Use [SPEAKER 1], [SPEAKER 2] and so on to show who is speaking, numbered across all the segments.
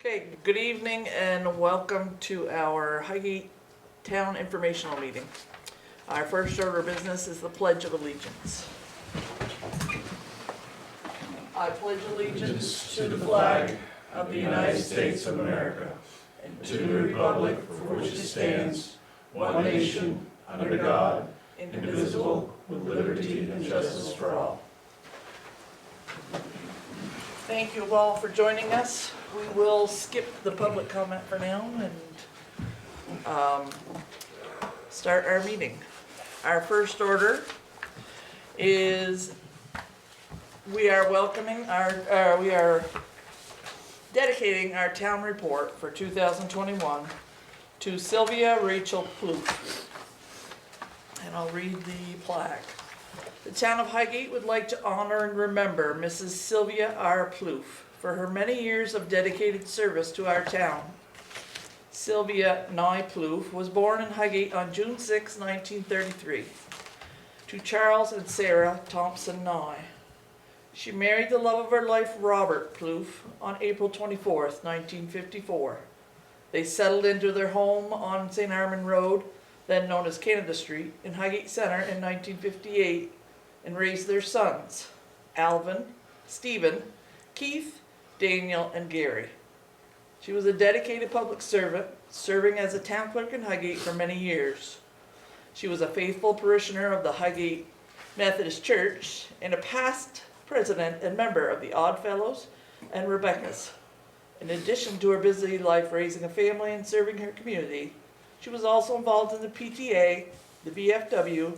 [SPEAKER 1] Okay, good evening and welcome to our Highgate Town Informational Meeting. Our first order of business is the Pledge of Allegiance. I pledge allegiance to the flag of the United States of America and to the republic for which it stands, one nation, under God, indivisible, with liberty and justice for all. Thank you all for joining us. We will skip the public comment for now and start our meeting. Our first order is we are dedicating our town report for 2021 to Sylvia Rachel Plouffe. And I'll read the plaque. The town of Highgate would like to honor and remember Mrs. Sylvia R. Plouffe for her many years of dedicated service to our town. Sylvia Nye Plouffe was born in Highgate on June 6, 1933, to Charles and Sarah Thompson Nye. She married the love of her life, Robert Plouffe, on April 24, 1954. They settled into their home on St. Armand Road, then known as Canada Street, in Highgate Centre in 1958, and raised their sons, Alvin, Stephen, Keith, Daniel, and Gary. She was a dedicated public servant, serving as a town clerk in Highgate for many years. She was a faithful parishioner of the Highgate Methodist Church and a past president and member of the Odd Fellows and Rebecca's. In addition to her busy life raising a family and serving her community, she was also involved in the PTA, the VFW,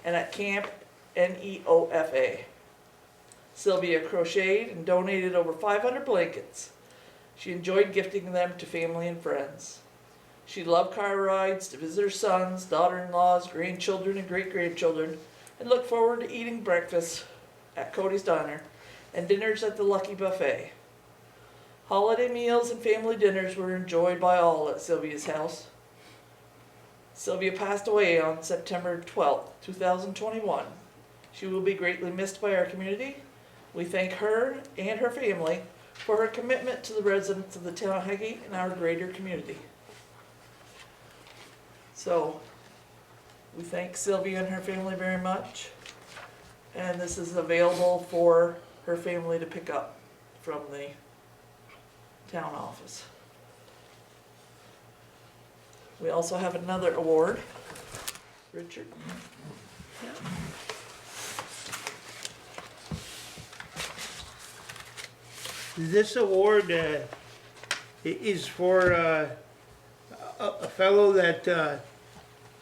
[SPEAKER 1] and at Camp NEOFA. Sylvia crocheted and donated over 500 blankets. She enjoyed gifting them to family and friends. She loved car rides to visit her sons, daughter-in-laws, grandchildren, and great-grandchildren, and looked forward to eating breakfast at Cody's Diner and dinners at the Lucky Buffet. Holiday meals and family dinners were enjoyed by all at Sylvia's house. Sylvia passed away on September 12, 2021. She will be greatly missed by our community. We thank her and her family for her commitment to the residents of the town of Highgate and our greater community. So, we thank Sylvia and her family very much. And this is available for her family to pick up from the town office. We also have another award. Richard? Yeah.
[SPEAKER 2] This award is for a fellow that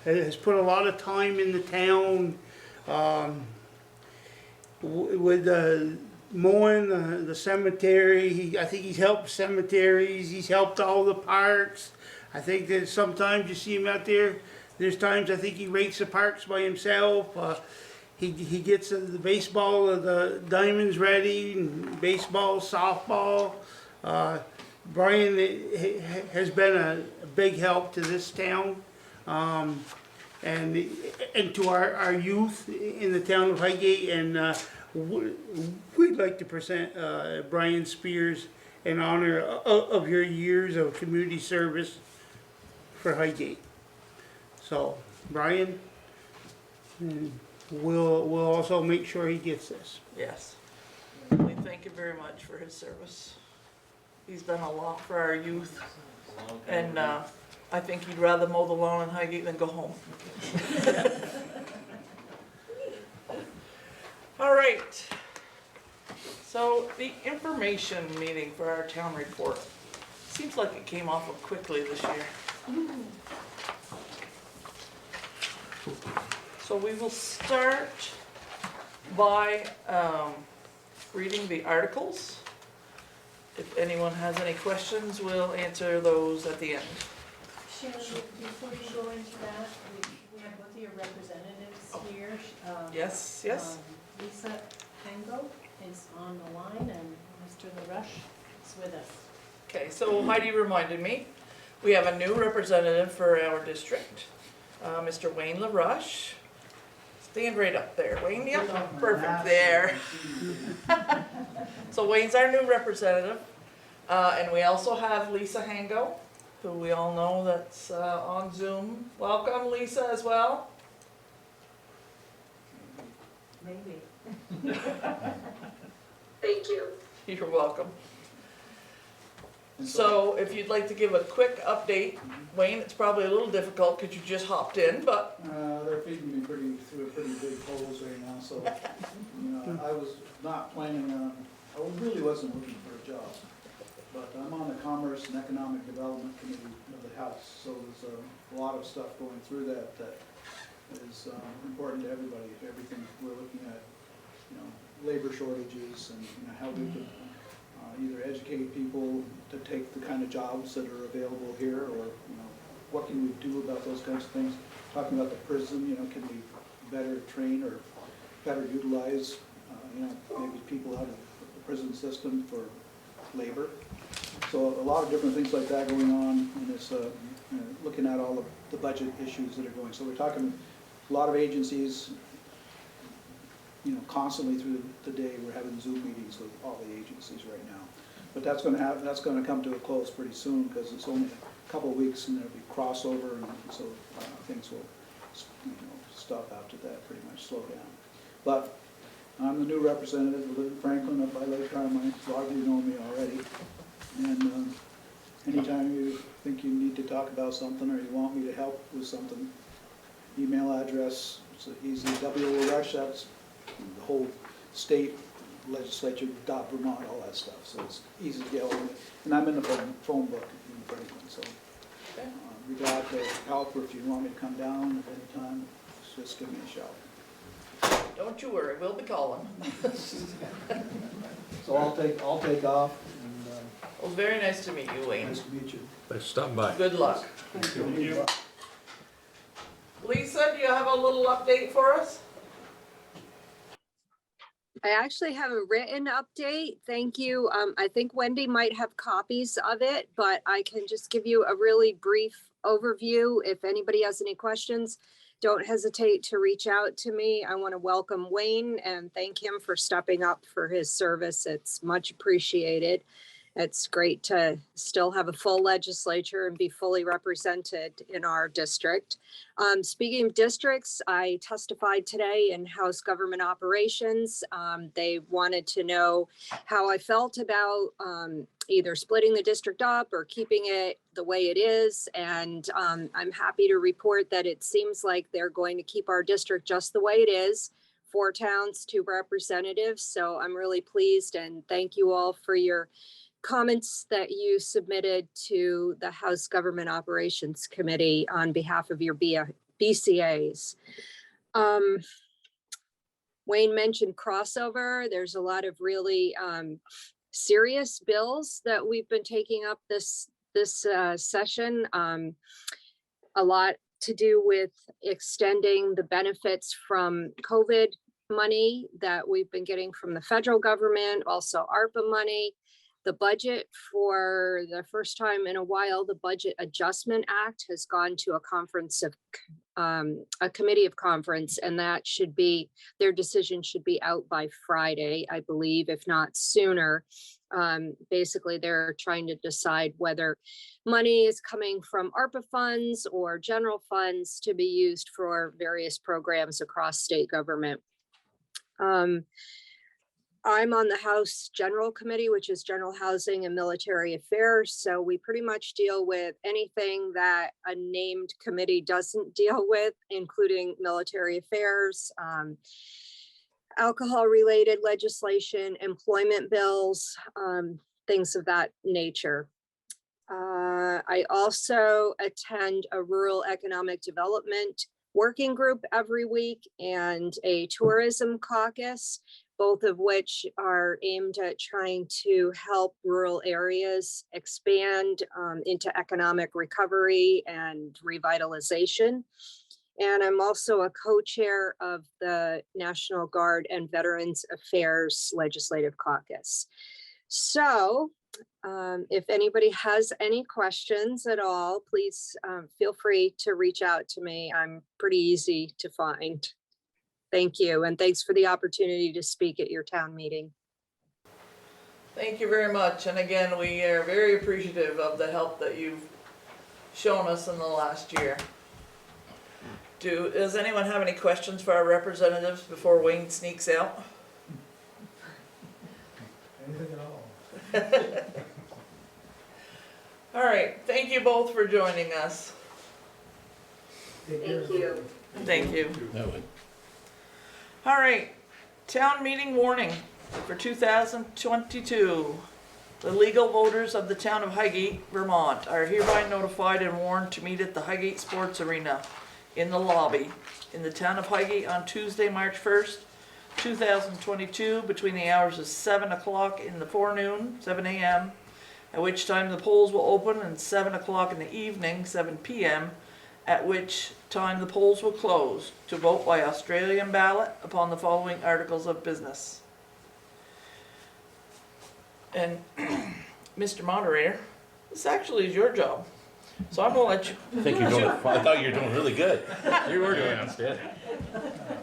[SPEAKER 2] has put a lot of time in the town with mowing the cemetery. I think he's helped cemeteries, he's helped all the parks. I think that sometimes you see him out there, there's times I think he rakes the parks by himself. He gets the baseball, the diamonds ready, and baseball, softball. Brian has been a big help to this town and to our youth in the town of Highgate. And we'd like to present Brian Spears in honor of your years of community service for Highgate. So, Brian, we'll also make sure he gets this.
[SPEAKER 1] Yes. We thank him very much for his service. He's done a lot for our youth. And I think he'd rather mow the lawn in Highgate than go home. All right. So the information meeting for our town report. Seems like it came off quickly this year. So we will start by reading the articles. If anyone has any questions, we'll answer those at the end.
[SPEAKER 3] Sharon, before you go into that, we have both of your representatives here.
[SPEAKER 1] Yes.
[SPEAKER 3] Lisa Tango is on the line and Mr. LaRush is with us.
[SPEAKER 1] Okay, so Heidi reminded me, we have a new representative for our district, Mr. Wayne LaRush. Stand right up there, Wayne. Yep, perfect, there. So Wayne's our new representative. And we also have Lisa Hango, who we all know that's on Zoom. Welcome, Lisa, as well.
[SPEAKER 3] Maybe.
[SPEAKER 4] Thank you.
[SPEAKER 1] You're welcome. So if you'd like to give a quick update, Wayne, it's probably a little difficult because you just hopped in, but
[SPEAKER 5] They're feeding me through a pretty big holes right now, so, you know, I was not planning on, I really wasn't looking for a job. But I'm on the Commerce and Economic Development Committee of the House, so there's a lot of stuff going through that is important to everybody. Everything we're looking at, you know, labor shortages and, you know, how we could either educate people to take the kind of jobs that are available here, or, you know, what can we do about those kinds of things. Talking about the prison, you know, can we better train or better utilize, you know, maybe people out of the prison system for labor. So a lot of different things like that going on, and it's looking at all of the budget issues that are going. So we're talking a lot of agencies, you know, constantly through the day. We're having Zoom meetings with all the agencies right now. But that's going to come to a close pretty soon, because it's only a couple of weeks and there'll be crossover, and so things will, you know, stop after that, pretty much slow down. But I'm the new representative. I live in Franklin up by Lake Carmine. A lot of you know me already. And anytime you think you need to talk about something or you want me to help with something, email address, it's easy, WORush, that's the whole state legislature, Vermont, all that stuff. So it's easy to get hold of it. And I'm in the phone book in Franklin, so be glad to help, or if you want me to come down at any time, just give me a shout.
[SPEAKER 1] don't you worry, we'll be calling.
[SPEAKER 5] So I'll take off, and
[SPEAKER 1] Well, very nice to meet you, Wayne.
[SPEAKER 5] nice to meet you.
[SPEAKER 6] Thanks for stopping by.
[SPEAKER 1] Good luck.
[SPEAKER 5] Thank you.
[SPEAKER 1] Lisa, do you have a little update for us?
[SPEAKER 7] I actually have a written update. Thank you. I think Wendy might have copies of it, but I can just give you a really brief overview. If anybody has any questions, don't hesitate to reach out to me. I want to welcome Wayne and thank him for stepping up for his service. It's much appreciated. It's great to still have a full legislature and be fully represented in our district. Speaking of districts, I testified today in House Government Operations. They wanted to know how I felt about either splitting the district up or keeping it the way it is. And I'm happy to report that it seems like they're going to keep our district just the way it is. 4 towns, 2 representatives. So I'm really pleased, and thank you all for your comments that you submitted to the House Government Operations Committee on behalf of your BCAs. Wayne mentioned crossover. There's a lot of really serious bills that we've been taking up this session. A lot to do with extending the benefits from COVID money that we've been getting from the federal government, also ARPA money. The budget, for the first time in a while, the Budget Adjustment Act has gone to a committee of conference, and that should be, their decision should be out by Friday, I believe, if not sooner. Basically, they're trying to decide whether money is coming from ARPA funds or general funds to be used for various programs across state government. I'm on the House General Committee, which is General Housing and Military Affairs. So we pretty much deal with anything that a named committee doesn't deal with, including military affairs, alcohol-related legislation, employment bills, things of that nature. I also attend a rural economic development working group every week and a tourism caucus, both of which are aimed at trying to help rural areas expand into economic recovery and revitalization. And I'm also a co-chair of the National Guard and Veterans Affairs Legislative Caucus. So if anybody has any questions at all, please feel free to reach out to me. I'm pretty easy to find. Thank you, and thanks for the opportunity to speak at your town meeting.
[SPEAKER 1] Thank you very much, and again, we are very appreciative of the help that you've shown us in the last year. Does anyone have any questions for our representatives before Wayne sneaks out?
[SPEAKER 5] Anything at all?
[SPEAKER 1] All right, thank you both for joining us.
[SPEAKER 4] Thank you.
[SPEAKER 1] Thank you.
[SPEAKER 6] That would.
[SPEAKER 1] All right, town meeting warning for 2022. The legal voters of the town of Highgate, Vermont are hereby notified and warned to meet at the Highgate Sports Arena in the lobby in the town of Highgate on Tuesday, March 1st, 2022, between the hours of 7 o'clock in the forenoon, 7 a.m., at which time the polls will open, and 7 o'clock in the evening, 7 p.m., at which time the polls will close to vote by Australian ballot upon the following articles of business. And Mr. Moderator, this actually is your job, so I'm gonna let you.
[SPEAKER 6] I thought you were doing really good. You were doing outstanding.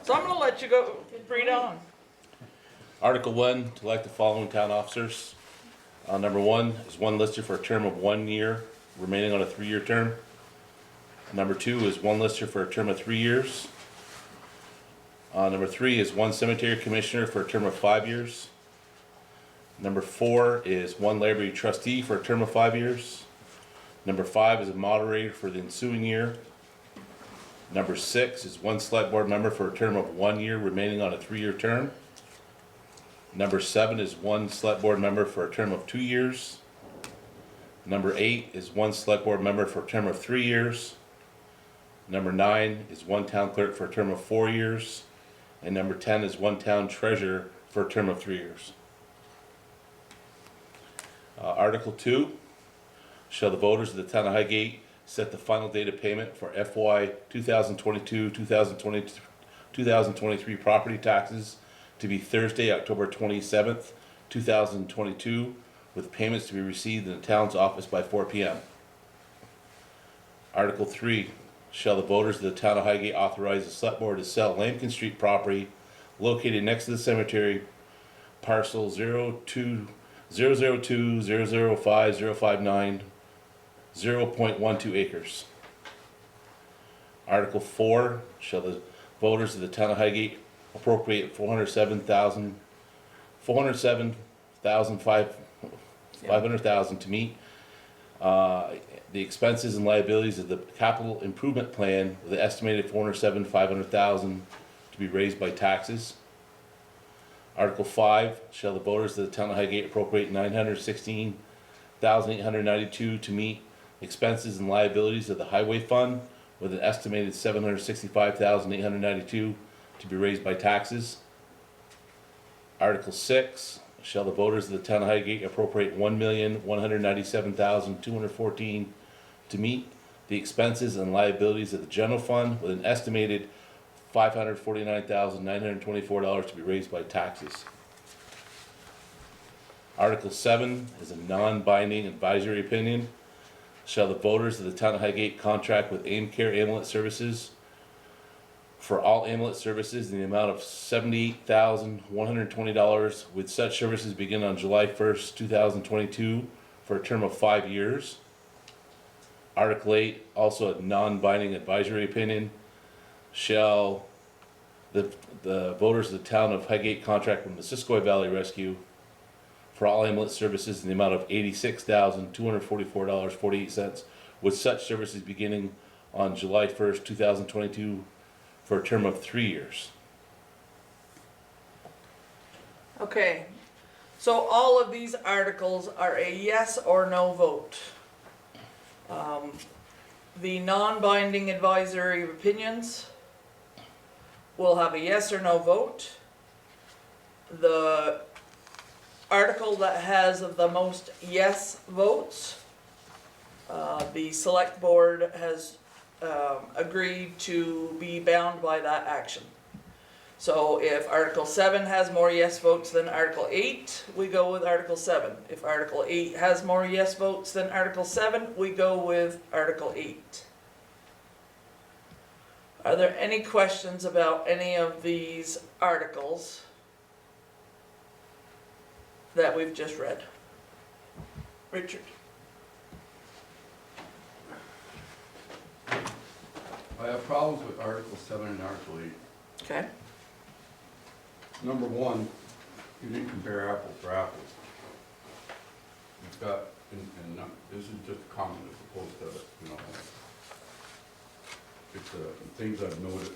[SPEAKER 1] So I'm gonna let you go. Read on.
[SPEAKER 6] Article 1, to elect the following town officers. Number 1 is one listed for a term of 1 year, remaining on a 3-year term. Number 2 is one listed for a term of 3 years. Number 3 is one cemetery commissioner for a term of 5 years. Number 4 is one library trustee for a term of 5 years. Number 5 is a moderator for the ensuing year. Number 6 is one select board member for a term of 1 year, remaining on a 3-year term. Number 7 is one select board member for a term of 2 years. Number 8 is one select board member for a term of 3 years. Number 9 is one town clerk for a term of 4 years. And number 10 is one town treasurer for a term of 3 years. Article 2, shall the voters of the town of Highgate set the final date of payment for FY 2022-2023 property taxes to be Thursday, October 27th, 2022, with payments to be received in the town's office by 4 p.m. Article 3, shall the voters of the town of Highgate authorize the select board to sell Lambkin Street property located next to the cemetery, parcel 002005059, 0.12 acres. Article 4, shall the voters of the town of Highgate appropriate $407,500 to meet the expenses and liabilities of the capital improvement plan with an estimated $407,500 to be raised by taxes. Article 5, shall the voters of the town of Highgate appropriate $916,892 to meet expenses and liabilities of the highway fund with an estimated $765,892 to be raised by taxes. Article 6, shall the voters of the town of Highgate appropriate $1,197,214 to meet the expenses and liabilities of the general fund with an estimated $549,924 to be raised by taxes. Article 7 is a non-binding advisory opinion. Shall the voters of the town of Highgate contract with Aim Care Ambulance Services for all ambulance services in the amount of $78,120, with such services begin on July 1st, 2022 for a term of 5 years. Article 8, also a non-binding advisory opinion. Shall the voters of the town of Highgate contract with the Missisquoi Valley Rescue for all ambulance services in the amount of $86,244.48, with such services beginning on July 1st, 2022 for a term of 3 years.
[SPEAKER 1] Okay, so all of these articles are a yes or no vote. The non-binding advisory opinions will have a yes or no vote. The article that has the most yes votes, the select board has agreed to be bound by that action. So if Article 7 has more yes votes than Article 8, we go with Article 7. If Article 8 has more yes votes than Article 7, we go with Article 8. Are there any questions about any of these articles that we've just read. Richard?
[SPEAKER 8] I have problems with Article 7 and Article 8.
[SPEAKER 1] Okay,
[SPEAKER 8] Number one, you didn't compare apples for apples. You've got, and this is just a comment as opposed to, you know, it's things I noticed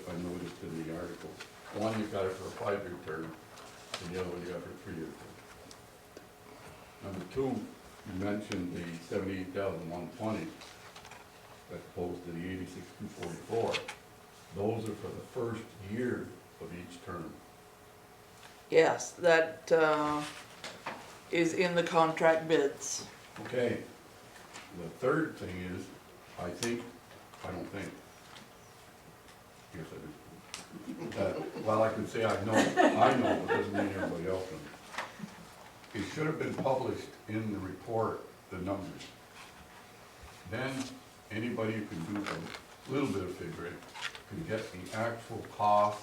[SPEAKER 8] in the article. One, you got it for a 5-year term, and the other one you got for a 3-year term. Number two, you mentioned the 78,120 as opposed to the 86,244. Those are for the first year of each term.
[SPEAKER 1] yes, that, is in the contract bids.
[SPEAKER 8] Okay, the third thing is, I don't think, yes I do. Well, I can say I know, but doesn't mean everybody else knows. It should have been published in the report, the numbers. Then, anybody who can do a little bit of figuring can get the actual cost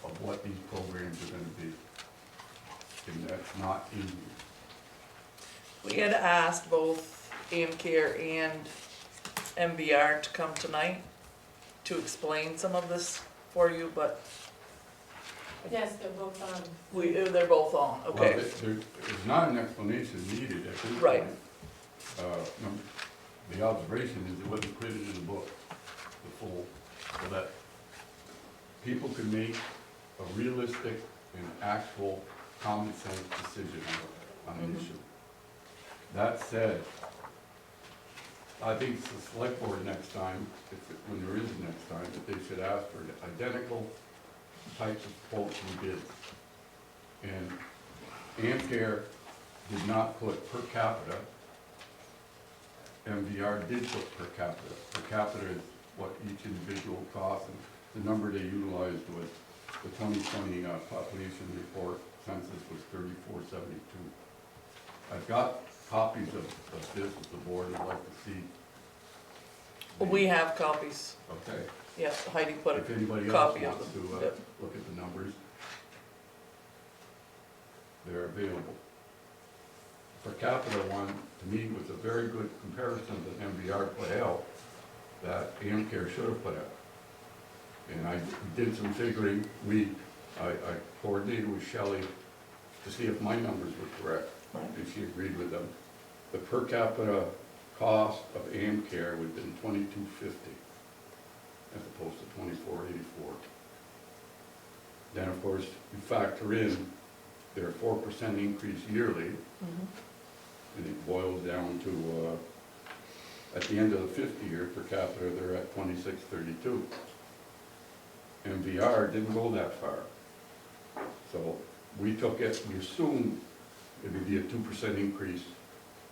[SPEAKER 8] of what these programs are gonna be. And that's not in here.
[SPEAKER 1] We had asked both AMCare and MVR to come tonight to explain some of this for you, but
[SPEAKER 3] Yes, they're both on.
[SPEAKER 1] they're both on, okay.
[SPEAKER 8] Well, there's not an explanation needed at this
[SPEAKER 1] Right.
[SPEAKER 8] point. The observation is it wasn't printed in the book, the full, so that people can make a realistic and actual common sense decision on an issue. That said, I think it's the select board next time, when there is a next time, that they should ask for identical types of quotes and bids. And Amcare did not put per capita. MVR did put per capita. Per capita is what each individual costs, and the number they utilized was the 2020 population report census was 3472. I've got copies of this if the board would like to see.
[SPEAKER 1] We have copies,
[SPEAKER 8] Okay.
[SPEAKER 1] yes, Heidi put
[SPEAKER 8] If
[SPEAKER 1] a
[SPEAKER 8] anybody else
[SPEAKER 1] copy of
[SPEAKER 8] wants to
[SPEAKER 1] them. Yep.
[SPEAKER 8] look at the numbers, they're available. Per capita one, to me, was a very good comparison that MVR put out, that Amcare should have put out. And I did some figuring, I coordinated with Shelley to see if my numbers were correct,
[SPEAKER 1] Right.
[SPEAKER 8] and she agreed with them. The per capita cost of Amcare would have been $22.50 as opposed to $24.84. Then, of course, you factor in their 4% increase yearly,
[SPEAKER 1] Mhm.
[SPEAKER 8] and it boils down to, at the end of the 5th year, per capita, they're at $26.32. MVR didn't go that far. So we took it, we assumed it would be a 2% increase,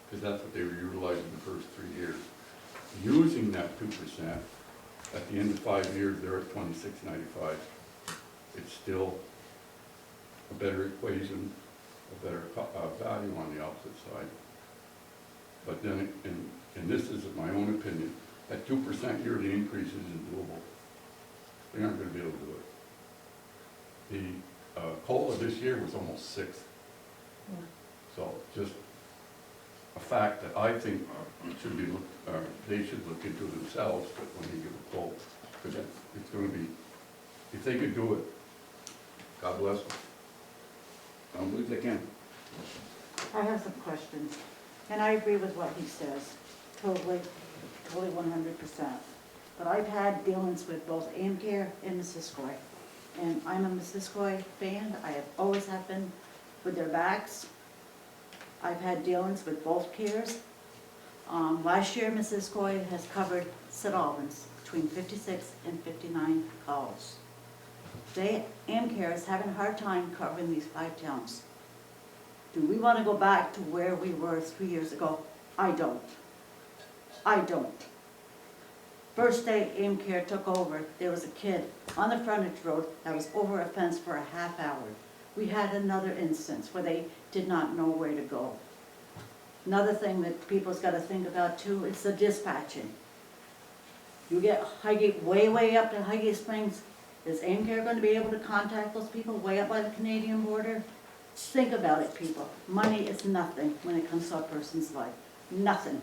[SPEAKER 8] because that's what they were utilizing the first 3 years. Using that 2%, at the end of 5 years, they're at $26.95. It's still a better equation, a better value on the opposite side. But then, and this is my own opinion, that 2% yearly increase isn't doable. They aren't gonna be able to do it. The COLA this year was almost 6. So just a fact that I think should be they should look into themselves when they give a quote, because it's gonna be, if they could do it, God bless them. I don't believe they can.
[SPEAKER 9] I have some questions, and I agree with what he says, totally 100%. But I've had dealings with both Amcare and Missisquoi, and I'm a Missisquoi fan. I have always have been with their backs. I've had dealings with both cares. Last year, Missisquoi has covered St. Albans between 56 and 59 calls. Amcare is having a hard time covering these 5 towns. Do we want to go back to where we were 3 years ago? I don't. I don't. First day Amcare took over, there was a kid on the frontage road that was over a fence for a half hour. We had another instance where they did not know where to go. Another thing that people's got to think about too is the dispatching. You get Highgate way up to Highgate Springs, is Amcare going to be able to contact those people way up by the Canadian border? think about it, people. Money is nothing when it comes to a person's life. Nothing.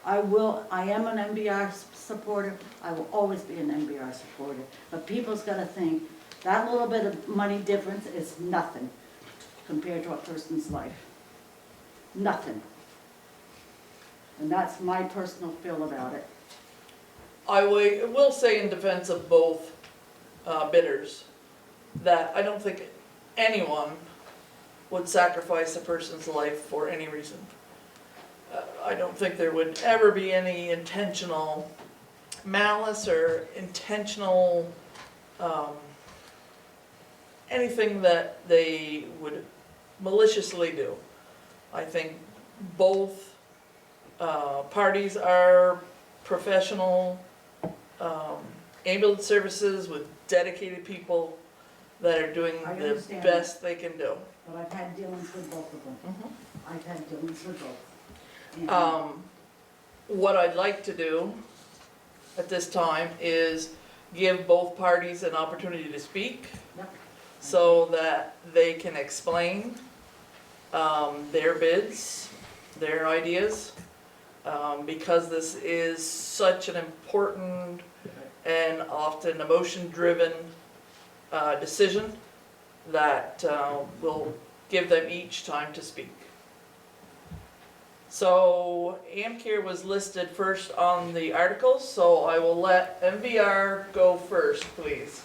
[SPEAKER 9] I am an MBR supporter. I will always be an MBR supporter. But people's gotta think that little bit of money difference is nothing compared to a person's life. Nothing. And that's my personal feel about it.
[SPEAKER 1] I will say in defense of both bidders, that I don't think anyone would sacrifice a person's life for any reason. I don't think there would ever be any intentional malice or intentional anything that they would maliciously do. I think both parties are professional ambulance services with dedicated people that are doing
[SPEAKER 9] I
[SPEAKER 1] the
[SPEAKER 9] understand
[SPEAKER 1] best they can do.
[SPEAKER 9] But I've had dealings with both of them. I've had dealings with both. And
[SPEAKER 1] What I'd like to do at this time is give both parties an opportunity to speak
[SPEAKER 9] Yep.
[SPEAKER 1] so that they can explain their bids, their ideas, because this is such an important and often emotion-driven decision that will give them each time to speak. So AmCare was listed first on the articles, so I will let MVR go first, please.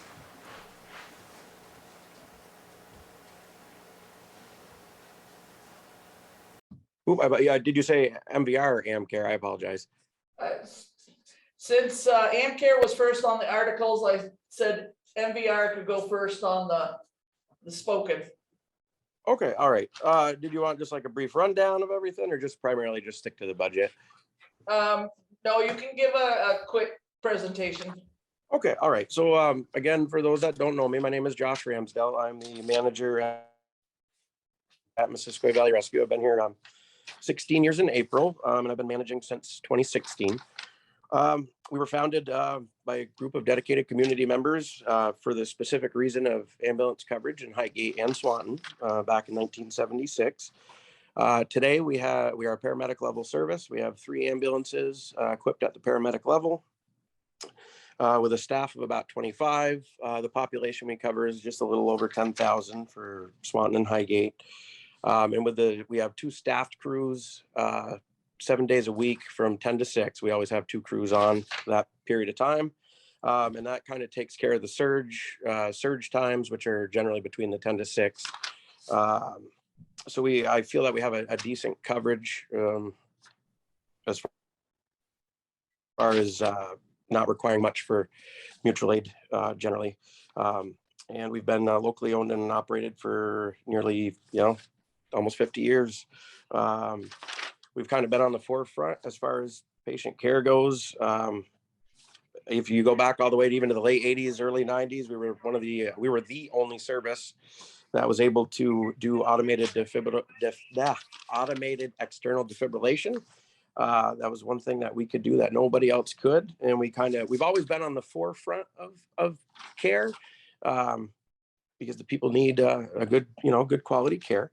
[SPEAKER 10] Oop, yeah, did you say MVR or AmCare? I apologize.
[SPEAKER 1] Since AmCare was first on the articles, I said MVR could go first on the spoken.
[SPEAKER 10] Okay, all right. Did you want just like a brief rundown of everything or just primarily just stick to the budget?
[SPEAKER 1] No, you can give a quick presentation.
[SPEAKER 10] Okay, all right. So again, for those that don't know me, my name is Josh Ramsdell. I'm the manager at Missisquoi Valley Rescue. I've been here 16 years in April, and I've been managing since 2016. We were founded by a group of dedicated community members for the specific reason of ambulance coverage in Highgate and Swanton back in 1976. Today we are a paramedic level service. We have 3 ambulances equipped at the paramedic level with a staff of about 25. The population we cover is just a little over 10,000 for Swanton and Highgate. And we have 2 staffed crews 7 days a week from 10 to 6. We always have 2 crews on that period of time. And that kind of takes care of the surge times, which are generally between the 10 to 6. So I feel that we have a decent coverage as far as not requiring much for mutual aid generally. And we've been locally owned and operated for nearly, almost 50 years. We've kind of been on the forefront as far as patient care goes. If you go back all the way to even to the late 80s, early 90s, we were the only service that was able to do automated external defibrillation. That was one thing that we could do that nobody else could. And we've always been on the forefront of care because the people need a good quality care.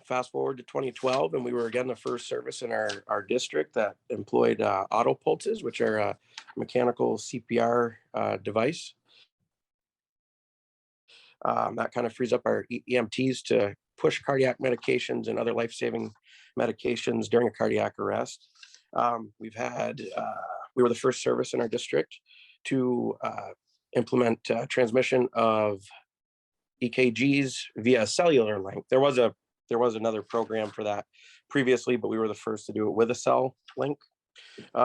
[SPEAKER 10] Fast forward to 2012, and we were again the first service in our district that employed auto pulses, which are a mechanical CPR device. That kind of frees up our EMTs to push cardiac medications and other life-saving medications during a cardiac arrest. We were the first service in our district to implement transmission of EKGs via cellular link. There was another program for that previously, but we were the first to do it with a cell link. We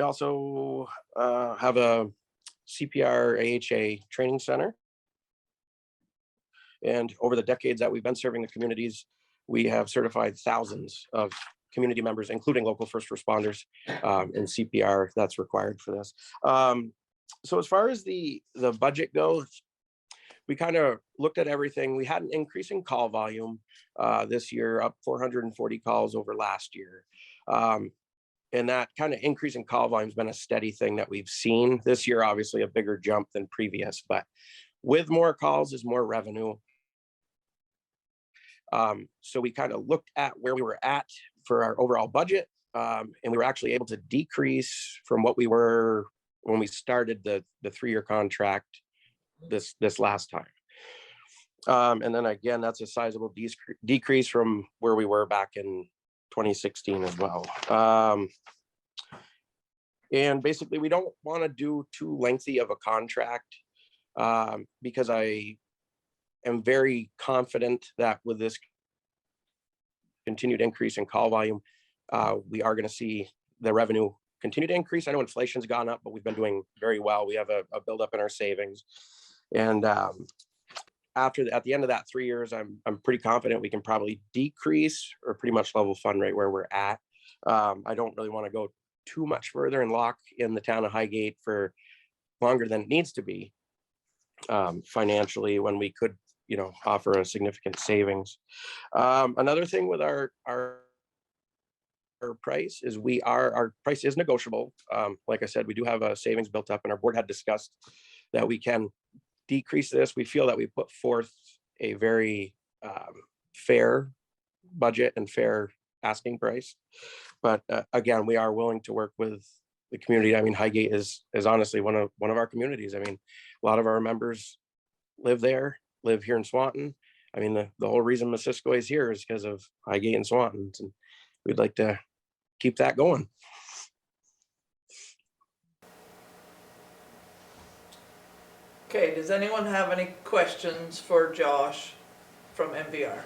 [SPEAKER 10] also have a CPR AHA training center. And over the decades that we've been serving the communities, we have certified thousands of community members, including local first responders in CPR that's required for this. So as far as the budget goes, we kind of looked at everything. We had an increasing call volume this year, up 440 calls over last year. And that kind of increasing call volume has been a steady thing that we've seen this year, obviously a bigger jump than previous, but with more calls is more revenue. So we kind of looked at where we were at for our overall budget, and we were actually able to decrease from what we were when we started the 3-year contract this last time. And then again, that's a sizable decrease from where we were back in 2016 as well. And basically, we don't want to do too lengthy of a contract because I am very confident that with this continued increase in call volume, we are going to see the revenue continue to increase. I know inflation's gone up, but we've been doing very well. We have a buildup in our savings. And at the end of that 3 years, I'm pretty confident we can probably decrease or pretty much level fund right where we're at. I don't really want to go too much further and lock in the town of Highgate for longer than it needs to be financially when we could, offer a significant savings. Another thing with our price is our price is negotiable. Like I said, we do have a savings built up, and our board had discussed that we can decrease this. We feel that we put forth a very fair budget and fair asking price. But again, we are willing to work with the community. I mean, Highgate is honestly one of our communities. I mean, a lot of our members live here in Swanton. I mean, the whole reason Missisquoi is here is because of Highgate and Swanton, and we'd like to keep that going.
[SPEAKER 1] Okay, does anyone have any questions for Josh from MVR?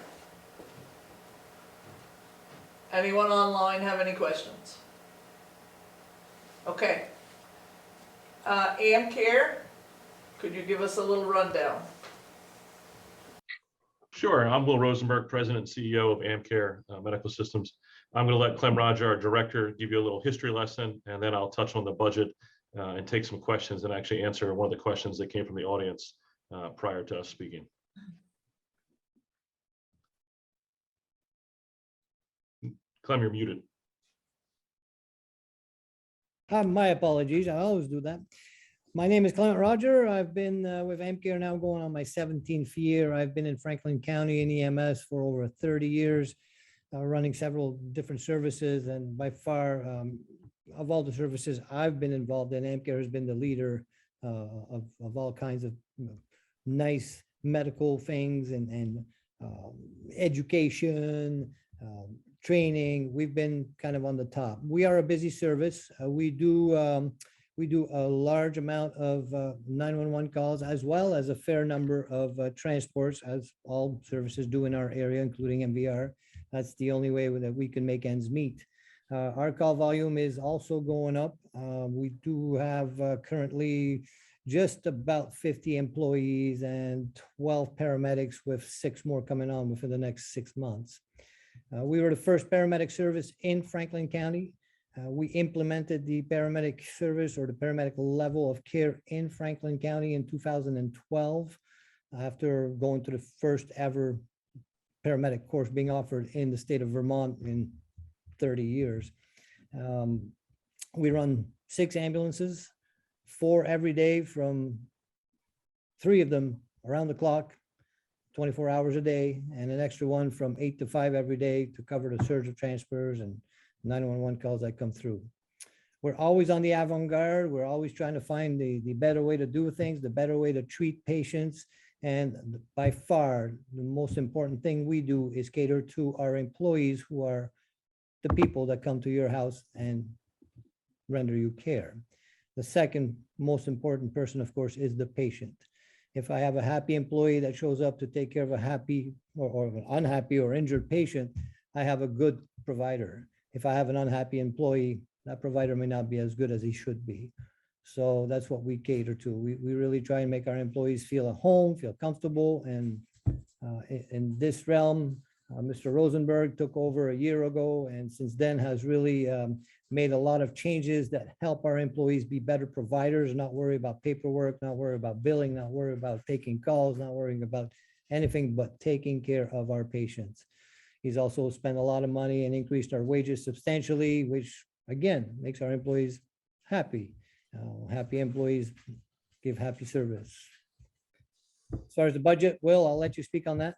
[SPEAKER 1] Anyone online have any questions? Okay. AmCare, could you give us a little rundown?
[SPEAKER 11] Sure. I'm Will Rosenberg, President and CEO of AmCare Medical Systems. I'm going to let Clem Roger, our director, give you a little history lesson, and then I'll touch on the budget and take some questions and actually answer one of the questions that came from the audience prior to us speaking. Clem, you're muted.
[SPEAKER 12] My apologies. I always do that. My name is Clement Roger. I've been with AmCare now going on my 17th year. I've been in Franklin County in EMS for over 30 years, running several different services. And by far, of all the services I've been involved in, AmCare has been the leader of all kinds of nice medical things and education, training. We've been kind of on the top. We are a busy service. We do a large amount of 911 calls, as well as a fair number of transports, as all services do in our area, including MVR. That's the only way that we can make ends meet. Our call volume is also going up. We do have currently just about 50 employees and 12 paramedics, with 6 more coming on within the next 6 months. We were the first paramedic service in Franklin County. We implemented the paramedic service, or the paramedic level of care, in Franklin County in 2012, after going to the first ever paramedic course being offered in the state of Vermont in 30 years. We run 6 ambulances, 4 every day, from 3 of them around the clock, 24 hours a day, and an extra one from 8 to 5 every day to cover the surge of transfers and 911 calls that come through. We're always on the avant-garde. We're always trying to find the better way to do things, the better way to treat patients. And by far, the most important thing we do is cater to our employees, who are the people that come to your house and render you care. The second most important person, of course, is the patient. If I have a happy employee that shows up to take care of a happy or an unhappy or injured patient, I have a good provider. If I have an unhappy employee, that provider may not be as good as he should be. So that's what we cater to. We really try and make our employees feel at home, feel comfortable. And in this realm, Mr. Rosenberg took over a year ago, and since then has really made a lot of changes that help our employees be better providers, not worry about paperwork, not worry about billing, not worry about taking calls, not worrying about anything but taking care of our patients. He's also spent a lot of money and increased our wages substantially, which again makes our employees happy. Happy employees give happy service. As far as the budget, Will, I'll let you speak on that.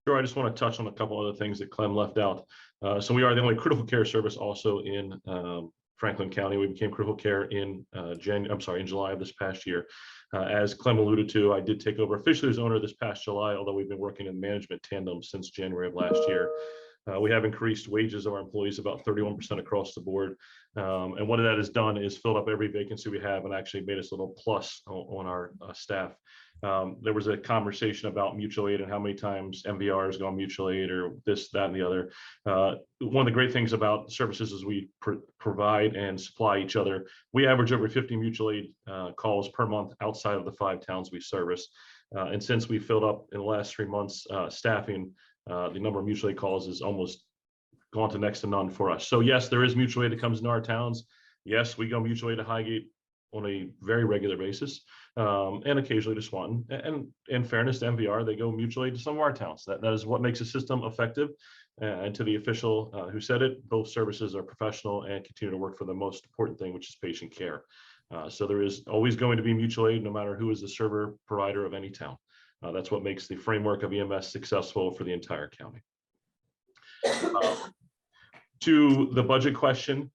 [SPEAKER 11] Sure, I just want to touch on a couple other things that Clem left out. So we are the only critical care service also in Franklin County. We became critical care in in July of this past year. As Clem alluded to, I did take over officially as owner this past July, although we've been working in management tandem since January of last year. We have increased wages of our employees about 31% across the board. And what that has done is filled up every vacancy we have and actually made us a little plus on our staff. There was a conversation about mutual aid and how many times MVR has gone mutual aid or this, that, and the other. One of the great things about services is we provide and supply each other. We average over 50 mutual aid calls per month outside of the 5 towns we service. And since we filled up in the last 3 months staffing, the number of mutual aid calls is almost gone to next to none for us. So yes, there is mutual aid that comes into our towns. Yes, we go mutual aid to Highgate on a very regular basis, and occasionally to Swanton. And in fairness to MVR, they go mutual aid to some of our towns. That is what makes the system effective. And to the official who said it, both services are professional and continue to work for the most important thing, which is patient care. So there is always going to be mutual aid, no matter who is the server provider of any town. That's what makes the framework of EMS successful for the entire county. To the budget question,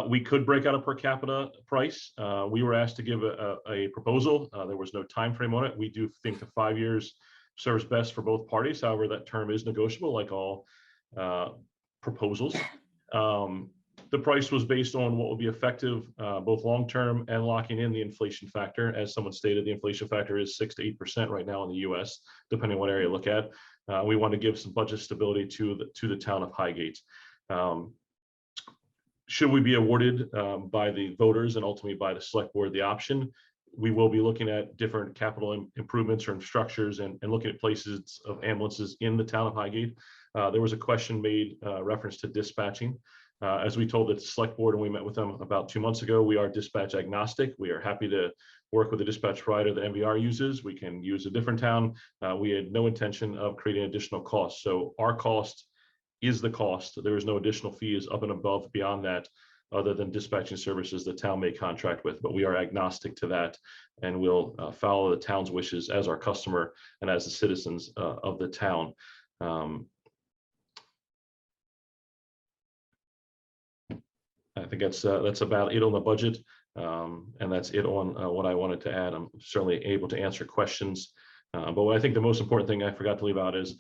[SPEAKER 11] we could break out a per capita price. We were asked to give a proposal. There was no time frame on it. We do think the 5 years serves best for both parties. However, that term is negotiable, like all proposals. The price was based on what would be effective, both long-term and locking in the inflation factor. As someone stated, the inflation factor is 6 to 8% right now in the US, depending on what area you look at. We want to give some budget stability to the town of Highgate. Should we be awarded by the voters and ultimately by the select board the option, we will be looking at different capital improvements or structures and looking at places of ambulances in the town of Highgate. There was a question made reference to dispatching. As we told the select board and we met with them about 2 months ago, we are dispatch agnostic. We are happy to work with the dispatch provider that MVR uses. We can use a different town. We had no intention of creating additional costs. So our cost is the cost. There is no additional fees up and above beyond that, other than dispatching services the town may contract with, but we are agnostic to that and will follow the town's wishes as our customer and as the citizens of the town. I think that's about it on the budget, and that's it on what I wanted to add. I'm certainly able to answer questions, but what I think the most important thing I forgot to leave out is,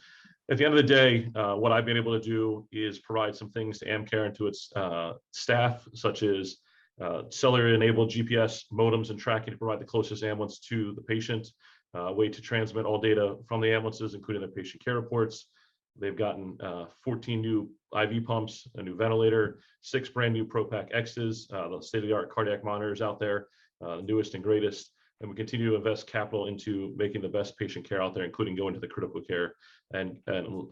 [SPEAKER 11] at the end of the day, what I've been able to do is provide some things to AmCare and to its staff, such as cellular-enabled GPS modems and tracking to provide the closest ambulance to the patient, way to transmit all data from the ambulances, including their patient care reports. They've gotten 14 new IV pumps, a new ventilator, 6 brand new ProPac X's, the state-of-the-art cardiac monitors out there, the newest and greatest. And we continue to invest capital into making the best patient care out there, including going to the critical care and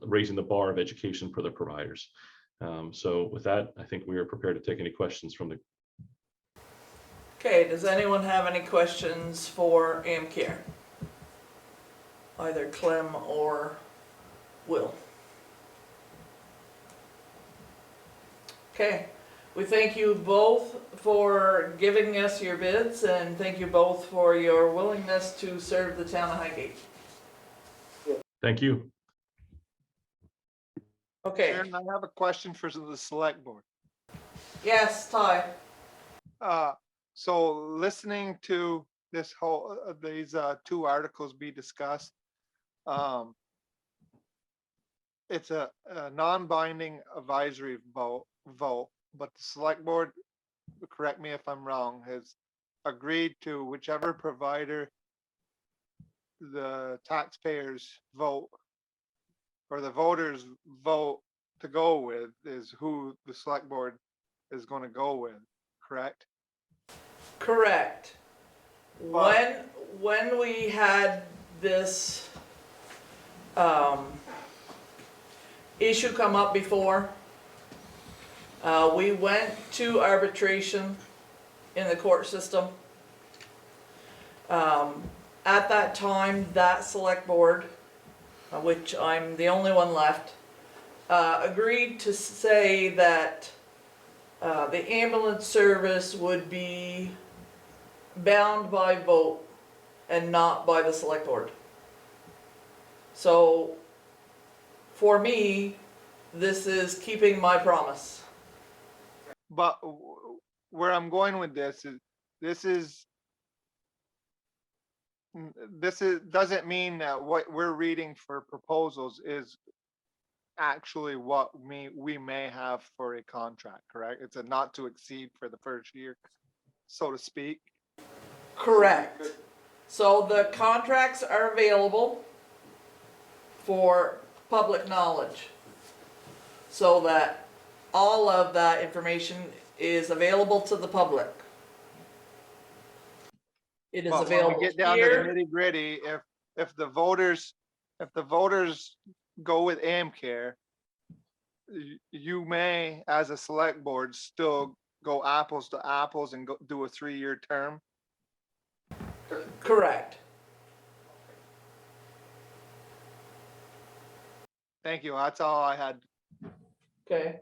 [SPEAKER 11] raising the bar of education for the providers. So with that, I think we are prepared to take any questions from the.
[SPEAKER 1] Okay, does anyone have any questions for AmCare? Either Clem or Will. Okay, we thank you both for giving us your bids and thank you both for your willingness to serve the town of Highgate.
[SPEAKER 11] Thank you.
[SPEAKER 1] Okay.
[SPEAKER 13] Sharon, I have a question for the select board.
[SPEAKER 1] Yes, Ty.
[SPEAKER 13] So listening to this whole, these 2 articles be discussed, it's a non-binding advisory vote, but the select board, correct me if I'm wrong, has agreed to whichever provider the taxpayers vote or the voters vote to go with is who the select board is going to go with, correct?
[SPEAKER 1] Correct. When we had this issue come up before, we went to arbitration in the court system. At that time, that select board, which I'm the only one left, agreed to say that the ambulance service would be bound by vote and not by the select board. So, for me, this is keeping my promise.
[SPEAKER 13] But where I'm going with this is doesn't mean that what we're reading for proposals is actually what we may have for a contract, correct? It's a not to exceed for the first year, so to speak.
[SPEAKER 1] Correct. So the contracts are available for public knowledge, so that all of that information is available to the public. It is
[SPEAKER 13] But when
[SPEAKER 1] available
[SPEAKER 13] we get down to the
[SPEAKER 1] here.
[SPEAKER 13] nitty gritty, if the voters go with AmCare, you may, as a select board, still go apples to apples and go do a 3-year term.
[SPEAKER 1] Correct.
[SPEAKER 13] Thank you. That's all I had.
[SPEAKER 1] Okay.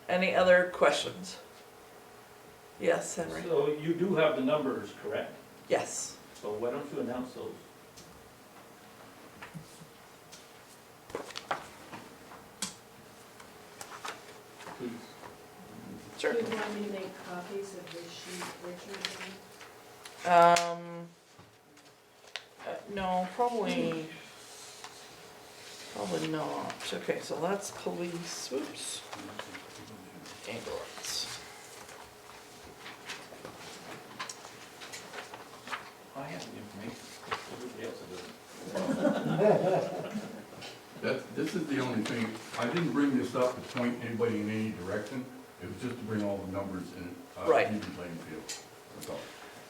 [SPEAKER 1] Any other questions? Yes, Henry?
[SPEAKER 14] So you do have the numbers, correct?
[SPEAKER 1] Yes.
[SPEAKER 14] So why don't you announce those? Please.
[SPEAKER 1] Sure.
[SPEAKER 3] Do you want me to make copies of this sheet, Richard?
[SPEAKER 1] No, probably not. Okay, so that's police, whoops. Ambulance.
[SPEAKER 14] I have the information. Everybody else doesn't.
[SPEAKER 8] This is the only thing, I didn't bring this up to point anybody in any direction, it was just to bring all the numbers in,
[SPEAKER 1] Right.
[SPEAKER 8] even playing field, that's all.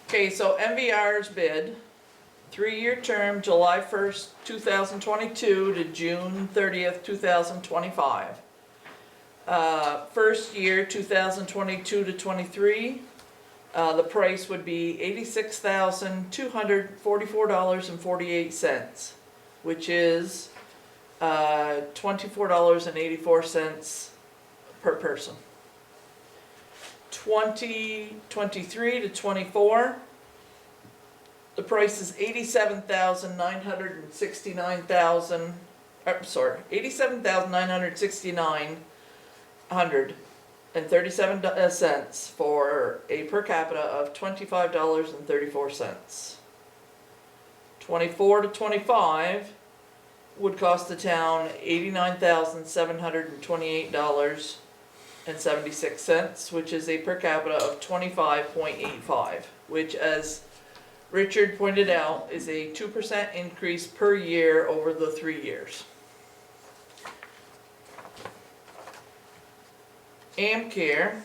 [SPEAKER 1] Okay, so MVR's bid, 3-year term, July 1st, 2022 to June 30th, 2025. First year, 2022 to 23, the price would be $86,244.48, which is $24.84 per person. 2023 to 24, the price is $87,969.37 for a per capita of $25.34. 24 to 25 would cost the town $89,728.76, which is a per capita of 25.85, which, as Richard pointed out, is a 2% increase per year over the 3 years. AmCare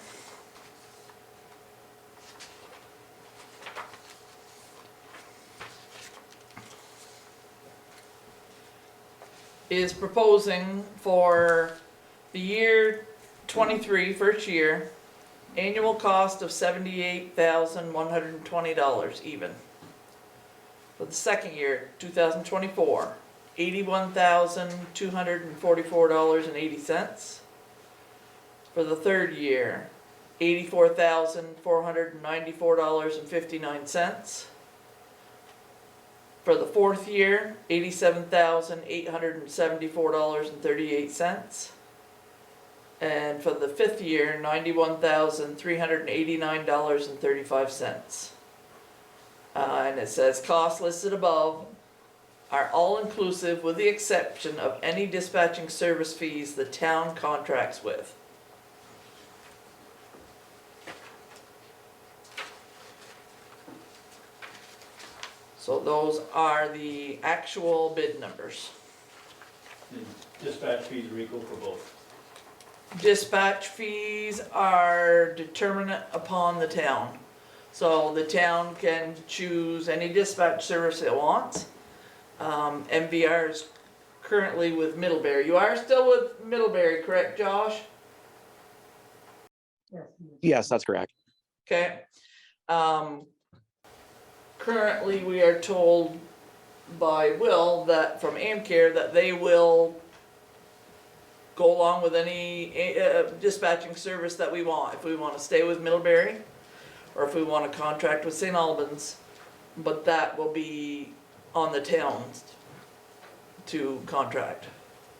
[SPEAKER 1] is proposing for the year 23, first year, annual cost of $78,120 even. For the second year, 2024, $81,244.80. For the third year, $84,494.59. For the fourth year, $87,874.38. And for the fifth year, $91,389.35. And it says costs listed above are all inclusive with the exception of any dispatching service fees the town contracts with. So those are the actual bid numbers.
[SPEAKER 14] And dispatch fees are equal for both.
[SPEAKER 1] Dispatch fees are determined upon the town. So the town can choose any dispatch service it wants. MVR is currently with Middlebury. You are still with Middlebury, correct, Josh?
[SPEAKER 10] Yes, that's correct.
[SPEAKER 1] Okay. Currently, we are told by Will that from AmCare that they will go along with any dispatching service that we want. If we want to stay with Middlebury, or if we want to contract with St. Albans, but that will be on the towns to contract.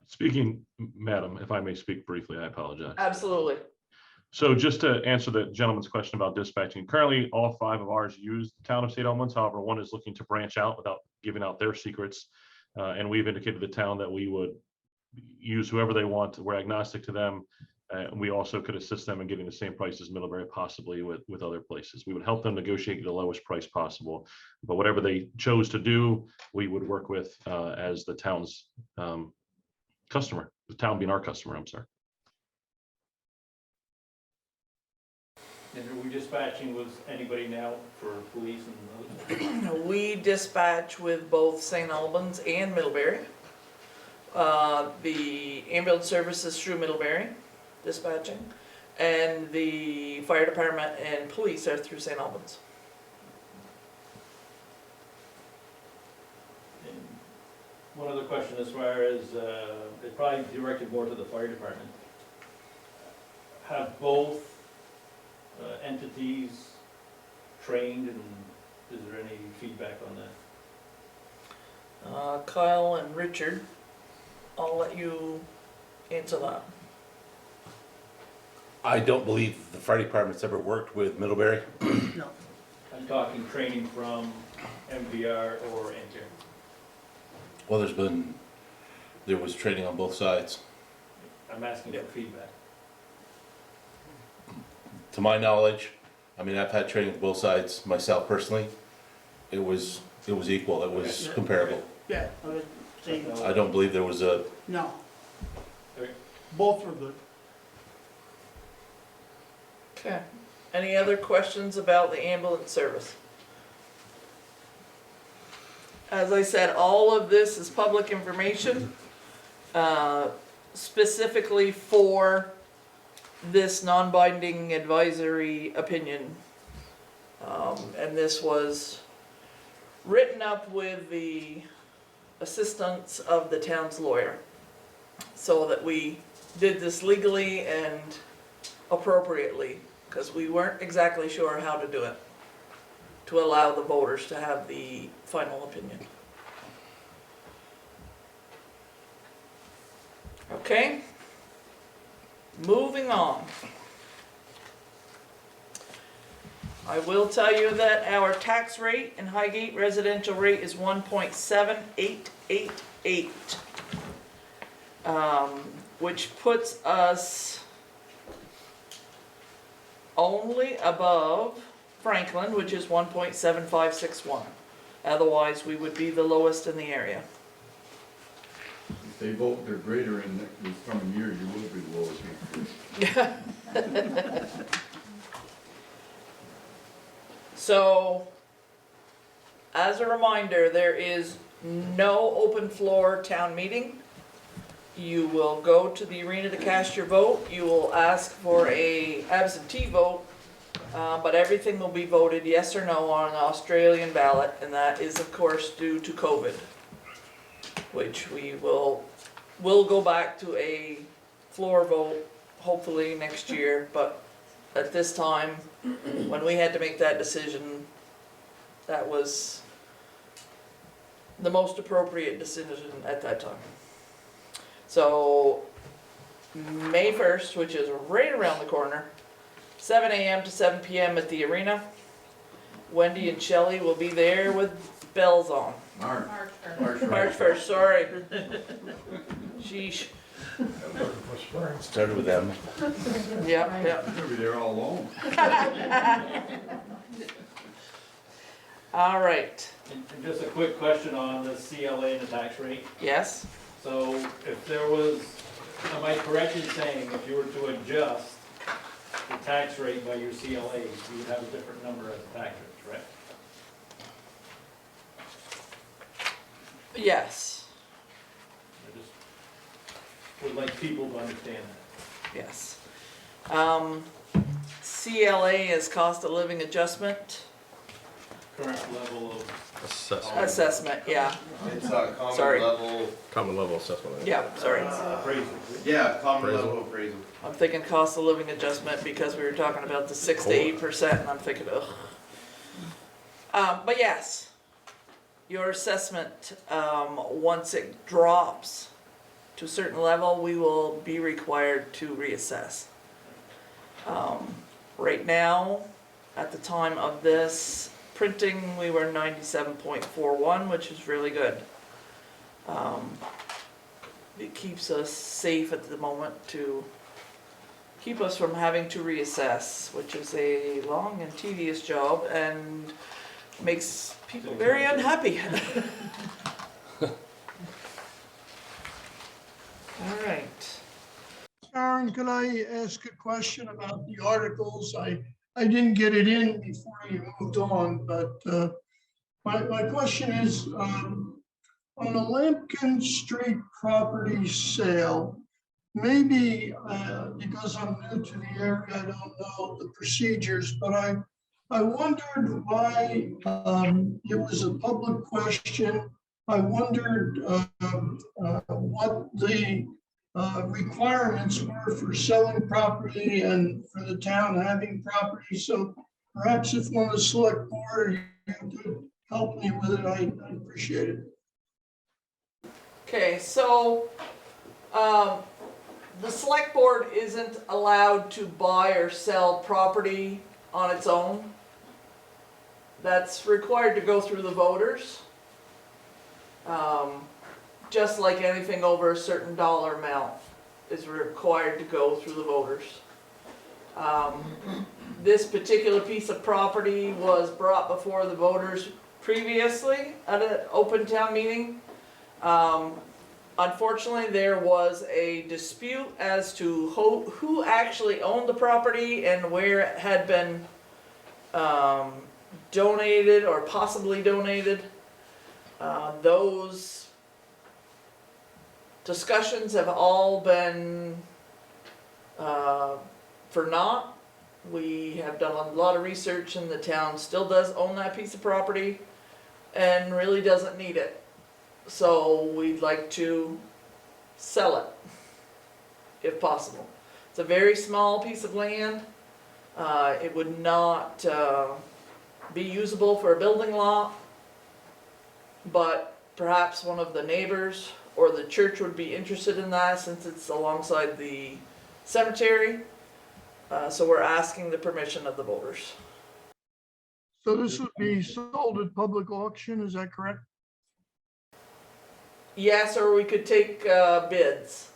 [SPEAKER 11] Speaking, madam, if I may speak briefly, I apologize.
[SPEAKER 1] Absolutely.
[SPEAKER 11] So just to answer the gentleman's question about dispatching, currently all 5 of ours use the town of St. Albans. However, one is looking to branch out without giving out their secrets. And we've indicated to the town that we would use whoever they want. We're agnostic to them. We also could assist them in getting the same price as Middlebury, possibly with other places. We would help them negotiate the lowest price possible. But whatever they chose to do, we would work with as the town's customer, the town being our customer, I'm sorry.
[SPEAKER 14] And are we dispatching with anybody now for police and those?
[SPEAKER 1] We dispatch with both St. Albans and Middlebury. The ambulance service is through Middlebury dispatching, and the fire department and police are through St. Albans.
[SPEAKER 14] And one other question as far as, it's probably directed more to the fire department. Have both entities trained, and is there any feedback on that?
[SPEAKER 1] Kyle and Richard, I'll let you answer that.
[SPEAKER 6] I don't believe the fire department's ever worked with Middlebury.
[SPEAKER 2] No.
[SPEAKER 14] I'm talking training from MVR or Enter.
[SPEAKER 6] Well, there was training on both sides.
[SPEAKER 14] I'm asking for feedback.
[SPEAKER 6] To my knowledge, I mean, I've had training on both sides myself personally. It was equal, it was comparable.
[SPEAKER 2] Yeah, I would say,
[SPEAKER 6] I don't believe there was a,
[SPEAKER 2] no,
[SPEAKER 14] Okay.
[SPEAKER 2] both were good.
[SPEAKER 1] Okay. Any other questions about the ambulance service? As I said, all of this is public information, specifically for this non-binding advisory opinion. And this was written up with the assistance of the town's lawyer, so that we did this legally and appropriately, because we weren't exactly sure how to do it, to allow the voters to have the final opinion. Okay, moving on. I will tell you that our tax rate in Highgate residential rate is 1.7888, which puts us only above Franklin, which is 1.7561. Otherwise, we would be the lowest in the area.
[SPEAKER 8] If they vote their greater in this coming year, you will be the lowest.
[SPEAKER 1] So, as a reminder, there is no open floor town meeting. You will go to the arena to cast your vote. You will ask for a absentee vote, but everything will be voted yes or no on an Australian ballot, and that is of course due to COVID, which we will go back to a floor vote hopefully next year, but at this time, when we had to make that decision, that was the most appropriate decision at that time. So, May 1st, which is right around the corner, 7 a.m. to 7 p.m. at the arena. Wendy and Shelley will be there with bells on.
[SPEAKER 8] March
[SPEAKER 1] March 1st, sorry. Sheesh.
[SPEAKER 6] started with them.
[SPEAKER 1] Yep.
[SPEAKER 8] You're gonna be there all alone.
[SPEAKER 1] All right.
[SPEAKER 14] And just a quick question on the CLA and the tax rate.
[SPEAKER 1] Yes?
[SPEAKER 14] So if there was, am I correct in saying if you were to adjust the tax rate by your CLAs, you would have a different number as a tax rate, correct?
[SPEAKER 1] Yes.
[SPEAKER 14] I just would like people to understand that.
[SPEAKER 1] Yes. CLA is cost of living adjustment.
[SPEAKER 14] Current level of.
[SPEAKER 1] Assessment, yeah.
[SPEAKER 15] It's a
[SPEAKER 1] Sorry.
[SPEAKER 6] Common level assessment.
[SPEAKER 1] Yeah, sorry.
[SPEAKER 14] Appraisal.
[SPEAKER 15] Yeah, common level appraisal.
[SPEAKER 1] I'm thinking cost of living adjustment because we were talking about the 6 to 8%, and I'm thinking, ugh. But yes, your assessment, once it drops to a certain level, we will be required to reassess. Right now, at the time of this printing, we were 97.41, which is really good. It keeps us safe at the moment to keep us from having to reassess, which is a long and tedious job and makes people very unhappy. All right.
[SPEAKER 16] Sharon, could I ask a question about the articles? I didn't get it in before you moved on, but my question is, on the Lampkin Street property sale, maybe because I'm new to the area, I don't know the procedures, but I wondered why it was a public question. I wondered what the requirements were for selling property and for the town having property. So perhaps if one of the select board, you could help me with it, I'd appreciate it.
[SPEAKER 1] Okay, so the select board isn't allowed to buy or sell property on its own. That's required to go through the voters. Just like anything over a certain dollar amount is required to go through the voters. This particular piece of property was brought before the voters previously at an open town meeting. Unfortunately, there was a dispute as to who actually owned the property and where it had been donated or possibly donated. Those discussions have all been for naught. We have done a lot of research and the town still does own that piece of property and really doesn't need it. So we'd like to sell it, if possible. It's a very small piece of land. It would not be usable for a building lot, but perhaps one of the neighbors or the church would be interested in that since it's alongside the cemetery. So we're asking the permission of the voters.
[SPEAKER 16] So this would be sold at public auction, is that correct?
[SPEAKER 1] Yes, or we could take bids.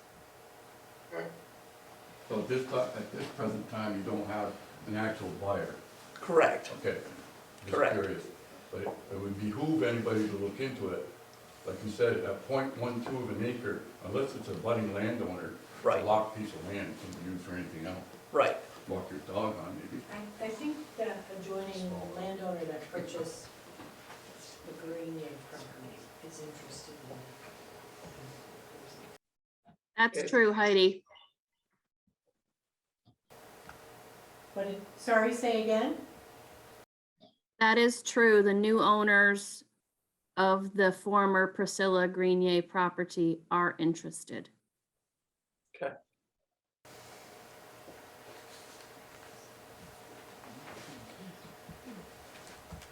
[SPEAKER 8] So at this present time, you don't have an actual buyer?
[SPEAKER 1] Correct.
[SPEAKER 8] Okay. Just
[SPEAKER 1] Correct.
[SPEAKER 8] curious. But it would behoove anybody to look into it. Like you said, at 0.12 of an acre, unless it's a budding landowner, it's
[SPEAKER 1] Right.
[SPEAKER 8] a locked piece of land, it can be used for anything else.
[SPEAKER 1] Right.
[SPEAKER 8] Walk your dog on, maybe.
[SPEAKER 3] I think that adjoining landowner that purchased the Greenway property is interested in it.
[SPEAKER 7] That's true, Heidi.
[SPEAKER 3] But sorry, say again?
[SPEAKER 7] That is true. The new owners of the former Priscilla Grenier property are interested.
[SPEAKER 1] Okay.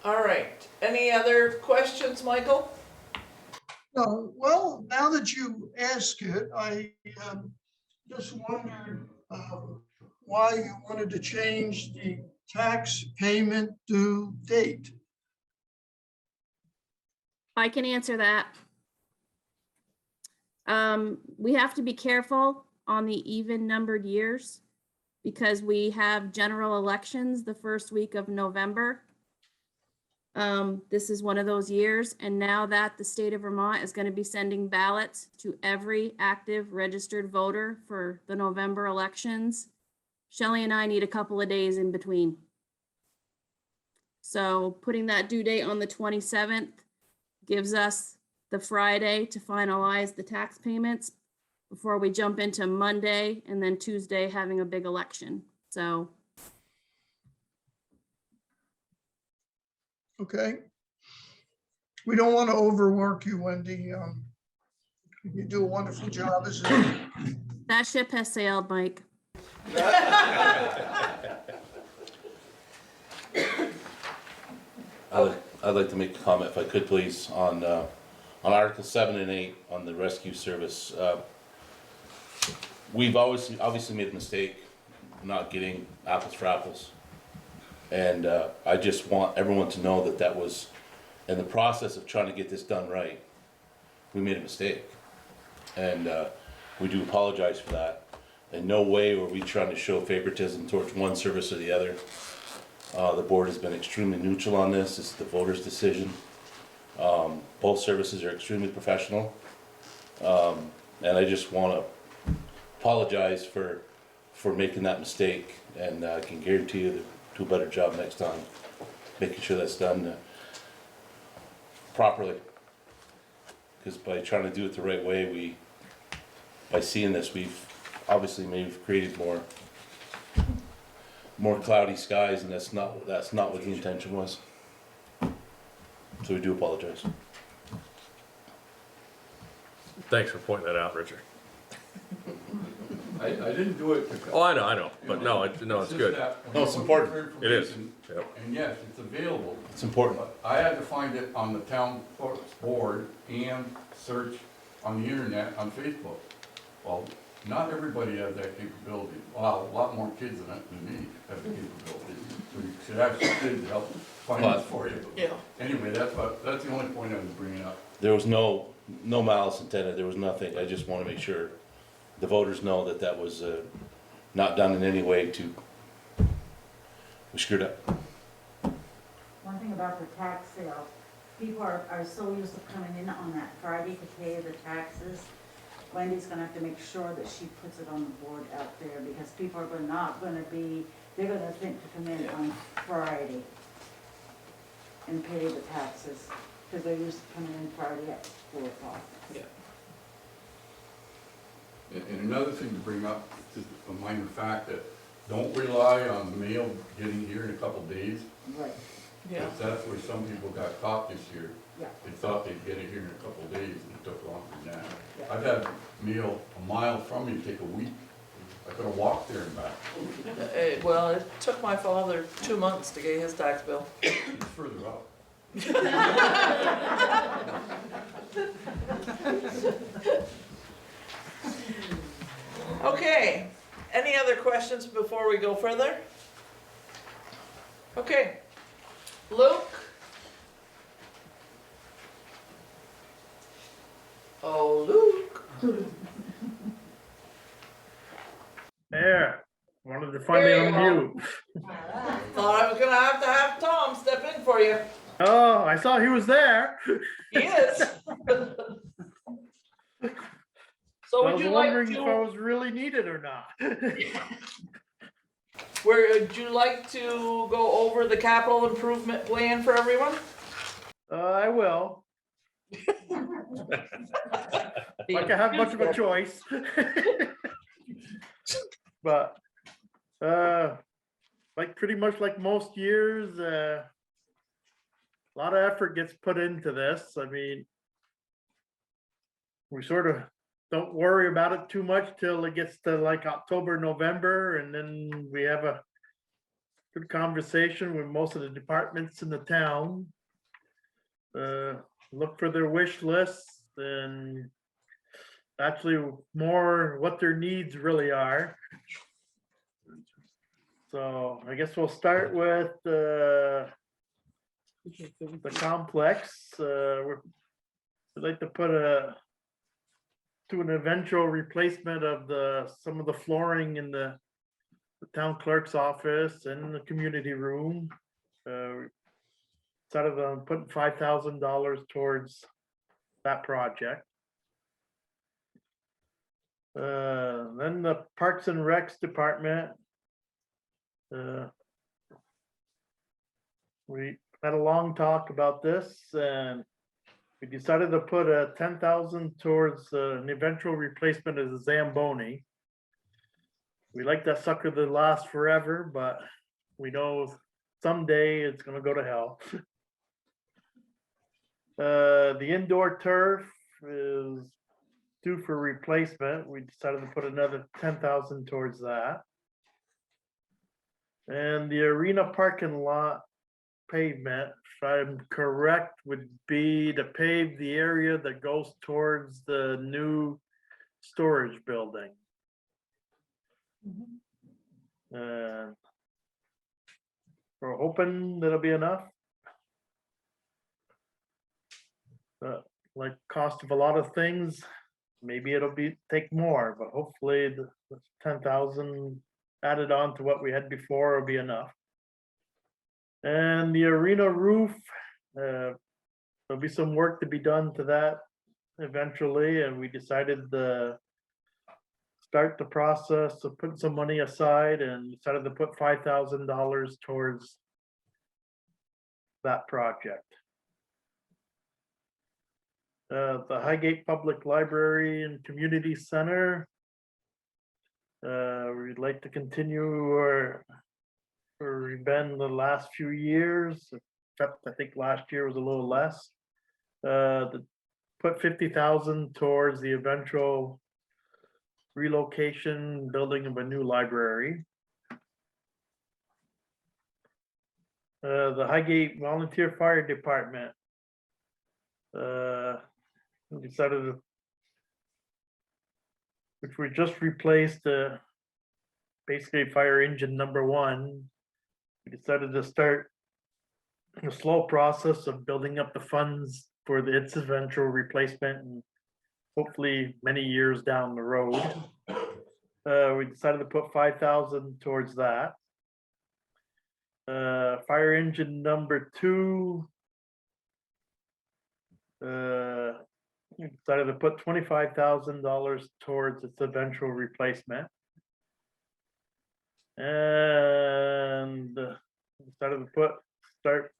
[SPEAKER 1] All right. Any other questions, Michael?
[SPEAKER 16] No, well, now that you ask it, I just wondered why you wanted to change the tax payment due date.
[SPEAKER 7] I can answer that. We have to be careful on the even numbered years because we have general elections the first week of November. This is one of those years, and now that the state of Vermont is going to be sending ballots to every active registered voter for the November elections, Shelley and I need a couple of days in between. So putting that due date on the 27th gives us the Friday to finalize the tax payments before we jump into Monday and then Tuesday having a big election. So
[SPEAKER 16] Okay. We don't want to overwork you, Wendy. You do a wonderful job as a
[SPEAKER 7] that ship has sailed, Mike.
[SPEAKER 6] I'd like to make a comment if I could please on Article 7 and 8 on the rescue service. We've obviously made a mistake not getting apples for apples. And I just want everyone to know that that was, in the process of trying to get this done right, we made a mistake. And we do apologize for that. In no way were we trying to show favoritism towards one service or the other. The board has been extremely neutral on this. It's the voters' decision. Both services are extremely professional. And I just want to apologize for making that mistake, and I can guarantee you that do a better job next time, making sure that's done properly. Because by trying to do it the right way, by seeing this, we've obviously maybe created more cloudy skies, and that's not what the intention was. So we do apologize.
[SPEAKER 17] Thanks for pointing that out, Richard.
[SPEAKER 8] I didn't do it.
[SPEAKER 17] Oh, I know, but no, it's
[SPEAKER 8] just
[SPEAKER 17] good.
[SPEAKER 8] that when
[SPEAKER 6] No, it's
[SPEAKER 8] you're looking
[SPEAKER 6] important.
[SPEAKER 8] for
[SPEAKER 17] It is.
[SPEAKER 8] information,
[SPEAKER 17] Yep.
[SPEAKER 8] And yes, it's available.
[SPEAKER 6] It's important.
[SPEAKER 8] But I had to find it on the town clerk's board and search on the internet, on Facebook. Well, not everybody has that capability. Well, a lot more kids than me have the capability. So you should have some kids to help find it for you.
[SPEAKER 1] Yeah.
[SPEAKER 8] Anyway, that's the only point I was bringing up.
[SPEAKER 6] There was no malice intended. There was nothing. I just want to make sure the voters know that that was not done in any way to. We screwed up.
[SPEAKER 9] One thing about the tax sale, people are so used to coming in on that Friday to pay the taxes. Wendy's gonna have to make sure that she puts it on the board out there, because people are not gonna be, they're gonna think to come in on Friday and pay the taxes, because they're used to coming in Friday at 4 o'clock.
[SPEAKER 1] Yeah.
[SPEAKER 8] And another thing to bring up, just a minor fact, that don't rely on the mail getting here in a couple days.
[SPEAKER 9] Right.
[SPEAKER 1] Yeah.
[SPEAKER 8] Because that's where some people got caught this year.
[SPEAKER 9] Yeah.
[SPEAKER 8] They thought they'd get it here in a couple days, and it took longer than that. I've had mail a mile from me take a week. I could have walked there and back.
[SPEAKER 1] Well, it took my father 2 months to get his tax bill.
[SPEAKER 8] It's further up.
[SPEAKER 1] Okay, any other questions before we go further? Okay, Luke? Oh, Luke.
[SPEAKER 18] There, wanted to finally unmute.
[SPEAKER 1] Thought I was gonna have Tom step in for you.
[SPEAKER 18] Oh, I saw he was there.
[SPEAKER 1] He is. So
[SPEAKER 18] I
[SPEAKER 1] would
[SPEAKER 18] was
[SPEAKER 1] you like
[SPEAKER 18] wondering if I
[SPEAKER 1] to,
[SPEAKER 18] was really needed or not.
[SPEAKER 1] would you like to go over the capital improvement plan for everyone?
[SPEAKER 18] I will. Like I have much of a choice. But, like pretty much like most years, a lot of effort gets put into this. I mean, we sort of don't worry about it too much till it gets to like October, November, and then we have a good conversation with most of the departments in the town. Look for their wish lists and actually more what their needs really are. So I guess we'll start with the complex. We'd like to put an eventual replacement of some of the flooring in the town clerk's office and the community room. Instead of putting $5,000 towards that project. Then the Parks and Recs department. We had a long talk about this, and we decided to put a 10,000 towards an eventual replacement of the Zamboni. We like that sucker to last forever, but we know someday it's gonna go to hell. The indoor turf is due for replacement. We decided to put another 10,000 towards that. And the arena parking lot pavement, if I'm correct, would be to pave the area that goes towards the new storage building. Uh, We're hoping that'll be enough. Like cost of a lot of things, maybe it'll take more, but hopefully the 10,000 added on to what we had before will be enough. And the arena roof, there'll be some work to be done to that eventually, and we decided to start the process of putting some money aside and decided to put $5,000 towards that project. The Highgate Public Library and Community Center. We'd like to continue where we've been the last few years, except I think last year was a little less. Put 50,000 towards the eventual relocation, building of a new library. The Highgate Volunteer Fire Department. We decided to, which we just replaced, basically fire engine number 1. We decided to start a slow process of building up the funds for its eventual replacement, and hopefully many years down the road. We decided to put 5,000 towards that. Fire engine number 2. We decided to put $25,000 towards its eventual replacement. And decided to start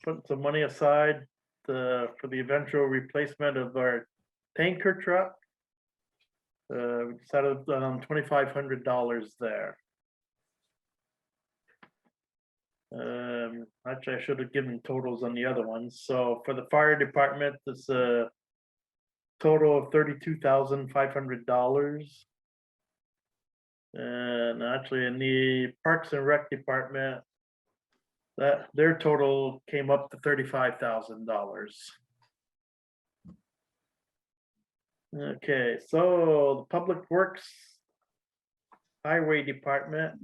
[SPEAKER 18] putting some money aside for the eventual replacement of our tanker truck. We decided on $2,500 there. Actually, I should have given totals on the other ones. So for the fire department, it's a total of $32,500. And actually in the Parks and Rec department, their total came up to $35,000. Okay, so the Public Works Highway Department,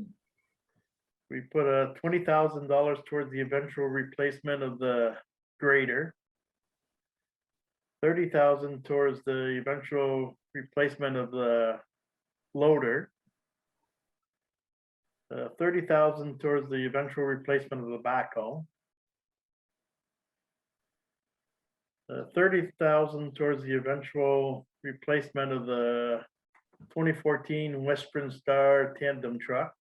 [SPEAKER 18] we put $20,000 towards the eventual replacement of the grader. 30,000 towards the eventual replacement of the loader. 30,000 towards the eventual replacement of the backhoe. 30,000 towards the eventual replacement of the 2014 Western Star tandem truck.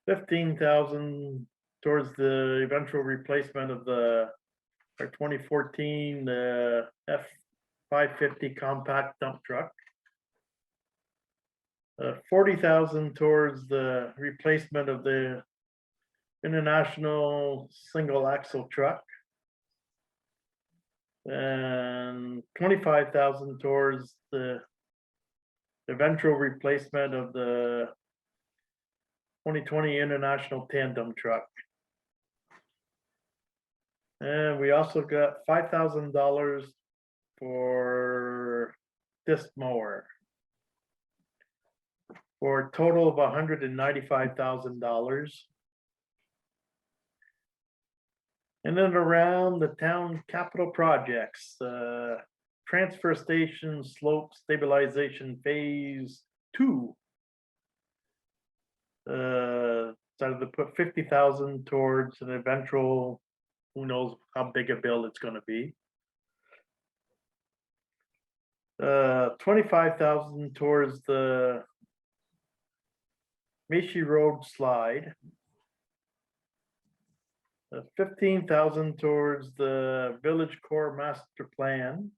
[SPEAKER 18] 15,000 towards the eventual replacement of our 2014 F550 compact dump truck. 40,000 towards the replacement of the International single axle truck. And 25,000 towards the eventual replacement of the 2020 International tandem truck. And we also got $5,000 for disc mower, for a total of $195,000. And then around the town capital projects, transfer station slope stabilization phase 2. Started to put 50,000 towards an eventual, who knows how big a bill it's going to be. 25,000 towards the Macy Road slide. 15,000 towards the village core master plan,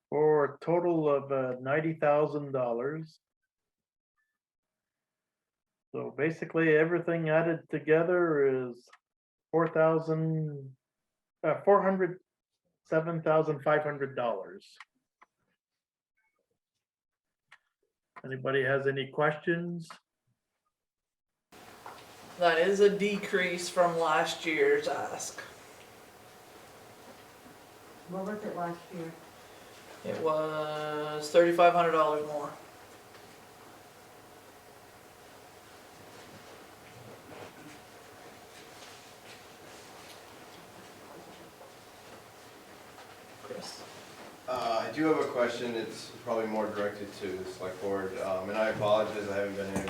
[SPEAKER 18] for a total of $90,000. So basically everything added together is $407,500. Anybody has any questions?
[SPEAKER 1] That is a decrease from last year's ask.
[SPEAKER 9] What was it last year?
[SPEAKER 1] It was $3,500 more. Chris?
[SPEAKER 15] I do have a question, it's probably more directed to the select board, and I apologize, I haven't been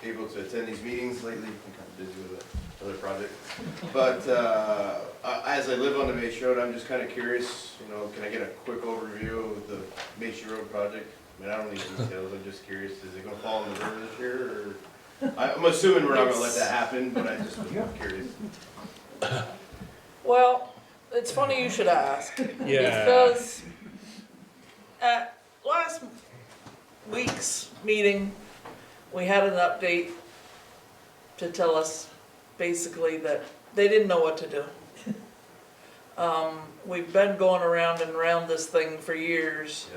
[SPEAKER 15] able to attend these meetings lately, I'm kind of busy with another project. But as I live on the Mace Road, I'm just kind of curious, you know, can I get a quick overview of the Mace Road project? I mean, I don't need details, I'm just curious, is it gonna fall in the river this year, or? I'm assuming we're not gonna let that happen, but I just was curious.
[SPEAKER 1] Well, it's funny you should ask.
[SPEAKER 17] Yeah.
[SPEAKER 1] Because at last week's meeting, we had an update to tell us basically that they didn't know what to do. We've been going around and around this thing for years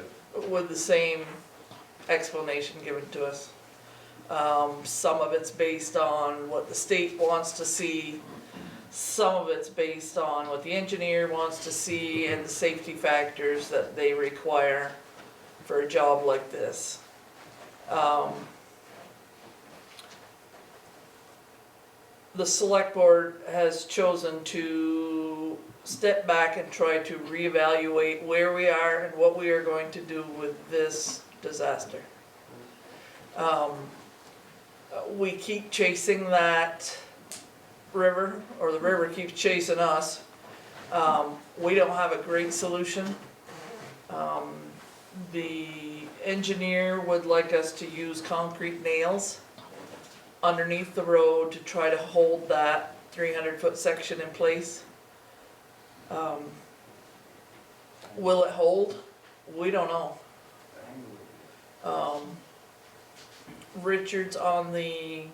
[SPEAKER 1] with the same explanation given to us. Some of it's based on what the state wants to see. Some of it's based on what the engineer wants to see and the safety factors that they require for a job like this. The select board has chosen to step back and try to reevaluate where we are and what we are going to do with this disaster. We keep chasing that river, or the river keeps chasing us. We don't have a great solution. The engineer would like us to use concrete nails underneath the road to try to hold that 300-foot section in place. Will it hold? We don't know. Richard's on the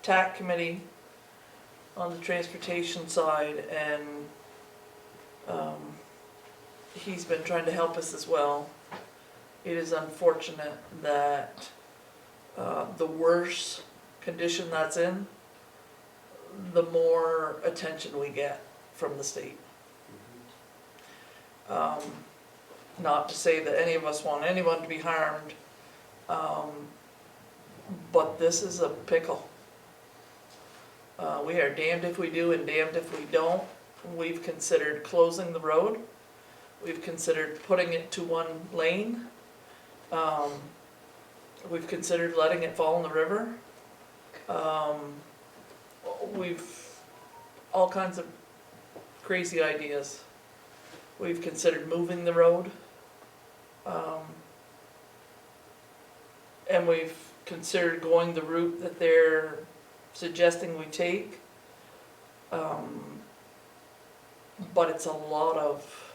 [SPEAKER 1] TAC committee on the transportation side, and he's been trying to help us as well. It is unfortunate that the worse condition that's in, the more attention we get from the state. Not to say that any of us want anyone to be harmed, but this is a pickle. We are damned if we do and damned if we don't. We've considered closing the road. We've considered putting it to one lane. We've considered letting it fall in the river. We've all kinds of crazy ideas. We've considered moving the road. And we've considered going the route that they're suggesting we take. But it's a lot of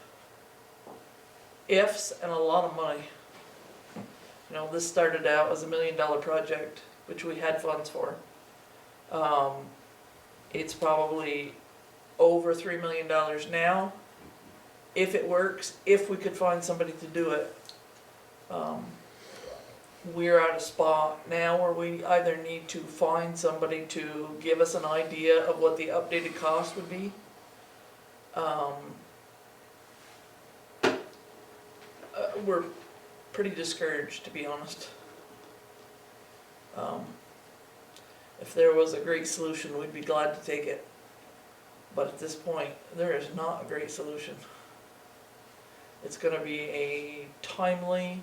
[SPEAKER 1] ifs and a lot of money. You know, this started out as $1 million project, which we had funds for. It's probably over $3 million now. If it works, if we could find somebody to do it. We're at a spot now where we either need to find somebody to give us an idea of what the updated cost would be. We're pretty discouraged, to be honest. If there was a great solution, we'd be glad to take it. But at this point, there is not a great solution. It's going to be a timely,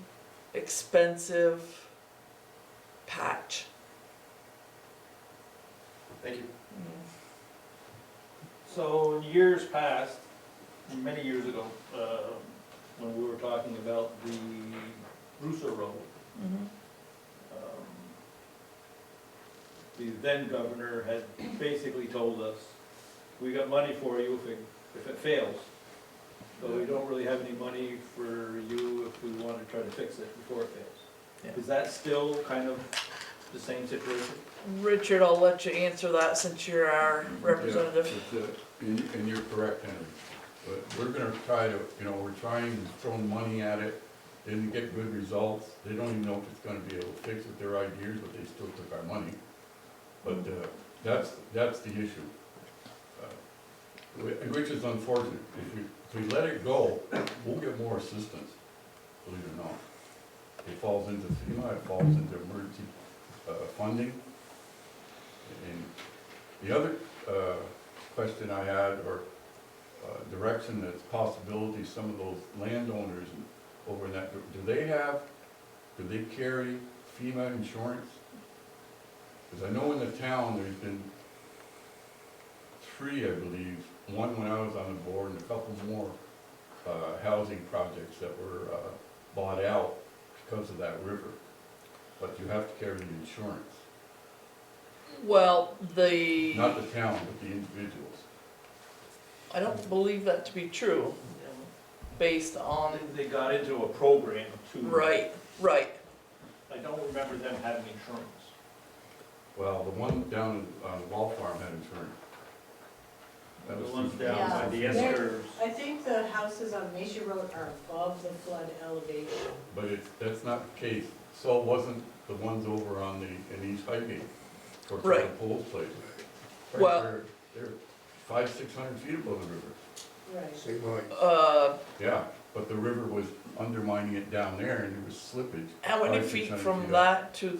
[SPEAKER 1] expensive patch.
[SPEAKER 15] Thank you.
[SPEAKER 14] So in years past, many years ago, when we were talking about the Russo Road, the then governor had basically told us, we got money for you if it fails. So we don't really have any money for you if we want to try to fix it before it fails.
[SPEAKER 1] Yeah.
[SPEAKER 14] Is that still kind of the same situation?
[SPEAKER 1] Richard, I'll let you answer that since you're our representative.
[SPEAKER 8] And you're correct, Henry. But we're gonna try to, you know, we're trying to throw money at it, didn't get good results. They don't even know if it's gonna be able to fix it, their ideas, but they still took our money. But That's the issue. Which is unfortunate. If we let it go, we'll get more assistance, believe it or not. It falls into FEMA, it falls into emergency funding. And the other question I had, or direction, that's possibility, some of those landowners over in that, do they carry FEMA insurance? Because I know in the town, there's been 3, I believe, one when I was on the board, and a couple more housing projects that were bought out because of that river. But you have to carry the insurance,
[SPEAKER 1] Well,
[SPEAKER 8] not the town, but the individuals.
[SPEAKER 1] I don't believe that to be true, based on,
[SPEAKER 14] They got into a program too.
[SPEAKER 1] right.
[SPEAKER 14] I don't remember them having insurance.
[SPEAKER 8] Well, the one down on the Wall Farm had insurance. That
[SPEAKER 14] The
[SPEAKER 8] was
[SPEAKER 14] ones
[SPEAKER 8] through-
[SPEAKER 14] down by the
[SPEAKER 3] Yeah.
[SPEAKER 14] Eskers.
[SPEAKER 3] I think the houses on Macy Road are above the flood elevation.
[SPEAKER 8] But that's not the case. So wasn't the ones over on in East Highgate, for
[SPEAKER 1] Right.
[SPEAKER 8] Charlie Pole's place.
[SPEAKER 1] Well-
[SPEAKER 8] They're 500-600 feet above the river.
[SPEAKER 3] Right.
[SPEAKER 8] Yeah, but the river was undermining it down there, and there was slippage.
[SPEAKER 1] How many
[SPEAKER 8] 500-600
[SPEAKER 1] feet from
[SPEAKER 8] up.
[SPEAKER 1] that to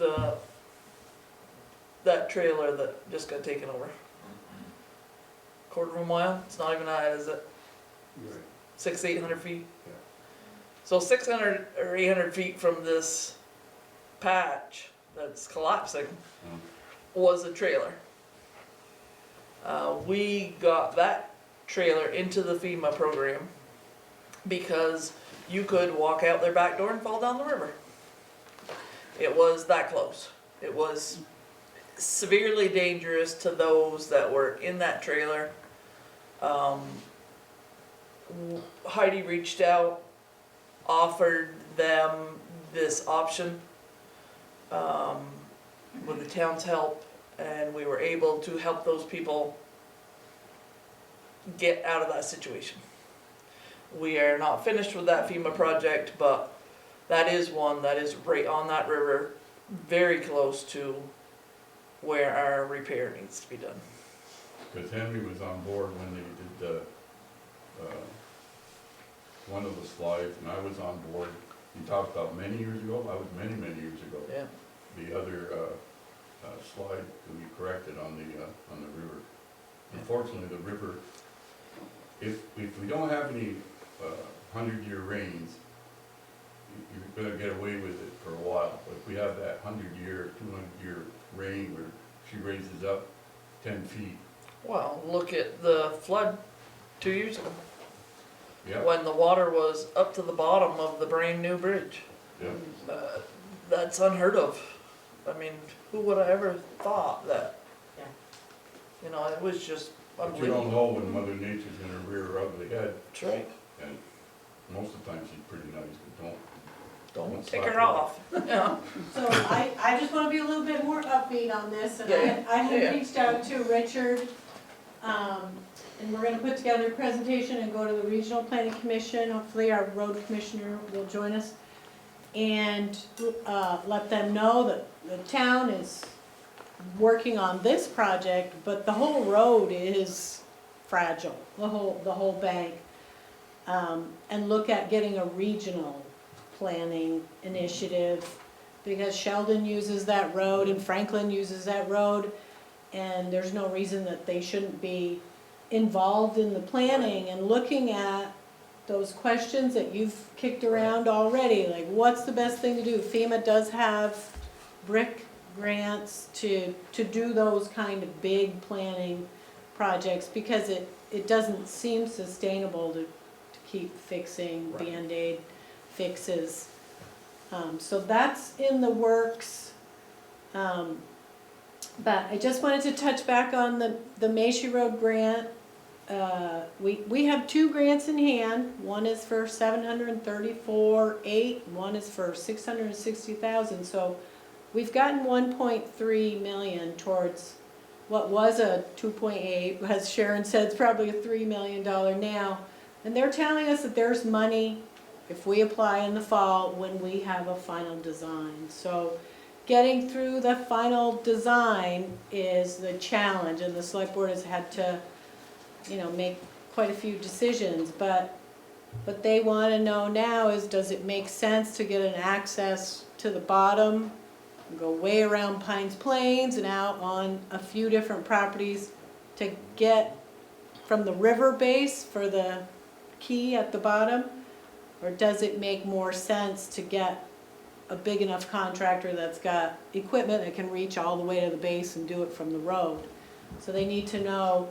[SPEAKER 1] that trailer that just got taken over? Quarter of a mile? It's not even that, is it?
[SPEAKER 8] Right.
[SPEAKER 1] 600-800 feet?
[SPEAKER 8] Yeah.
[SPEAKER 1] So 600 or 800 feet from this patch that's collapsing was a trailer. We got that trailer into the FEMA program because you could walk out their back door and fall down the river. It was that close. It was severely dangerous to those that were in that trailer. Heidi reached out, offered them this option with the town's help, and we were able to help those people get out of that situation. We are not finished with that FEMA project, but that is one that is right on that river, very close to where our repair needs to be done.
[SPEAKER 8] Because Henry was on board when they did one of the slides, and I was on board. He talked about many years ago, I was many years ago.
[SPEAKER 1] Yeah.
[SPEAKER 8] The other slide to be corrected on the river. Unfortunately, the river, if we don't have any 100-year rains, you're gonna get away with it for a while. But if we have that 100-year, 200-year rain where she raises up 10 feet.
[SPEAKER 1] Well, look at the flood 2 years ago,
[SPEAKER 8] Yeah,
[SPEAKER 1] when the water was up to the bottom of the brand new bridge.
[SPEAKER 8] yeah.
[SPEAKER 1] That's unheard of. I mean, who would have ever thought that?
[SPEAKER 3] Yeah.
[SPEAKER 1] You know, it was just
[SPEAKER 8] But you don't
[SPEAKER 1] unbelievable.
[SPEAKER 8] know when Mother Nature's gonna rear her ugly head,
[SPEAKER 1] That's right.
[SPEAKER 8] and most of the time she's pretty nice, but
[SPEAKER 1] Don't
[SPEAKER 8] Don't
[SPEAKER 1] take
[SPEAKER 8] slap
[SPEAKER 1] her
[SPEAKER 8] her.
[SPEAKER 1] off. Yeah.
[SPEAKER 3] So I just wanna be a little bit more upbeat on this, and
[SPEAKER 1] Yeah.
[SPEAKER 3] I had
[SPEAKER 1] Yeah.
[SPEAKER 3] reached out to Richard, and we're gonna put together a presentation and go to the Regional Planning Commission, hopefully our road commissioner will join us, and, let them know that the town is working on this project, but the whole road is fragile, the whole bank. And look at getting a regional planning initiative, because Sheldon uses that road and Franklin uses that road, and there's no reason that they shouldn't be involved in the planning and looking at those questions that you've kicked around already, like what's the best thing to do? FEMA does have brick grants to do those kind of big planning projects, because it doesn't seem sustainable to keep fixing
[SPEAKER 1] Right.
[SPEAKER 3] Band-Aid fixes. So that's in the works. But I just wanted to touch back on the Macy Road grant. We have 2 grants in hand. One is for $734,800, one is for $660,000. So we've gotten 1.3 million towards what was a 2.8, as Sharon said, it's probably a $3 million now. And they're telling us that there's money if we apply in the fall when we have a final design. So getting through the final design is the challenge, and the select board has had to, make quite a few decisions, but what they wanna know now is, does it make sense to get an access to the bottom, go way around Pines Plains and out on a few different properties to get from the river base for the key at the bottom? Or does it make more sense to get a big enough contractor that's got equipment that can reach all the way to the base and do it from the road? So they need to know,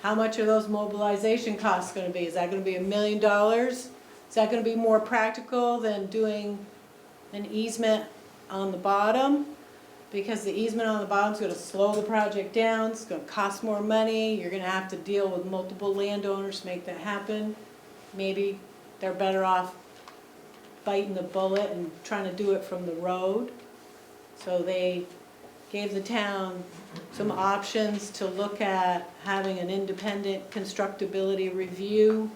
[SPEAKER 3] how much are those mobilization costs gonna be? Is that gonna be $1 million? Is that gonna be more practical than doing an easement on the bottom? Because the easement on the bottom is gonna slow the project down, it's gonna cost more money, you're gonna have to deal with multiple landowners to make that happen. Maybe they're better off biting the bullet and trying to do it from the road. So they gave the town some options to look at having an independent constructability review.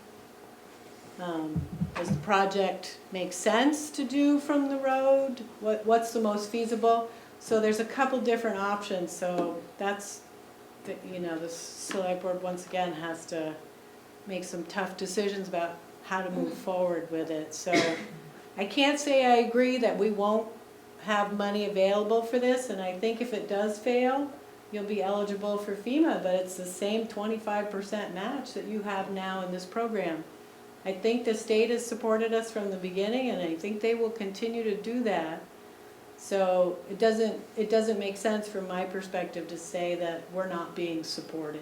[SPEAKER 3] Does the project make sense to do from the road? What's the most feasible? So there's a couple different options, so that's, the select board once again has to make some tough decisions about how to move forward with it. So I can't say I agree that we won't have money available for this, and I think if it does fail, you'll be eligible for FEMA, but it's the same 25% match that you have now in this program. I think the state has supported us from the beginning, and I think they will continue to do that. So it doesn't make sense from my perspective to say that we're not being supported.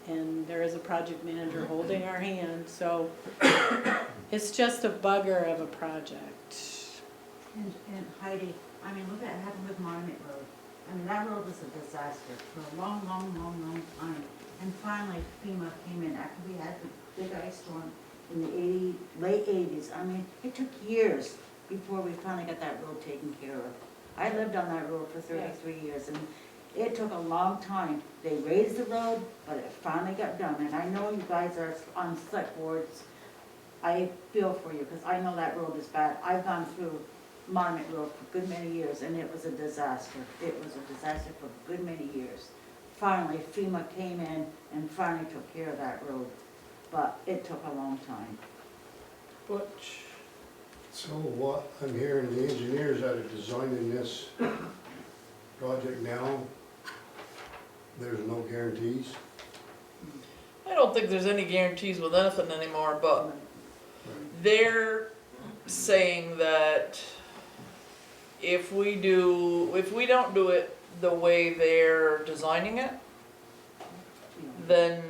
[SPEAKER 3] And there is a project manager holding our hand, so it's just a bugger of a project.
[SPEAKER 9] And Heidi, I mean, look at what happened with Monument Road. I mean, that road was a disaster for a long, long, long, long time. And finally FEMA came in after we had the big ice storm in the late 80s. I mean, it took years before we finally got that road taken care of. I lived on that road for 33 years, and it took a long time. They raised the road, but it finally got done. And I know you guys are on select boards. I feel for you, because I know that road is bad. I've gone through Monument Road for a good many years, and it was a disaster. It was a disaster for a good many years. Finally, FEMA came in and finally took care of that road, but it took a long time.
[SPEAKER 1] Butch?
[SPEAKER 19] So what I'm hearing, the engineers that are designing this project now, there's no guarantees?
[SPEAKER 1] I don't think there's any guarantees with anything anymore, but they're saying that if we don't do it the way they're designing it, then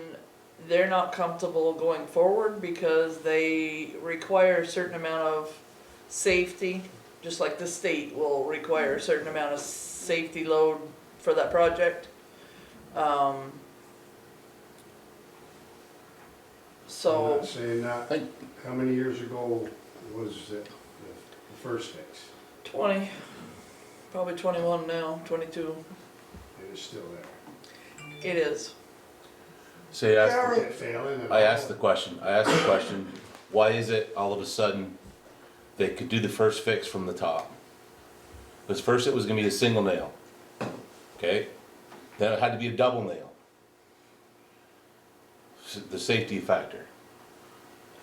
[SPEAKER 1] they're not comfortable going forward because they require a certain amount of safety, just like the state will require a certain amount of safety load for that project. So
[SPEAKER 19] I'm not saying that, how many years ago was it the first fix?
[SPEAKER 1] 20, probably 21 now, 22.
[SPEAKER 19] It is still there.
[SPEAKER 1] It is.
[SPEAKER 6] So I asked the question, why is it all of a sudden they could do the first fix from the top? Because first it was gonna be a single nail, okay? Then it had to be a double nail. The safety factor.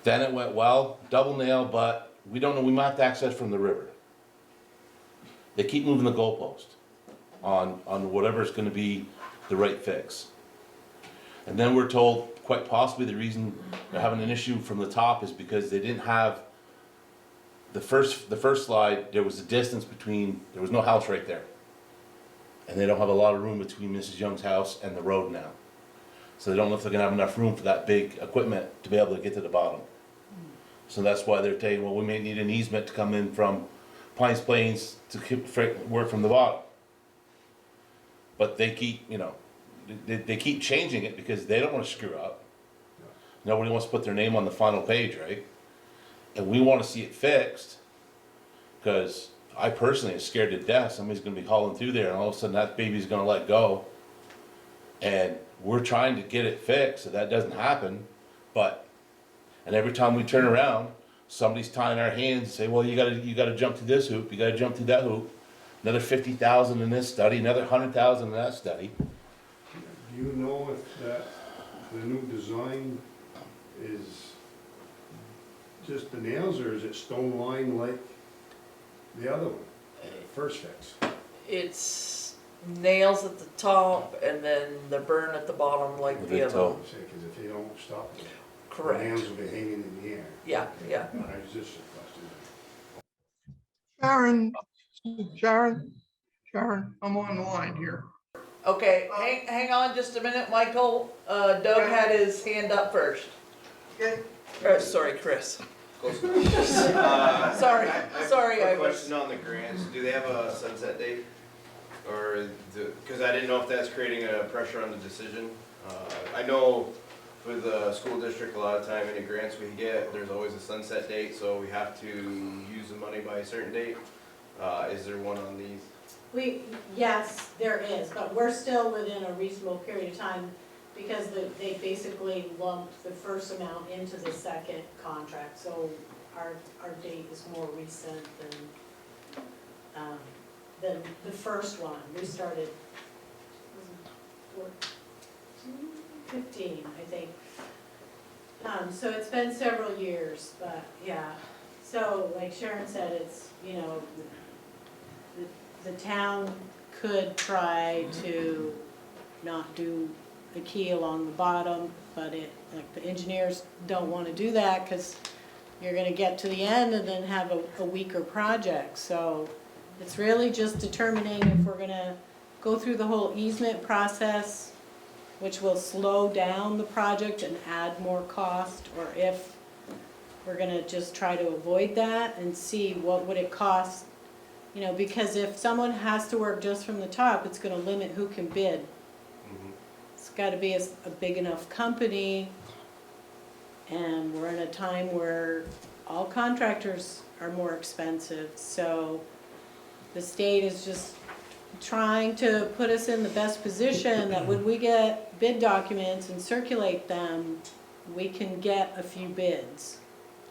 [SPEAKER 6] Then it went, well, double nail, but we don't know, we might have to access from the river. They keep moving the goalpost on whatever's gonna be the right fix. And then we're told quite possibly the reason they're having an issue from the top is because they didn't have the first slide, there was a distance between, there was no house right there. And they don't have a lot of room between Mrs. Young's house and the road now. So they don't know if they're gonna have enough room for that big equipment to be able to get to the bottom. So that's why they're saying, well, we may need an easement to come in from Pines Plains to work from the bottom. But they keep, they keep changing it because they don't wanna screw up. Nobody wants to put their name on the final page, right? And we wanna see it fixed, cause I personally am scared to death somebody's gonna be hauling through there and all of a sudden that baby's gonna let go. And we're trying to get it fixed so that doesn't happen, and every time we turn around, somebody's tying our hands and say, well, you gotta jump through this hoop, you gotta jump through that hoop. another 50,000 in this study, another 100,000 in that study.
[SPEAKER 19] Do you know if the new design is just the nails, or is it stone line like the other one, first fix?
[SPEAKER 1] It's nails at the top and then the burn at the bottom like
[SPEAKER 6] With
[SPEAKER 1] the
[SPEAKER 6] the
[SPEAKER 1] other
[SPEAKER 6] toe.
[SPEAKER 1] one.
[SPEAKER 19] Because if they don't stop, the
[SPEAKER 1] Correct.
[SPEAKER 19] nails will be hanging in the air.
[SPEAKER 1] Yeah, yeah.
[SPEAKER 19] It's just a question.
[SPEAKER 16] Sharon, I'm on the line here.
[SPEAKER 1] Okay, hang on just a minute, Michael. Doug had his hand up first.
[SPEAKER 16] Okay.
[SPEAKER 1] Sorry, Chris.
[SPEAKER 15] Sorry,
[SPEAKER 1] Sorry,
[SPEAKER 15] I
[SPEAKER 1] I
[SPEAKER 15] have a
[SPEAKER 1] was.
[SPEAKER 15] question on the grants. Do they have a sunset date? Or, because I didn't know if that's creating a pressure on the decision. I know with the school district, a lot of time, any grants we get, there's always a sunset date, so we have to use the money by a certain date. Is there one on these?
[SPEAKER 3] Yes, there is, but we're still within a reasonable period of time because they basically lumped the first amount into the second contract, so our date is more recent than the first one. We started, 15, I think. So it's been several years, but yeah. So like Sharon said, it's, you know, the town could try to not do the key along the bottom, but like the engineers don't want to do that because you're going to get to the end and then have a weaker project. So it's really just determining if we're going to go through the whole easement process, which will slow down the project and add more cost, or if we're going to just try to avoid that and see what would it cost. You know, because if someone has to work just from the top, it's going to limit who can bid. It's got to be a big enough company, and we're in a time where all contractors are more expensive. So the state is just trying to put us in the best position that when we get bid documents and circulate them, we can get a few bids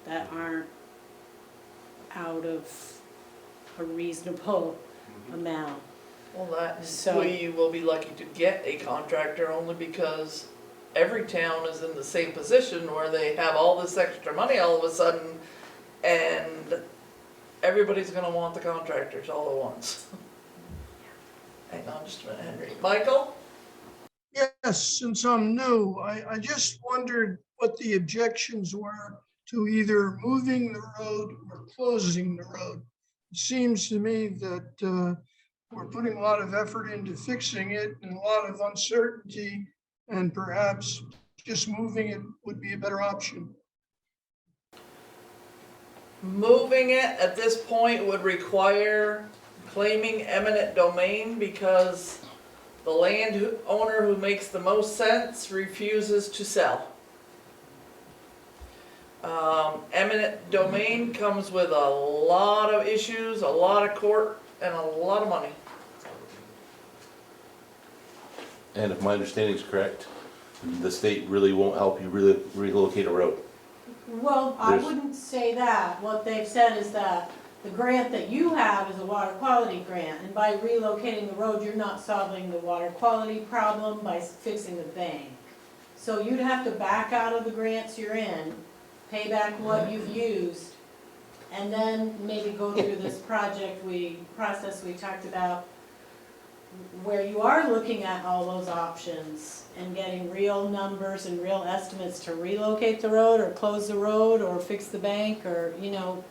[SPEAKER 3] that aren't out of a reasonable amount.
[SPEAKER 1] Well,
[SPEAKER 3] So-
[SPEAKER 1] we will be lucky to get a contractor only because every town is in the same position where they have all this extra money all of a sudden, and everybody's gonna want the contractors all at once. Hang on just a minute, Henry. Michael?
[SPEAKER 16] Yes, since I'm new, I just wondered what the objections were to either moving the road or closing the road. It seems to me that we're putting a lot of effort into fixing it and a lot of uncertainty, and perhaps just moving it would be a better option.
[SPEAKER 1] Moving it at this point would require claiming eminent domain because the landowner who makes the most sense refuses to sell. Eminent domain comes with a lot of issues, a lot of court, and a lot of money.
[SPEAKER 6] And if my understanding is correct, the state really won't help you relocate a road.
[SPEAKER 3] Well, I
[SPEAKER 6] There's-
[SPEAKER 3] wouldn't say that. What they've said is that the grant that you have is a water quality grant, and by relocating the road, you're not solving the water quality problem by fixing the bank. So you'd have to back out of the grants you're in, pay back what you've used, and then maybe go through this process we talked about, where you are looking at all those options and getting real numbers and real estimates to relocate the road or close the road or fix the bank, or, you know,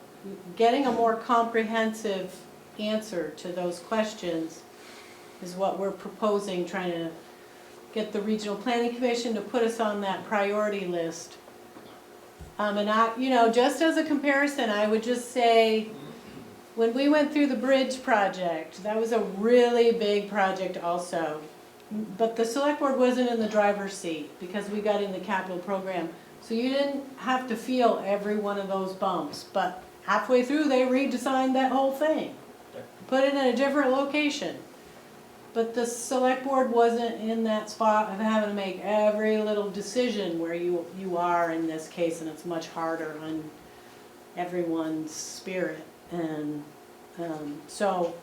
[SPEAKER 3] getting a more comprehensive answer to those questions is what we're proposing, trying to get the Regional Planning Commission to put us on that priority list. And I, you know, just as a comparison, I would just say, when we went through the bridge project, that was a really big project also. But the select board wasn't in the driver's seat because we got in the capital program. So you didn't have to feel every one of those bumps, but halfway through they redesigned that whole thing. Put it in a different location. But the select board wasn't in that spot of having to make every little decision where you are in this case, and it's much harder on everyone's spirit. And so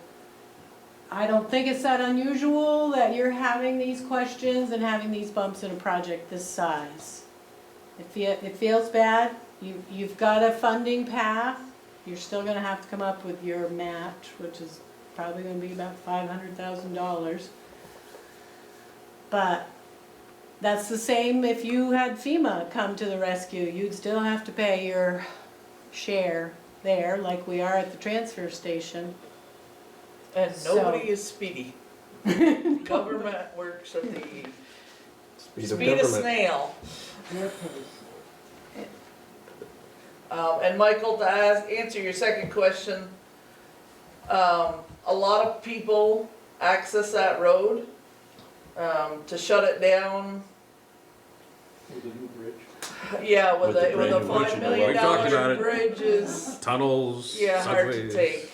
[SPEAKER 3] I don't think it's that unusual that you're having these questions and having these bumps in a project this size. It feels bad. You've got a funding path. You're still gonna have to come up with your match, which is probably gonna be about $500,000. But that's the same if you had FEMA come to the rescue. You'd still have to pay your share there, like we are at the transfer station.
[SPEAKER 1] And
[SPEAKER 3] So-
[SPEAKER 1] nobody is speedy. Government works at the speed of snail. And Michael, to answer your second question, a lot of people access that road. To shut it down,
[SPEAKER 14] With the new bridge.
[SPEAKER 1] yeah, with
[SPEAKER 6] With the
[SPEAKER 1] a
[SPEAKER 6] brand new
[SPEAKER 1] $5 million
[SPEAKER 17] We talked about it.
[SPEAKER 1] bridge is,
[SPEAKER 17] Tunnels,
[SPEAKER 1] yeah, hard to
[SPEAKER 17] subways.
[SPEAKER 1] take.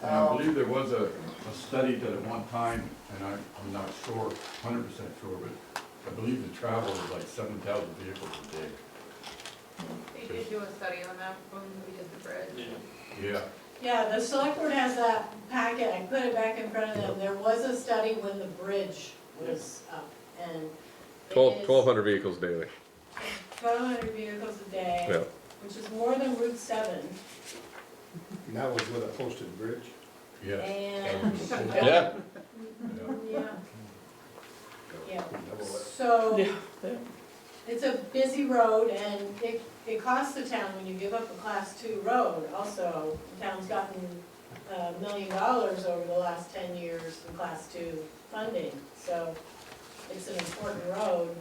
[SPEAKER 8] And I believe there was a study done at one time, and I'm not sure, 100% sure, but I believe the travel is like 7,000 vehicles a day.
[SPEAKER 4] They did do a study on that when we did the bridge.
[SPEAKER 8] Yeah.
[SPEAKER 3] Yeah, the select board has that packet, I put it back in front of them, there was a study when the bridge was up, and it is
[SPEAKER 17] 1,200 vehicles daily.
[SPEAKER 3] 1,200 vehicles a day,
[SPEAKER 17] Yeah.
[SPEAKER 3] which is more than Route 7,
[SPEAKER 19] And that was with a posted bridge?
[SPEAKER 8] Yeah.
[SPEAKER 3] and,
[SPEAKER 6] Yeah.
[SPEAKER 3] yeah. Yeah, so,
[SPEAKER 1] Yeah, yeah.
[SPEAKER 3] it's a busy road, and it costs the town when you give up a class 2 road. Also, the town's gotten $1 million over the last 10 years in class 2 funding. So it's an important road.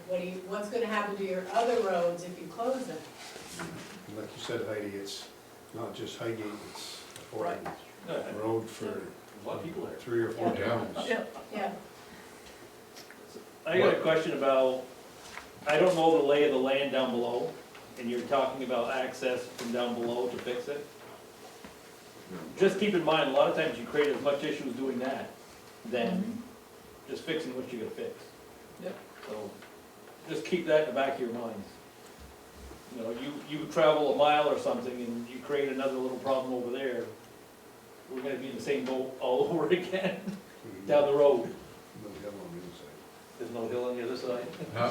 [SPEAKER 3] What's gonna happen to your other roads if you close them?
[SPEAKER 19] Like you said, Heidi, it's not just Highgate, it's a
[SPEAKER 1] Right.
[SPEAKER 19] road for
[SPEAKER 14] A lot of people there.
[SPEAKER 19] 3 or 4 towns.
[SPEAKER 1] Yeah.
[SPEAKER 3] Yeah,
[SPEAKER 14] I got a question about, I don't know the lay of the land down below, and you're talking about access from down below to fix it. Just keep in mind, a lot of times you create as much issues doing that than just fixing what you're gonna fix.
[SPEAKER 1] Yep.
[SPEAKER 14] So, just keep that in the back of your minds. You know, you travel a mile or something and you create another little problem over there, we're gonna be in the same boat all over again, down the road.
[SPEAKER 19] No hill on the other side.
[SPEAKER 14] There's no hill on the other side.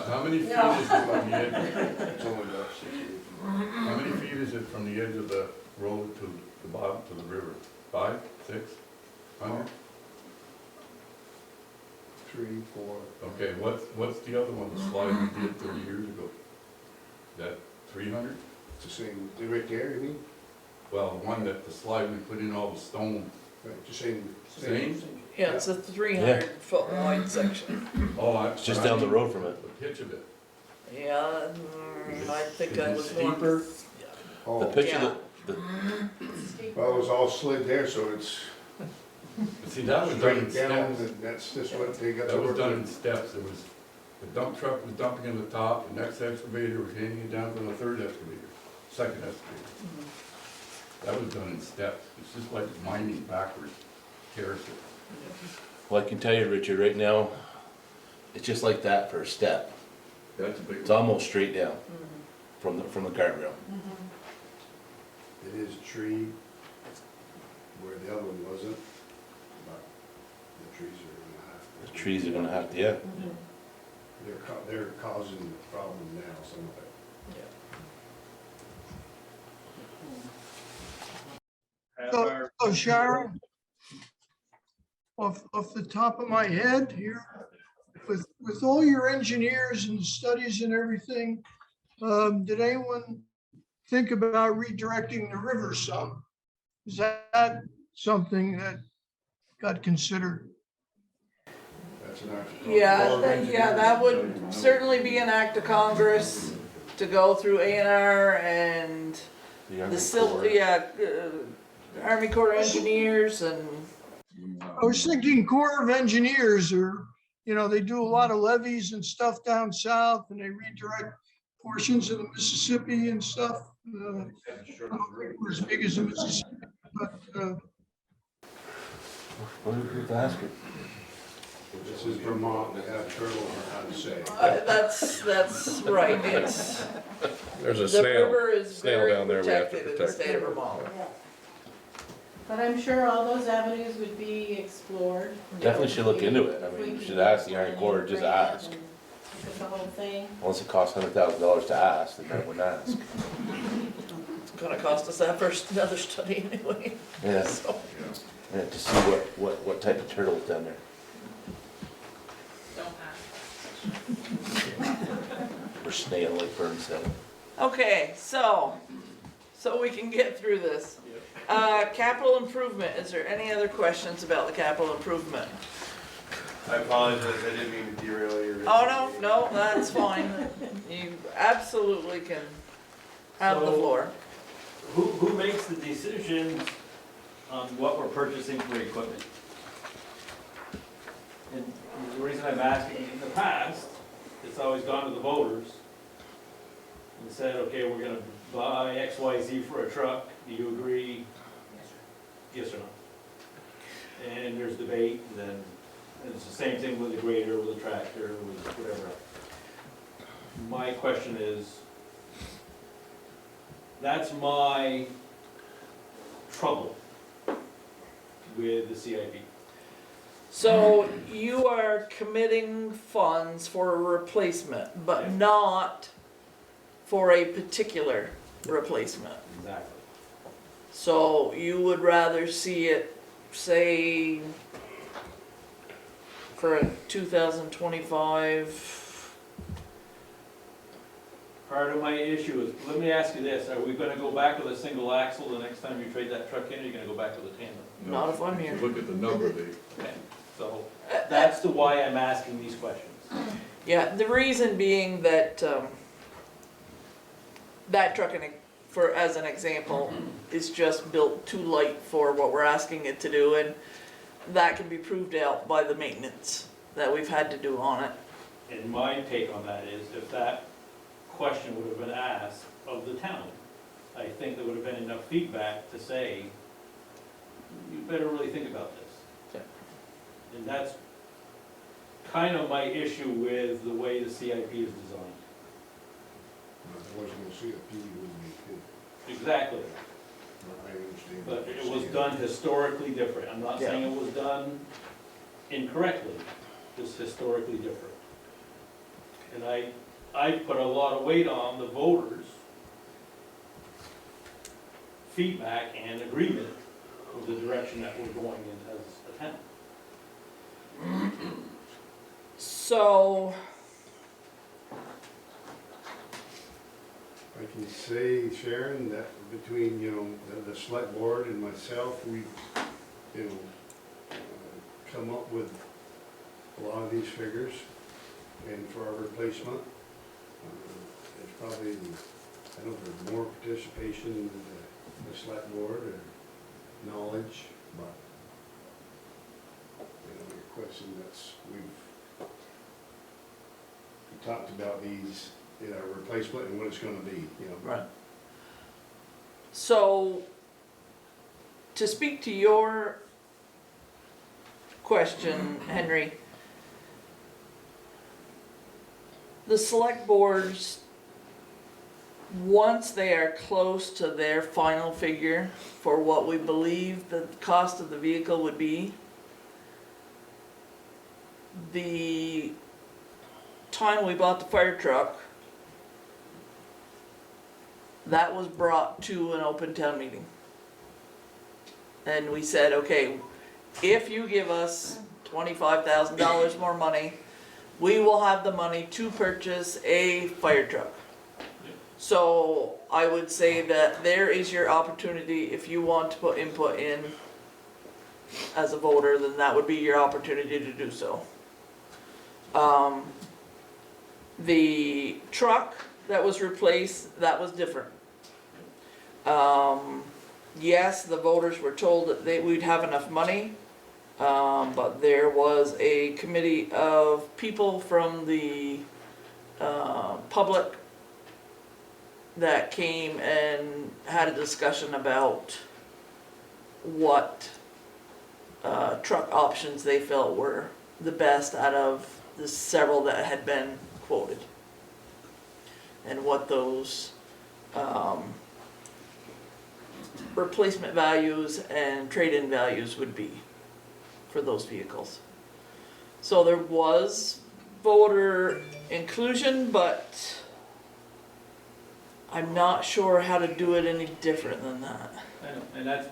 [SPEAKER 8] How many feet
[SPEAKER 3] No.
[SPEAKER 8] is it from the edge?
[SPEAKER 19] It's only about 60.
[SPEAKER 8] How many feet is it from the edge of the road to the bottom, to the river? 5, 6, 100?
[SPEAKER 19] 3, 4.
[SPEAKER 8] Okay, what's the other one, the slide we did 30 years ago? Is that 300?
[SPEAKER 19] It's the same, right there, you mean?
[SPEAKER 8] Well, one that the slide we put in all the stone.
[SPEAKER 19] Right, just saying.
[SPEAKER 8] Same?
[SPEAKER 1] Yeah, it's a 300-foot wide section.
[SPEAKER 8] Oh,
[SPEAKER 6] It's just down the road from it.
[SPEAKER 8] The pitch of it.
[SPEAKER 1] Yeah, I think
[SPEAKER 8] Is
[SPEAKER 1] I
[SPEAKER 8] it
[SPEAKER 1] was more.
[SPEAKER 8] steeper?
[SPEAKER 6] The
[SPEAKER 19] Oh,
[SPEAKER 6] picture
[SPEAKER 1] Yeah.
[SPEAKER 6] that,
[SPEAKER 19] well, it was all slid there, so it's
[SPEAKER 8] But see, that was done in
[SPEAKER 19] straight down,
[SPEAKER 8] steps.
[SPEAKER 19] and that's just what they got to
[SPEAKER 8] That was
[SPEAKER 19] work
[SPEAKER 8] done
[SPEAKER 19] with.
[SPEAKER 8] in steps. It was, the dump truck was dumping in the top, the next excavator was handing it down to the third excavator, second excavator. That was done in steps. It's just like mining backwards, terrace it.
[SPEAKER 6] well, I can tell you, Richard, right now, it's just like that for a step.
[SPEAKER 8] That's a big
[SPEAKER 6] It's
[SPEAKER 8] one.
[SPEAKER 6] almost straight down from the guardrail.
[SPEAKER 19] It is a tree where the other one wasn't, but the trees are gonna have to.
[SPEAKER 6] The trees are gonna have to, yeah.
[SPEAKER 19] They're causing the problem now, some of it.
[SPEAKER 16] So Sharon, off the top of my head here, with all your engineers and studies and everything, did anyone think about redirecting the river some? Is that something that got considered?
[SPEAKER 19] That's an act.
[SPEAKER 1] Yeah, that would certainly be an act of Congress to go through A&R and the civil, Army Corps of Engineers and.
[SPEAKER 16] I was thinking Corps of Engineers are, they do a lot of levees and stuff down south and they redirect portions of the Mississippi and stuff. I don't think we're as big as the Mississippi, but
[SPEAKER 19] This is Vermont, they have turtle on how to say.
[SPEAKER 1] That's right, it's,
[SPEAKER 17] There's a
[SPEAKER 1] the
[SPEAKER 17] snail,
[SPEAKER 1] river is
[SPEAKER 17] snail
[SPEAKER 1] very
[SPEAKER 17] down there we have to
[SPEAKER 1] protected in the
[SPEAKER 17] protect.
[SPEAKER 1] state of Vermont.
[SPEAKER 3] But I'm sure all those avenues would be explored.
[SPEAKER 6] Definitely should look into it. I mean, you should ask the Iron Corps, just ask.
[SPEAKER 3] The whole thing.
[SPEAKER 6] Once it costs $100,000 to ask, then I wouldn't ask.
[SPEAKER 1] It's gonna cost us that first, another study anyway.
[SPEAKER 6] Yeah,
[SPEAKER 1] So,
[SPEAKER 6] yeah, to see what type of turtle's down there.
[SPEAKER 4] Don't ask.
[SPEAKER 6] Or snail, like Vern said.
[SPEAKER 1] okay, so we can get through this. Capital improvement, is there any other questions about the capital improvement?
[SPEAKER 15] I apologize, I didn't mean to derail your.
[SPEAKER 1] Oh, no, that's fine. You absolutely can have the
[SPEAKER 14] So-
[SPEAKER 1] floor.
[SPEAKER 14] Who makes the decisions on what we're purchasing for equipment? And the reason I'm asking, in the past, it's always gone to the voters and said, okay, we're gonna buy X, Y, Z for a truck, do you agree? Yes or no? And there's debate, and then it's the same thing with the grader, with the tractor, with whatever. My question is, that's my trouble with the CIP.
[SPEAKER 1] So you are committing funds for a replacement, but
[SPEAKER 14] Yeah.
[SPEAKER 1] not for a particular replacement.
[SPEAKER 14] Exactly.
[SPEAKER 1] So you would rather see it, say, for a 2025,
[SPEAKER 14] Part of my issue is, let me ask you this, are we gonna go back with a single axle the next time you trade that truck in, or are you gonna go back with a tandem?
[SPEAKER 1] not if I'm
[SPEAKER 8] If
[SPEAKER 1] here.
[SPEAKER 8] you look at the number, they,
[SPEAKER 14] Okay, so that's the why I'm asking these questions.
[SPEAKER 1] Yeah, the reason being that, that truck, for, as an example, is just built too light for what we're asking it to do, and that can be proved out by the maintenance that we've had to do on it.
[SPEAKER 14] And my take on that is, if that question would have been asked of the town, I think there would have been enough feedback to say, you better really think about this.
[SPEAKER 1] Yeah.
[SPEAKER 14] And that's kind of my issue with the way the CIP is designed.
[SPEAKER 19] I wasn't gonna see a P, wouldn't be
[SPEAKER 14] Exactly,
[SPEAKER 19] I understand.
[SPEAKER 14] but it was done historically different. I'm not saying it was done incorrectly, just historically different. And I put a lot of weight on the voters' feedback and agreement with the direction that we're going in as a town.
[SPEAKER 1] So,
[SPEAKER 19] I can say, Sharon, that between, the select board and myself, we've, come up with a lot of these figures, and for our replacement, there's probably, I don't know if there's more participation in the select board or knowledge, but, your question, we talked about these, replacement and what it's gonna be,
[SPEAKER 1] right. So, to speak to your question, Henry, the select boards, once they are close to their final figure for what we believe the cost of the vehicle would be, the time we bought the fire truck, that was brought to an open town meeting. And we said, okay, if you give us $25,000 more money, we will have the money to purchase a fire truck. So I would say that there is your opportunity. If you want to put input in as a voter, then that would be your opportunity to do so. The truck that was replaced, that was different. Yes, the voters were told that we'd have enough money, but there was a committee of people from the public that came and had a discussion about what truck options they felt were the best out of the several that had been quoted, and what those replacement values and trade-in values would be for those vehicles. So there was voter inclusion, but I'm not sure how to do it any different than that.
[SPEAKER 14] I know, and that's,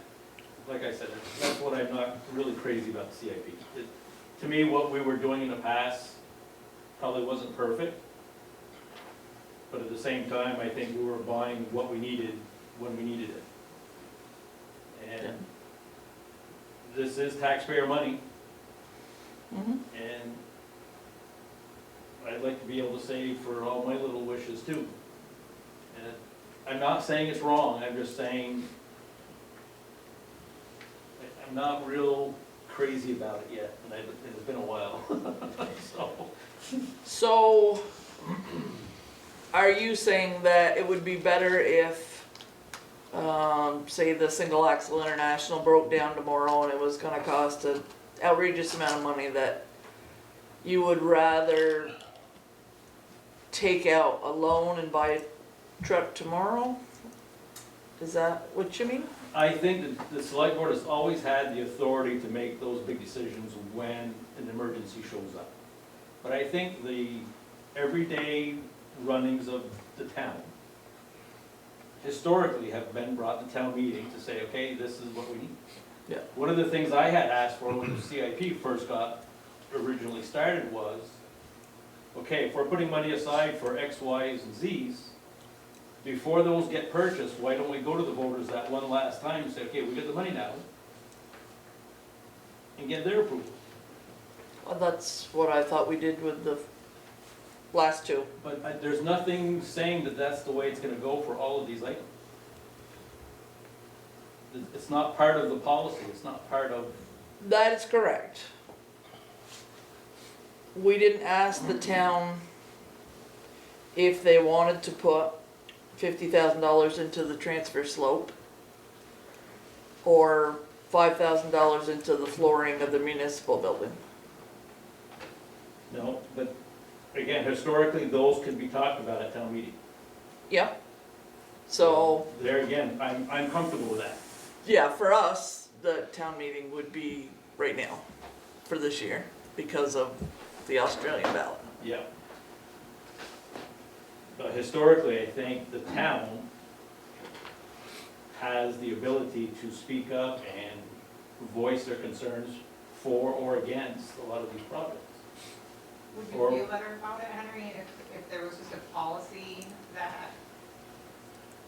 [SPEAKER 14] like I said, that's what I'm not really crazy about the CIP. To me, what we were doing in the past probably wasn't perfect. But at the same time, I think we were buying what we needed when we needed it. And this is taxpayer money, and I'd like to be able to save for all my little wishes too. And I'm not saying it's wrong, I'm just saying I'm not real crazy about it yet, and it's been a while,
[SPEAKER 1] So, are you saying that it would be better if, say the single axle international broke down tomorrow and it was gonna cost an outrageous amount of money, that you would rather take out a loan and buy a truck tomorrow? Is that what you mean?
[SPEAKER 14] I think that the select board has always had the authority to make those big decisions when an emergency shows up. But I think the everyday runnings of the town historically have been brought to town meeting to say, okay, this is what we need.
[SPEAKER 1] Yeah.
[SPEAKER 14] One of the things I had asked for when the CIP first got originally started was, okay, if we're putting money aside for X, Y's, and Z's, before those get purchased, why don't we go to the voters that one last time and say, okay, we get the money now, and get their approval.
[SPEAKER 1] Well, that's what I thought we did with the last two.
[SPEAKER 14] But there's nothing saying that that's the way it's gonna go for all of these items. It's not part of the policy, it's not part of.
[SPEAKER 1] That is correct. We didn't ask the town if they wanted to put $50,000 into the transfer slope or $5,000 into the flooring of the municipal building.
[SPEAKER 14] No, but again, historically, those could be talked about at town meeting.
[SPEAKER 1] Yep. So,
[SPEAKER 14] There again, I'm comfortable with that.
[SPEAKER 1] yeah, for us, the town meeting would be right now for this year because of the Australian ballot.
[SPEAKER 14] Yeah. But historically, I think the town has the ability to speak up and voice their concerns for or against a lot of these projects.
[SPEAKER 4] Would you feel better about it, Henry, if there was just a policy that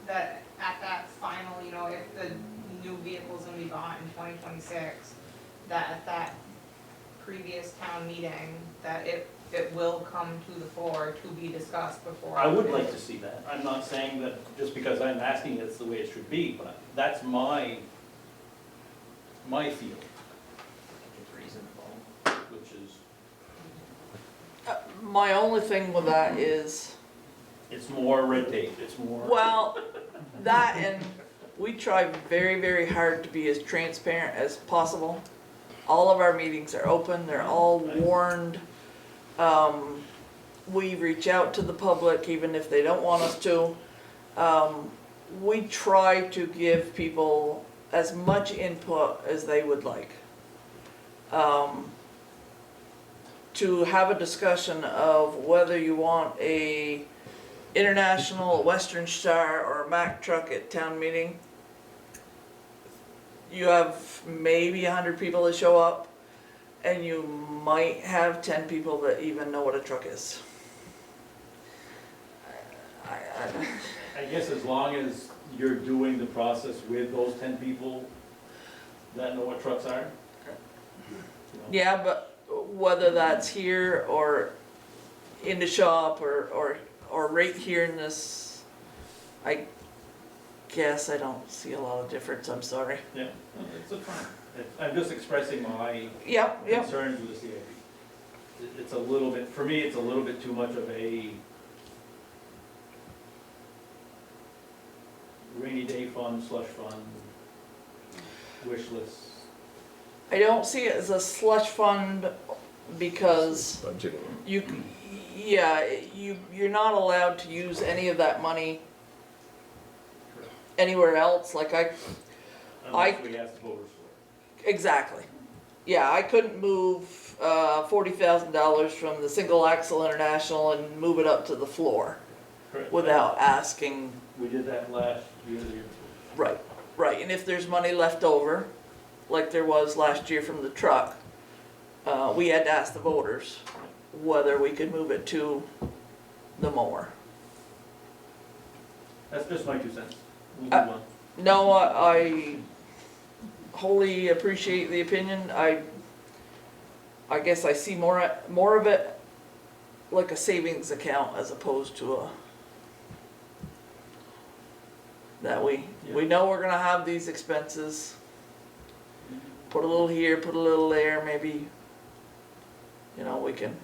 [SPEAKER 4] at that final, you know, if the new vehicle's gonna be bought in 2026, that at that previous town meeting, that it will come to the floor to be discussed before?
[SPEAKER 14] I would like to see that. I'm not saying that just because I'm asking it's the way it should be, but that's my feel. It's reasonable, which is.
[SPEAKER 1] My only thing with that is,
[SPEAKER 14] It's more red tape, it's more.
[SPEAKER 1] well, that and we try very, very hard to be as transparent as possible. All of our meetings are open, they're all warned. We reach out to the public even if they don't want us to. We try to give people as much input as they would like. To have a discussion of whether you want a International, a Western Star, or a Mack truck at town meeting. You have maybe 100 people that show up, and you might have 10 people that even know what a truck is.
[SPEAKER 14] I guess as long as you're doing the process with those 10 people that know what trucks are.
[SPEAKER 1] Yeah, but whether that's here or in the shop or right here in this, I guess I don't see a lot of difference, I'm sorry.
[SPEAKER 14] Yeah, it's a fine. I'm just expressing my
[SPEAKER 1] Yep.
[SPEAKER 14] concerns with the CIP. It's a little bit, for me, it's a little bit too much of a rainy day fund, slush fund, wish list.
[SPEAKER 1] I don't see it as a slush fund because you're not allowed to use any of that money anywhere else. Like
[SPEAKER 14] unless we ask the voters for
[SPEAKER 1] Exactly. Yeah, I couldn't move $40,000 from the single axle international and move it up to the floor
[SPEAKER 14] it. Correct.
[SPEAKER 1] without asking.
[SPEAKER 14] We did that last year, the year before.
[SPEAKER 1] Right, right. And if there's money left over, like there was last year from the truck, we had to ask the voters whether we could move it to the mower.
[SPEAKER 14] That's just my 2 cents. We'll do one.
[SPEAKER 1] No, I wholly appreciate the opinion. I guess I see more of it like a savings account as opposed to a that we know we're gonna have these expenses. Put a little here, put a little there, maybe, you know, we can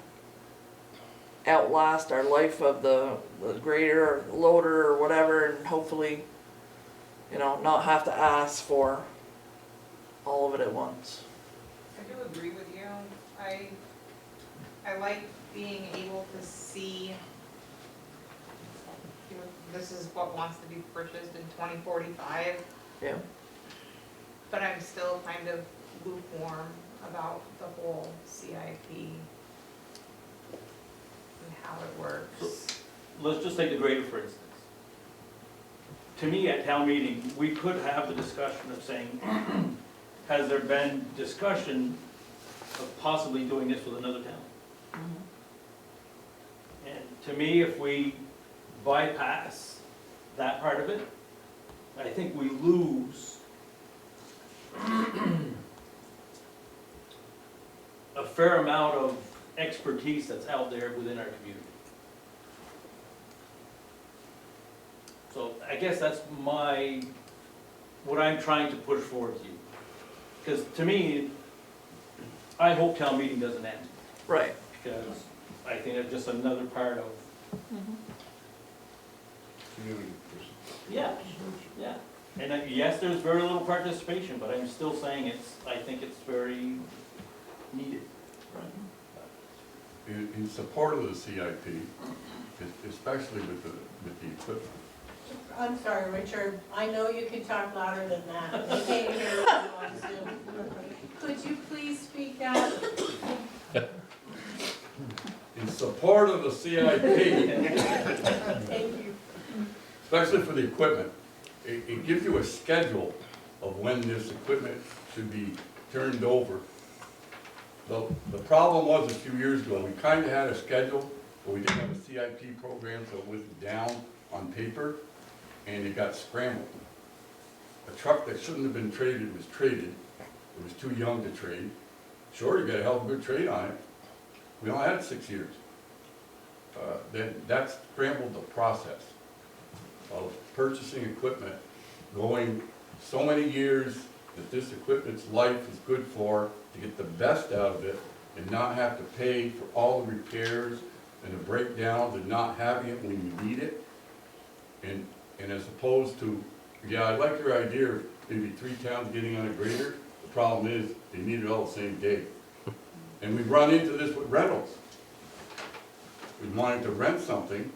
[SPEAKER 1] outlast our life of the grader or the loader or whatever, and hopefully, you know, not have to ask for all of it at once.
[SPEAKER 4] I do agree with you. I like being able to see, you know, this is what wants to be purchased in 2045.
[SPEAKER 1] Yeah.
[SPEAKER 4] But I'm still kind of lukewarm about the whole CIP and how it works.
[SPEAKER 14] Let's just take the grader, for instance. To me, at town meeting, we could have the discussion of saying, has there been discussion of possibly doing this with another town? And to me, if we bypass that part of it, I think we lose a fair amount of expertise that's out there within our community. So I guess that's what I'm trying to push forward to you. Because to me, I hope town meeting doesn't end.
[SPEAKER 1] Right.
[SPEAKER 14] Because I think it's just another part of, yeah, yeah. And yes, there's very little participation, but I'm still saying I think it's very needed.
[SPEAKER 8] In support of the CIP, especially with the equipment.
[SPEAKER 3] I'm sorry, Richard, I know you can talk louder than that. We can't hear what you want to. Could you please speak up?
[SPEAKER 8] In support of the CIP,
[SPEAKER 3] Thank you.
[SPEAKER 8] especially for the equipment, it gives you a schedule of when this equipment should be turned over. The problem was a few years ago, we kind of had a schedule, but we didn't have a CIP program, so it was down on paper, and it got scrambled. A truck that shouldn't have been traded was traded. It was too young to trade. Sure, you got a hell of a good trade on it. We only had it 6 years. Then that scrambled the process of purchasing equipment, going so many years that this equipment's life is good for, to get the best out of it and not have to pay for all the repairs and the breakdowns and not having it when you need it. And as opposed to, yeah, I like your idea of maybe 3 towns getting on a grader. The problem is they need it all the same day. And we run into this with rentals. We wanted to rent something,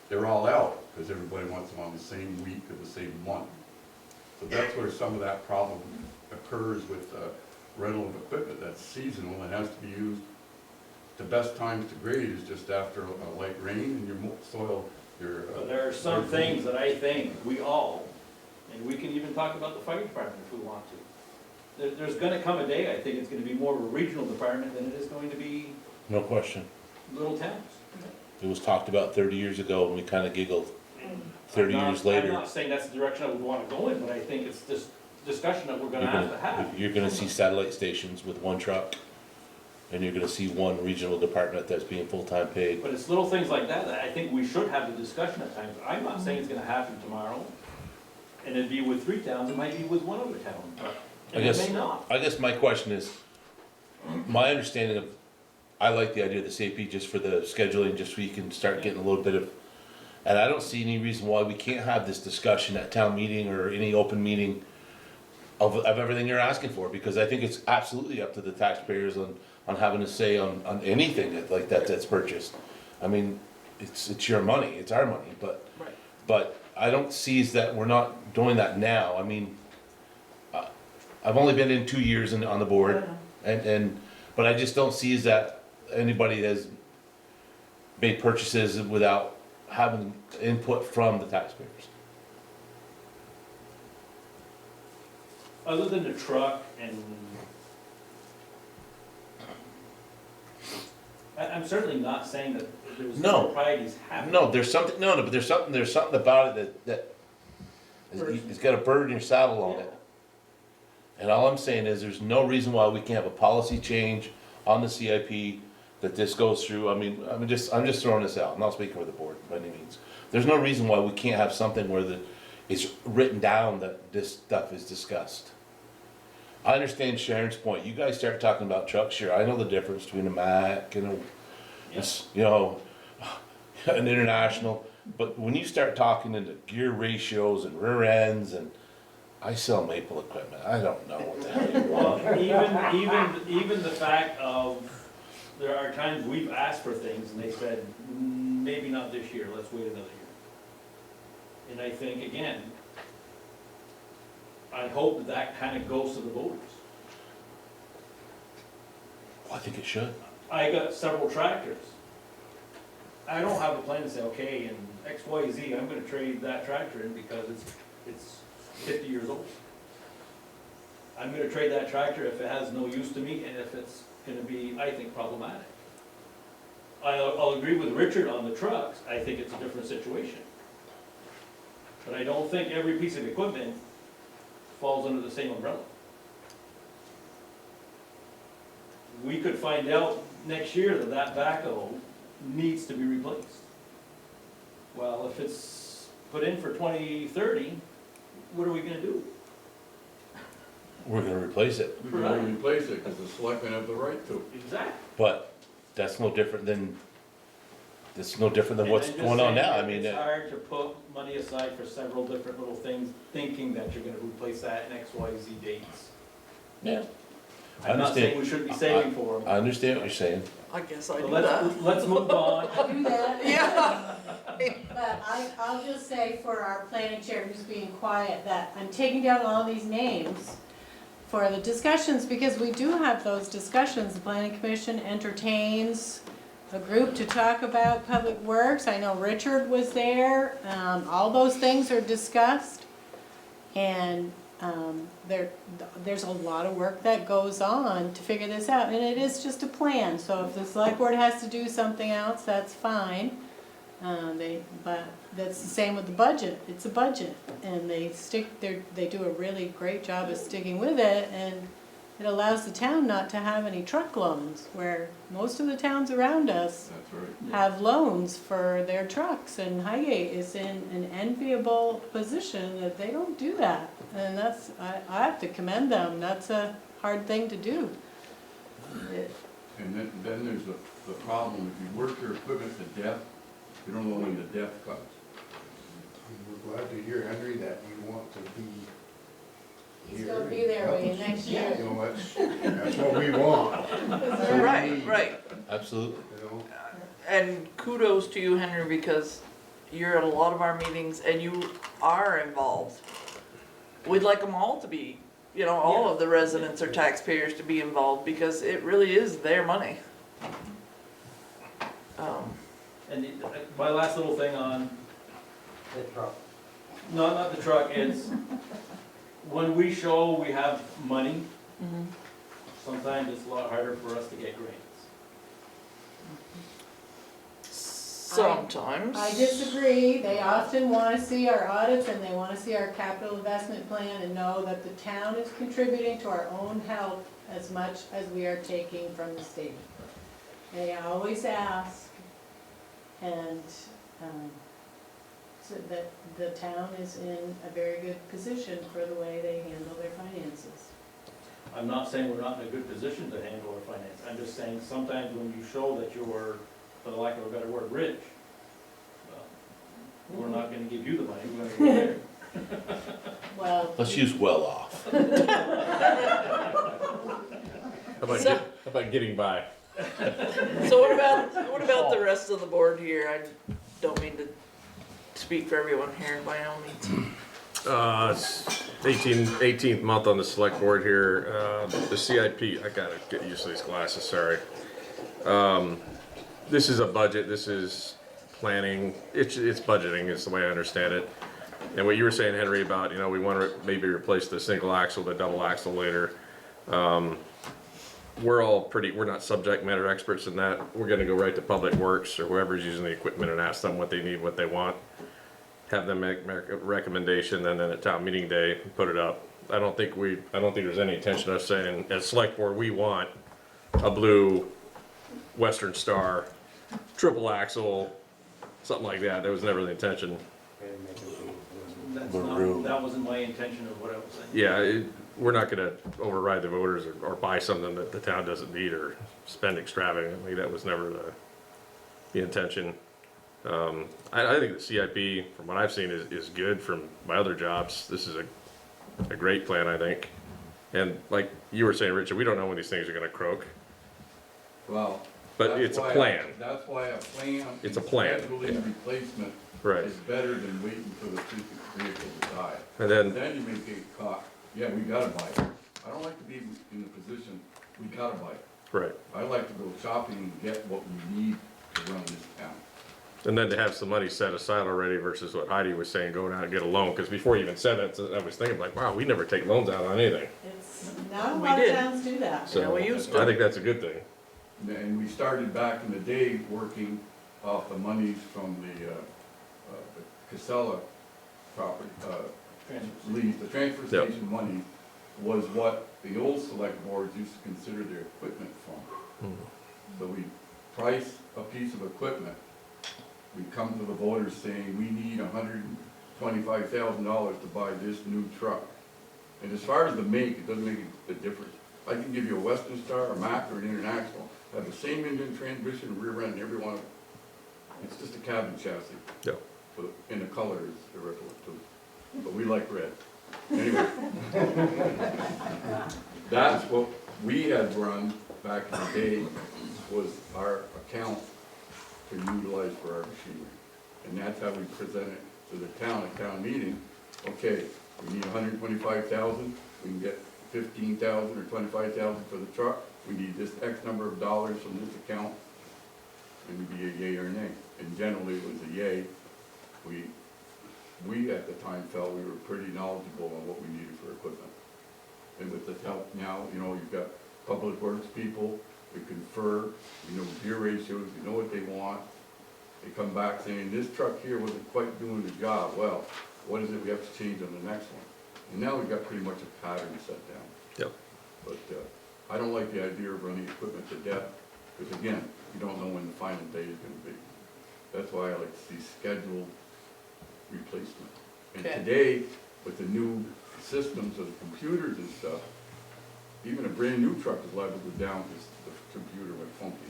[SPEAKER 8] they're all out because everybody wants them on the same week or the same month. So that's where some of that problem occurs with rental of equipment that's seasonal and has to be used. The best times to grade is just after a light rain and your soil,
[SPEAKER 14] But there are some things that I think we all, and we can even talk about the fire department if we want to. There's gonna come a day, I think it's gonna be more of a regional department than it is going to be
[SPEAKER 6] No question.
[SPEAKER 14] little towns.
[SPEAKER 6] It was talked about 30 years ago and we kind of giggled. 30 years later.
[SPEAKER 14] I'm not saying that's the direction I would wanna go in, but I think it's just discussion that we're gonna have to have.
[SPEAKER 6] You're gonna see satellite stations with 1 truck, and you're gonna see 1 regional department that's being full-time paid.
[SPEAKER 14] But it's little things like that I think we should have the discussion at times. I'm not saying it's gonna happen tomorrow, and it'd be with 3 towns, it might be with 1 other town, but, and it may not.
[SPEAKER 6] I guess my question is, my understanding of, I like the idea of the CAP just for the scheduling, just so you can start getting a little bit of, and I don't see any reason why we can't have this discussion at town meeting or any open meeting of everything you're asking for, because I think it's absolutely up to the taxpayers on having a say on anything that's purchased. I mean, it's your money, it's our money, but I don't see is that we're not doing that now. I mean, I've only been in 2 years on the board, but I just don't see that anybody has made purchases without having input from the taxpayers.
[SPEAKER 14] Other than the truck and I'm certainly not saying that there's
[SPEAKER 6] No.
[SPEAKER 14] proprieties happening.
[SPEAKER 6] No, there's something, but there's something about it that it's got a bird in your saddle on it. And all I'm saying is, there's no reason why we can't have a policy change on the CIP that this goes through. I'm just throwing this out. I'm not speaking for the board by any means. There's no reason why we can't have something where it's written down that this stuff is discussed. I understand Sharon's point. You guys start talking about trucks, sure, I know the difference between a Mack and an International. But when you start talking into gear ratios and rear ends, and I sell Maple equipment, I don't know what the hell you want.
[SPEAKER 14] Well, even the fact of, there are times we've asked for things and they said, maybe not this year, let's wait another year. And I think, again, I hope that kind of goes to the voters.
[SPEAKER 6] Well, I think it should.
[SPEAKER 14] I got several tractors. I don't have a plan to say, okay, in X, Y, Z, I'm gonna trade that tractor in because it's 50 years old. I'm gonna trade that tractor if it has no use to me and if it's gonna be, I think, problematic. I'll agree with Richard on the trucks. I think it's a different situation. But I don't think every piece of equipment falls under the same umbrella. We could find out next year that backhoe needs to be replaced. Well, if it's put in for 2030, what are we gonna do?
[SPEAKER 6] We're gonna replace it.
[SPEAKER 8] We can only replace it because the selectmen have the right to.
[SPEAKER 14] Exactly.
[SPEAKER 6] But that's no different than what's
[SPEAKER 14] And
[SPEAKER 6] going
[SPEAKER 14] I'm just
[SPEAKER 6] on
[SPEAKER 14] saying
[SPEAKER 6] now.
[SPEAKER 14] It's hard to put money aside for several different little things, thinking that you're gonna replace that in X, Y, Z dates.
[SPEAKER 6] Yeah.
[SPEAKER 14] I'm not saying we shouldn't be saving for them.
[SPEAKER 6] I understand what you're saying.
[SPEAKER 1] I guess I
[SPEAKER 14] So
[SPEAKER 1] do that.
[SPEAKER 14] let's move on.
[SPEAKER 3] Do that.
[SPEAKER 1] Yeah.
[SPEAKER 3] But I'll just say for our planning chair who's being quiet, that I'm taking down all these names for the discussions, because we do have those discussions. The planning commission entertains a group to talk about public works. I know Richard was there. All those things are discussed. And there's a lot of work that goes on to figure this out, and it is just a plan. So if the select board has to do something else, that's fine. But that's the same with the budget. It's a budget, and they do a really great job of sticking with it, and it allows the town not to have any truck loans, where most of the towns around us have loans for their trucks, and Highgate is in an enviable position that they don't do that. And I have to commend them. That's a hard thing to do.
[SPEAKER 8] And then there's the problem, if you work your equipment to death, you don't know when the death comes.
[SPEAKER 19] We're glad to hear, Henry, that you want to be
[SPEAKER 3] He's
[SPEAKER 19] here.
[SPEAKER 3] gonna be there with you next year.
[SPEAKER 19] You know, that's what we want.
[SPEAKER 1] Right.
[SPEAKER 6] Absolutely.
[SPEAKER 19] You know?
[SPEAKER 1] And kudos to you, Henry, because you're at a lot of our meetings and you are involved. We'd like them all to be, all of the residents or taxpayers to be involved, because it really is their money.
[SPEAKER 14] And my last little thing on. The truck. No, not the truck, it's, when we show we have money, sometimes it's a lot harder for us to get grants.
[SPEAKER 1] Sometimes.
[SPEAKER 3] I disagree. They often want to see our audits and they want to see our capital investment plan and know that the town is contributing to our own health as much as we are taking from the state. They always ask, and so that the town is in a very good position for the way they handle their finances.
[SPEAKER 14] I'm not saying we're not in a good position to handle our finance. I'm just saying sometimes when you show that you're, for the lack of a better word, rich, well, we're not gonna give you the money, we're gonna go there.
[SPEAKER 3] Well.
[SPEAKER 6] Let's use well off.
[SPEAKER 17] How about getting by?
[SPEAKER 1] So what about the rest of the board here? I don't mean to speak for everyone here by all means.
[SPEAKER 17] 18th month on the select board here. The CIP, I gotta get used to these glasses, sorry. This is a budget, this is planning, it's budgeting is the way I understand it. And what you were saying, Henry, about, you know, we want to maybe replace the single axle, the double axle later. We're not subject matter experts in that. We're gonna go right to Public Works or whoever's using the equipment and ask them what they need, what they want. Have them make a recommendation, and then at town meeting day, put it up. I don't think there's any intention of saying, as select board, we want a blue Western Star, triple axle, something like that. That was never the intention.
[SPEAKER 14] That wasn't my intention of what I was saying.
[SPEAKER 17] Yeah, we're not gonna override the voters or buy something that the town doesn't need or spend extravagantly. That was never the intention. I think the CIP, from what I've seen, is good from my other jobs. This is a great plan, I think. And like you were saying, Richard, we don't know when these things are gonna croak.
[SPEAKER 8] Well.
[SPEAKER 17] But it's a plan.
[SPEAKER 8] That's why a plan.
[SPEAKER 17] It's a plan.
[SPEAKER 8] Scheduling replacement.
[SPEAKER 17] Right.
[SPEAKER 8] Is better than waiting for the vehicle to die.
[SPEAKER 17] And then
[SPEAKER 8] you may get caught, yeah, we gotta buy it. I don't like to be in the position, we gotta buy it.
[SPEAKER 17] right.
[SPEAKER 8] I like to go shopping and get what we need to run this town.
[SPEAKER 17] And then to have some money set aside already versus what Heidi was saying, going out and get a loan. Because before you even said that, I was thinking like, wow, we never take loans out on anything.
[SPEAKER 3] It's, not a
[SPEAKER 1] We
[SPEAKER 3] lot of
[SPEAKER 1] did.
[SPEAKER 3] towns do that.
[SPEAKER 17] So
[SPEAKER 1] Yeah, we used to.
[SPEAKER 17] I think that's a good thing.
[SPEAKER 8] And we started back in the day working off the monies from the Casella property, lease, the transfer
[SPEAKER 17] Yep.
[SPEAKER 8] station money was what the old select boards used to consider their equipment fund. So we price a piece of equipment, we come to the voters saying, we need $125,000 to buy this new truck. And as far as the make, it doesn't make a difference. I can give you a Western Star, a Mack, or an International, have the same engine, transmission, rear end, every one of them. It's just a cabin chassis.
[SPEAKER 17] Yep.
[SPEAKER 8] But, and the color is irrelevant too, but we like red. Anyway. That's what we had run back in the day, was our account to utilize for our machinery. And that's how we present it to the town at town meeting. Okay, we need 125,000, we can get 15,000 or 25,000 for the truck. We need this X number of dollars from this account, and it'd be a yay or nay. And generally it was a yay. We at the time felt we were pretty knowledgeable on what we needed for equipment. And with the help now, you know, you've got public works people, we confer, we know gear ratios, we know what they want. They come back saying, this truck here wasn't quite doing the job. Well, what is it we have to change on the next one? And now we've got pretty much a pattern set down.
[SPEAKER 17] Yep.
[SPEAKER 8] But I don't like the idea of running equipment to death, because again, you don't know when the final day is gonna be. That's why I like to see scheduled replacement. And
[SPEAKER 1] Okay.
[SPEAKER 8] today, with the new systems of the computers and stuff, even a brand new truck is liable to go down because the computer went funky.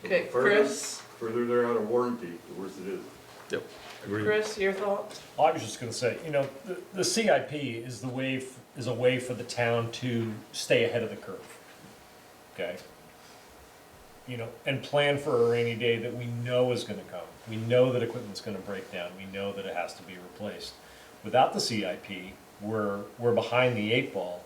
[SPEAKER 8] So
[SPEAKER 1] Okay,
[SPEAKER 8] the further-
[SPEAKER 1] Chris?
[SPEAKER 8] Further they're out of warranty, the worse it is.
[SPEAKER 17] Yep. Agreed.
[SPEAKER 1] Chris, your thoughts?
[SPEAKER 20] I was just gonna say, you know, the CIP is a way for the town to stay ahead of the curve. Okay? You know, and plan for a rainy day that we know is gonna come. We know that equipment's gonna break down. We know that it has to be replaced. Without the CIP, we're behind the 8 ball,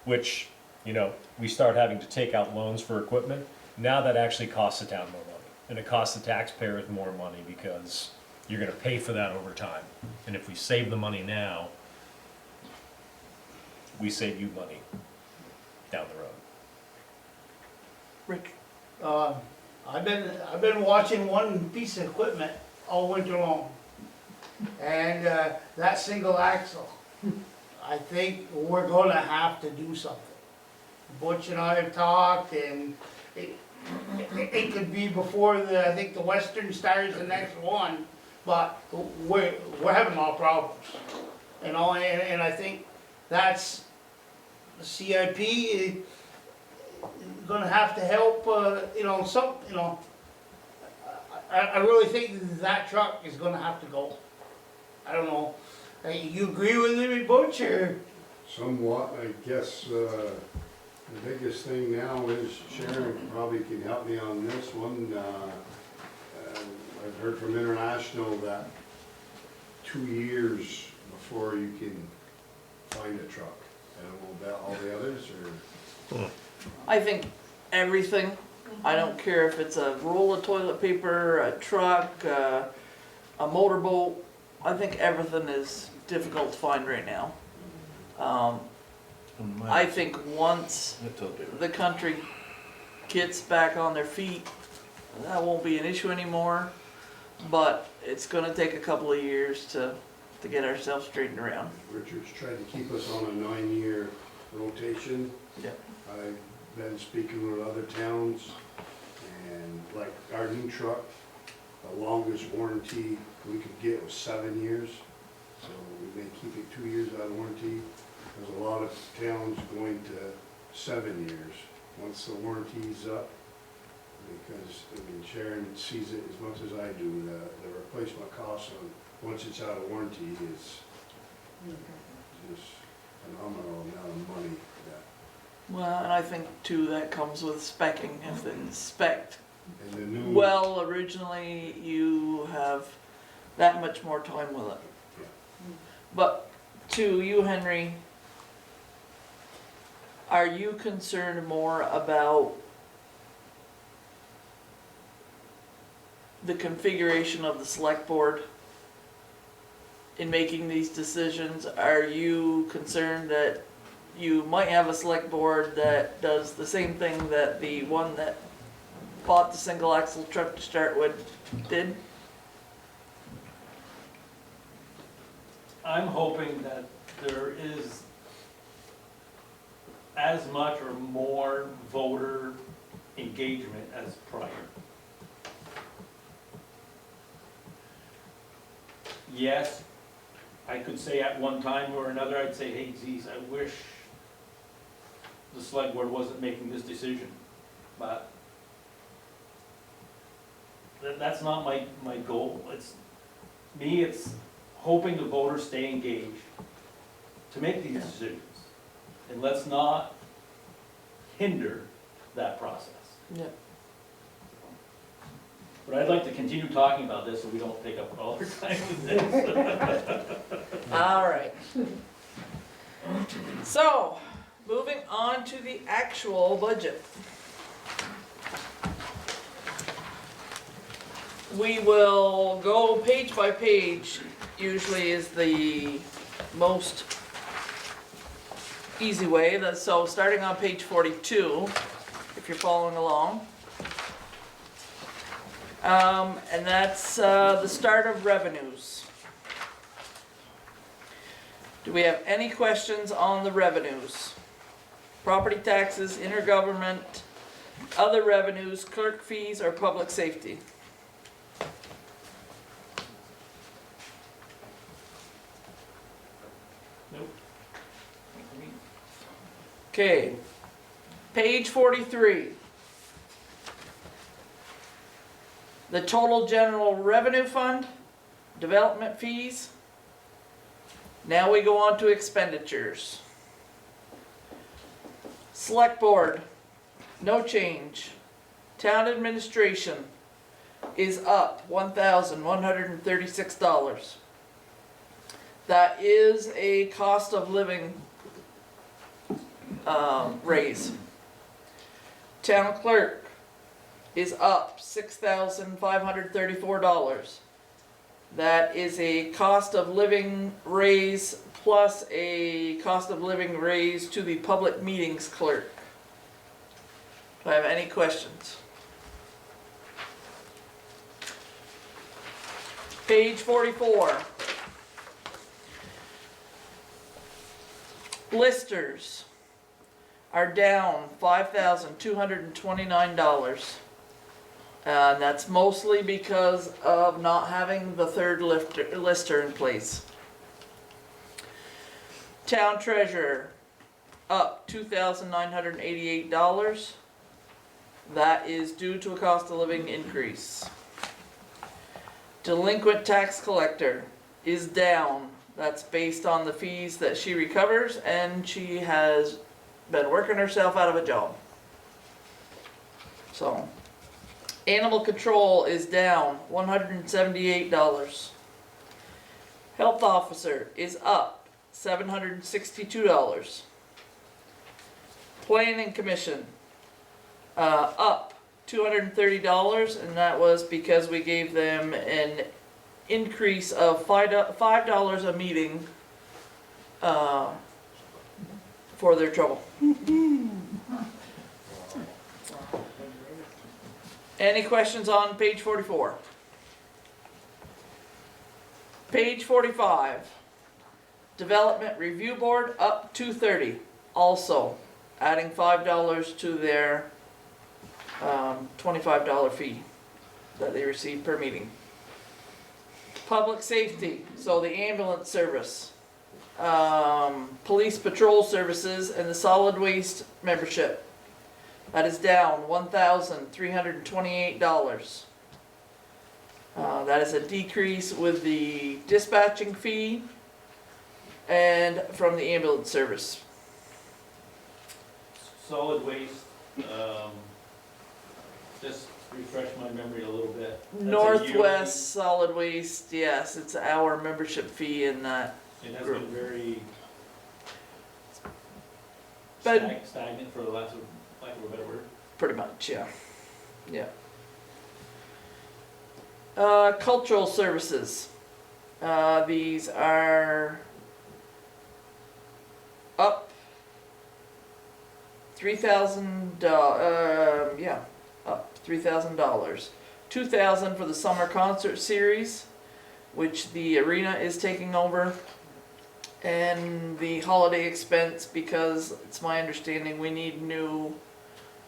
[SPEAKER 20] which, you know, we start having to take out loans for equipment. Now that actually costs the town more money. And it costs the taxpayers more money because you're gonna pay for that over time. And if we save the money now, we save you money down the road.
[SPEAKER 1] Rick?
[SPEAKER 2] I've been watching one piece of equipment all winter long. And, that single axle, I think we're gonna have to do something. Butch and I have talked, and it could be before I think the Western Star is the next one, but we're having a lot of problems. You know, and I think that's, the CIP gonna have to help, you know, I really think that truck is gonna have to go. I don't know, you agree with me, Butch, or?
[SPEAKER 19] Somewhat, I guess, the biggest thing now is Sharon probably can help me on this one. I've heard from International that 2 years before you can find a truck? I don't know about all the others, or?
[SPEAKER 1] I think everything. I don't care if it's a roll of toilet paper, a truck, a motorboat. I think everything is difficult to find right now. I think once the country gets back on their feet, that won't be an issue anymore. But it's gonna take a couple of years to get ourselves straightened around.
[SPEAKER 19] Richard's tried to keep us on a 9-year rotation.
[SPEAKER 1] Yep.
[SPEAKER 19] I've been speaking with other towns, and like our new truck, the longest warranty we could get was 7 years. So we may keep it 2 years out of warranty. There's a lot of towns going to 7 years once the warranty's up. Because, I mean, Sharon sees it as much as I do, the replacement cost on, once it's out of warranty is just phenomenal amount of money that.
[SPEAKER 1] Well, and I think too that comes with specking. If it's spec'd
[SPEAKER 19] And the new.
[SPEAKER 1] well originally, you have that much more time with it.
[SPEAKER 19] Yeah.
[SPEAKER 1] But to you, Henry, are you concerned more about the configuration of the select board in making these decisions? Are you concerned that you might have a select board that does the same thing that the one that bought the single axle truck to start with did?
[SPEAKER 14] I'm hoping that there is as much or more voter engagement as prior. Yes, I could say at one time or another, I'd say, hey, geez, I wish the select board wasn't making this decision, but that's not my goal. It's hoping the voters stay engaged to make these decisions. And let's not hinder that process.
[SPEAKER 1] Yeah.
[SPEAKER 14] But I'd like to continue talking about this so we don't take up all our time with this.
[SPEAKER 1] All right. So, moving on to the actual budget. We will go page by page, usually is the most easy way. So starting on page 42, if you're following along. And that's the start of revenues. Do we have any questions on the revenues? Property taxes, intergovernment, other revenues, clerk fees, or public safety?
[SPEAKER 14] Nope.
[SPEAKER 1] Okay, page 43. The total general revenue fund, development fees. Now we go on to expenditures. Select board, no change. Town administration is up $1,136. That is a cost of living raise. Town clerk is up $6,534. That is a cost of living raise plus a cost of living raise to the public meetings clerk. Do I have any questions? Page 44. Listers are down $5,229. And that's mostly because of not having the third lister in place. Town treasurer, up $2,988. That is due to a cost of living increase. Delinquent tax collector is down. That's based on the fees that she recovers, and she has been working herself out of a job. So. Animal control is down $178. Health officer is up $762. Planning commission, up $230, and that was because we gave them an increase of $5 a meeting, for their trouble. Any questions on page 44? Page 45, Development Review Board up $230, also adding $5 to their $25 fee that they receive per meeting. Public safety, so the ambulance service, police patrol services, and the solid waste membership. That is down $1,328. That is a decrease with the dispatching fee and from the ambulance service.
[SPEAKER 14] Solid waste, just refresh my memory a little bit. That's a
[SPEAKER 1] Northwest Solid Waste, yes, it's our membership fee in that.
[SPEAKER 14] yearly- It has been very
[SPEAKER 1] But-
[SPEAKER 14] stagnant for the lack of a better word.
[SPEAKER 1] Pretty much, yeah. Yeah. Cultural services. These are up $3,000, yeah, up $3,000. $2,000 for the summer concert series, which the arena is taking over. And the holiday expense, because it's my understanding we need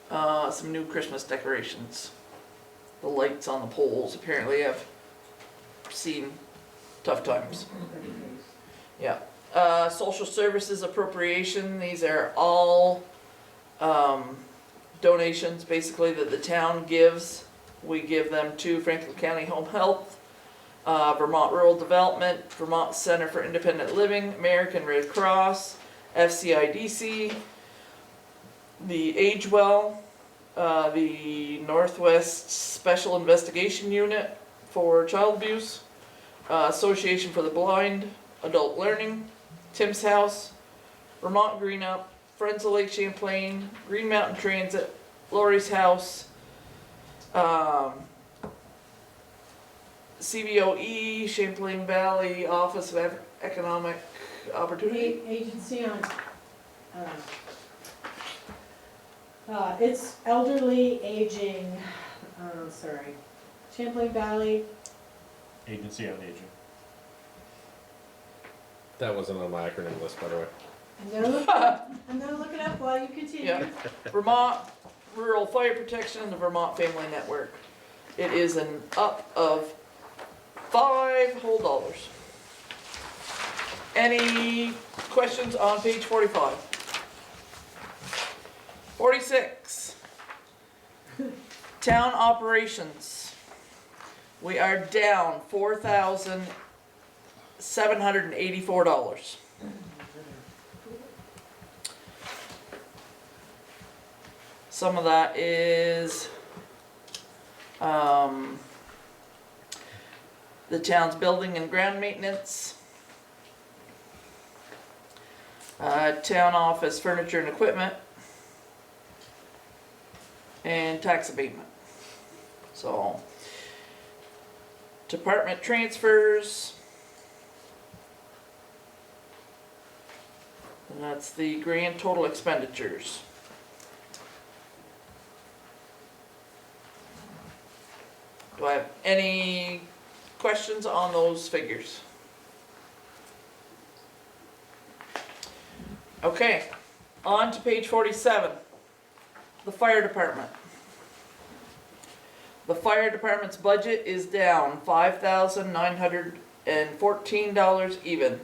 [SPEAKER 1] some new Christmas decorations. The lights on the poles apparently have seen tough times. Yeah. Social services appropriation, these are all donations basically that the town gives. We give them to Franklin County Home Health, Vermont Rural Development, Vermont Center for Independent Living, American Red Cross, FCIDC, the Age Well, the Northwest Special Investigation Unit for Child Abuse, Association for the Blind, Adult Learning, Tim's House, Vermont Green Up, Friends of Lake Champlain, Green Mountain Transit, Lori's House, CBOE, Champlain Valley Office of Economic Opportunity.
[SPEAKER 3] Agency on, it's elderly aging, sorry, Champlain Valley.
[SPEAKER 20] Agency on Aging.
[SPEAKER 17] That wasn't on my acronym list, by the way.
[SPEAKER 3] I'm gonna look it up while you continue.
[SPEAKER 1] Yeah. Vermont Rural Fire Protection and the Vermont Family Network. It is an up of $5 whole. Any questions on page 45? 46. Town operations. We are down $4,784. Some of that is the town's building and ground maintenance, town office furniture and equipment, and tax abatement. So, department transfers, and that's the grand total expenditures. Do I have any questions on those figures? Okay, on to page 47, the fire department. The fire department's budget is down $5,914 even.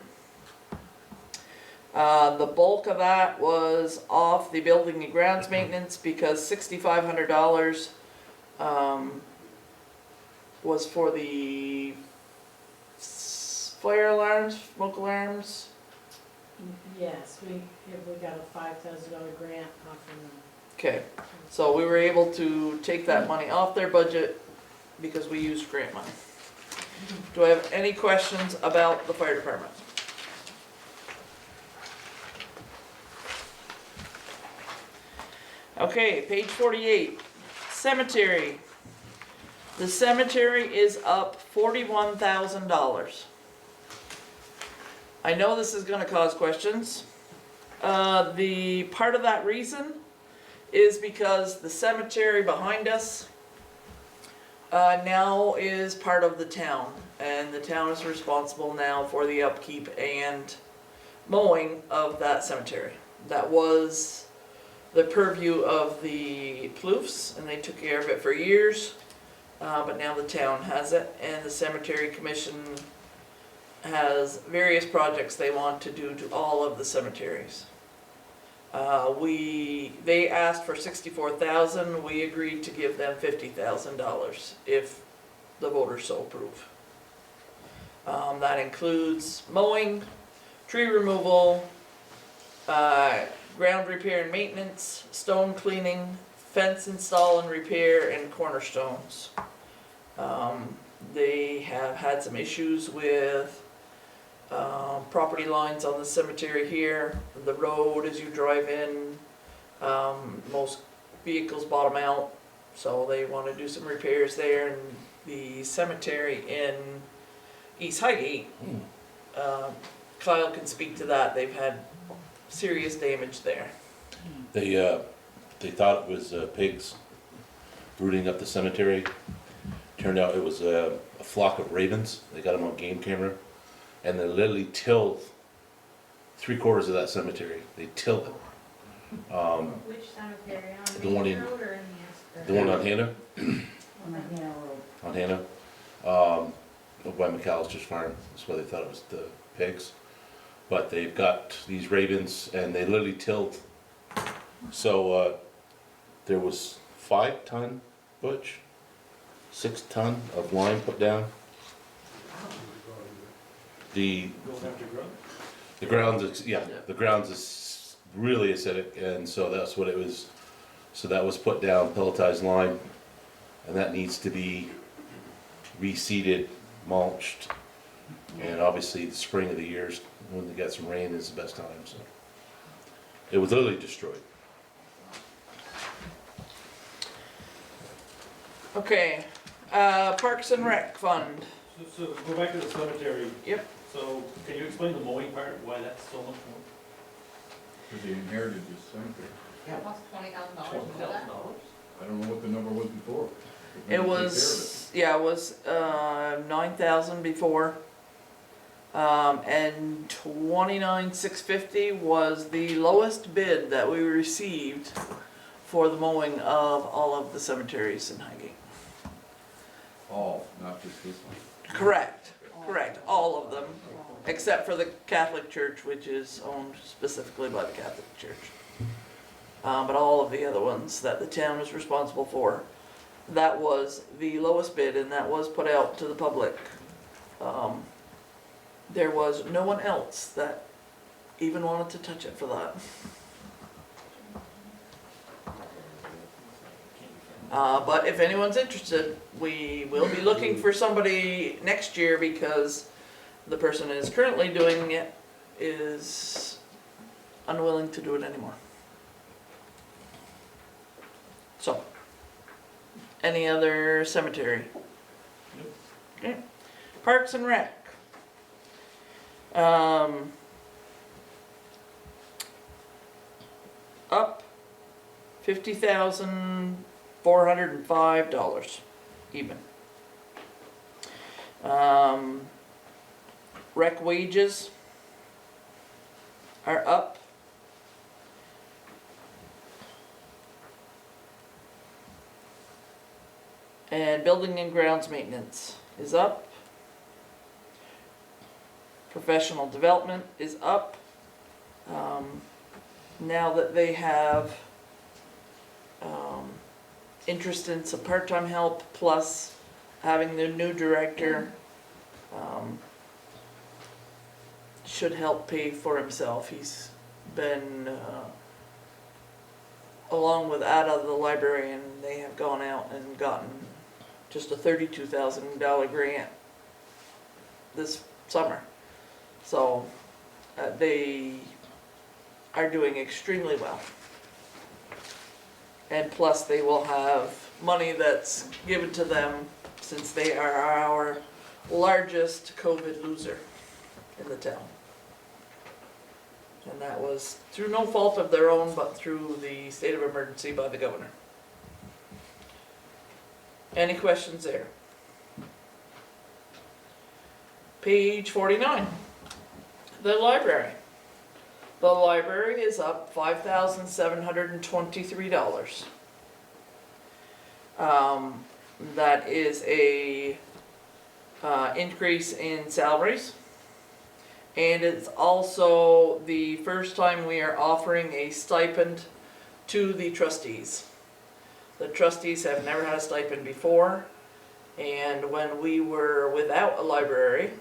[SPEAKER 1] The bulk of that was off the building and grounds maintenance because $6,500 was for the fire alarms, smoke alarms.
[SPEAKER 3] Yes, we got a $5,000 grant off from them.
[SPEAKER 1] Okay, so we were able to take that money off their budget because we used grant money. Do I have any questions about the fire department? Okay, page 48, cemetery. The cemetery is up $41,000. I know this is gonna cause questions. The part of that reason is because the cemetery behind us now is part of the town, and the town is responsible now for the upkeep and mowing of that cemetery. That was the purview of the Ploufs, and they took care of it for years, but now the town has it, and the cemetery commission has various projects they want to do to all of the cemeteries. They asked for $64,000, we agreed to give them $50,000 if the voters so approve. That includes mowing, tree removal, ground repair and maintenance, stone cleaning, fence install and repair, and cornerstones. They have had some issues with property lines on the cemetery here. The road as you drive in, most vehicles bottom out, so they want to do some repairs there. And the cemetery in East Highgate, Kyle can speak to that. They've had serious damage there.
[SPEAKER 6] They thought it was pigs rooting up the cemetery. Turned out it was a flock of ravens. They got them on game camera, and they literally tilled 3/4 of that cemetery. They tilled it.
[SPEAKER 4] Which cemetery, on
[SPEAKER 6] The one
[SPEAKER 4] Main
[SPEAKER 6] in-
[SPEAKER 4] Road or in the
[SPEAKER 6] The one on Hannah,
[SPEAKER 9] On the Hannah Road.
[SPEAKER 6] on Hannah, over by McAllister's farm. That's why they thought it was the pigs. But they've got these ravens, and they literally tilled. So there was 5 ton, Butch, 6 ton of lime put down. The grounds, the grounds is really acidic, and so that's what it was. So that was put down, pelletized lime, and that needs to be reseeded, mulched, and obviously the spring of the years when they get some rain is the best time. So it was literally destroyed.
[SPEAKER 1] Okay, Parks and Rec Fund.
[SPEAKER 14] So go back to the cemetery.
[SPEAKER 1] Yep.
[SPEAKER 14] So can you explain the mowing part, why that's so much more?
[SPEAKER 8] Because they inherited this cemetery.
[SPEAKER 4] That cost $20,000 to do that?
[SPEAKER 8] I don't know what the number was before.
[SPEAKER 1] It was, it was 9,000 before. And 29,650 was the lowest bid that we received for the mowing of all of the cemeteries in Highgate.
[SPEAKER 8] Oh, not just this one.
[SPEAKER 1] Correct, all of them, except for the Catholic Church, which is owned specifically by the Catholic Church. But all of the other ones that the town is responsible for, that was the lowest bid, and that was put out to the public. There was no one else that even wanted to touch it for that. But if anyone's interested, we will be looking for somebody next year because the person who is currently doing it is unwilling to do it anymore. So, any other cemetery? Okay. Parks and Rec. Up $50,405 even. Rec wages are up. And building and grounds maintenance is up. Professional development is up. Now that they have interest in some part-time help, plus having the new director should help pay for himself. He's been, along with Ada, the librarian, they have gone out and gotten just a $32,000 grant this summer. So they are doing extremely well. And plus they will have money that's given to them since they are our largest COVID loser in the town. And that was through no fault of their own, but through the state of emergency by the governor. Any questions there? Page 49, the library. The library is up $5,723. That is a increase in salaries. And it's also the first time we are offering a stipend to the trustees. The trustees have never had a stipend before, and when we were without a librarian,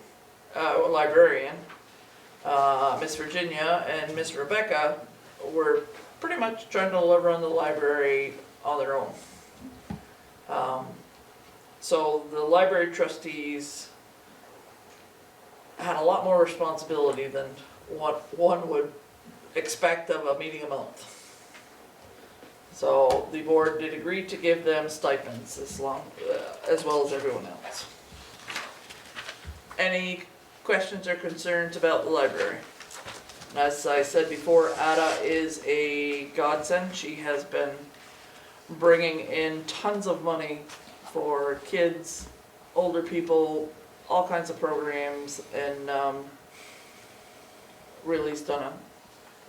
[SPEAKER 1] Miss Virginia and Miss Rebecca were pretty much trying to run the library on their own. So the library trustees had a lot more responsibility than what one would expect of a meeting a month. So the board did agree to give them stipends as well as everyone else. Any questions or concerns about the library? As I said before, Ada is a godsend. She has been bringing in tons of money for kids, older people, all kinds of programs, and really has done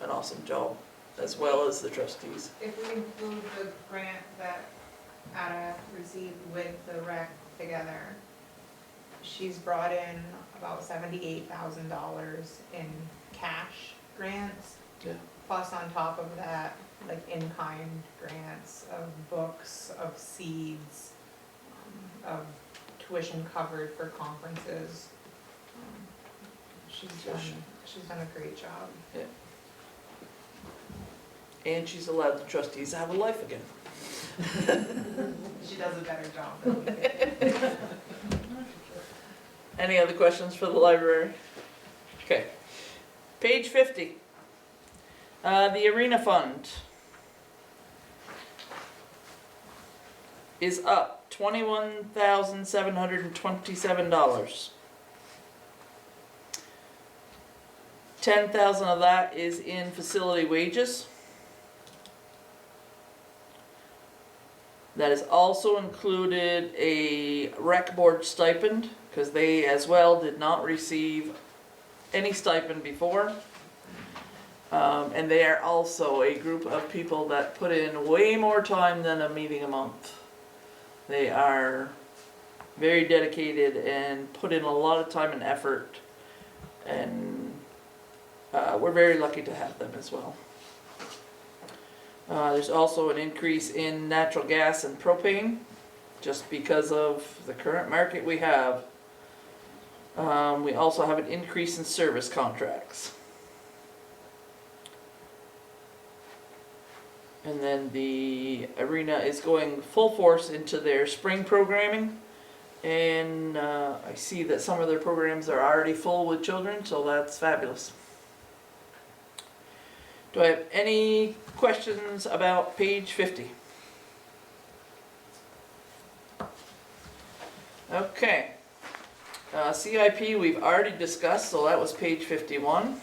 [SPEAKER 1] an awesome job, as well as the trustees.
[SPEAKER 4] If we include the grant that Ada received with the rec together, she's brought in about $78,000 in cash grants.
[SPEAKER 1] Yeah.
[SPEAKER 4] Plus on top of that, like in-kind grants of books, of seeds, of tuition covered for conferences. She's done a great job.
[SPEAKER 1] Yeah. And she's allowed the trustees to have a life again.
[SPEAKER 4] She does a better job than we do.
[SPEAKER 1] Any other questions for the library? Okay. Page 50. The Arena Fund is up $21,727. 10,000 of that is in facility wages. That is also included a rec board stipend, because they as well did not receive any stipend before. And they are also a group of people that put in way more time than a meeting a month. They are very dedicated and put in a lot of time and effort, and we're very lucky to have them as well. There's also an increase in natural gas and propane, just because of the current market we have. We also have an increase in service contracts. And then the arena is going full force into their spring programming. And I see that some of their programs are already full with children, so that's fabulous. Do I have any questions about page 50? Okay. CIP we've already discussed, so that was page 51.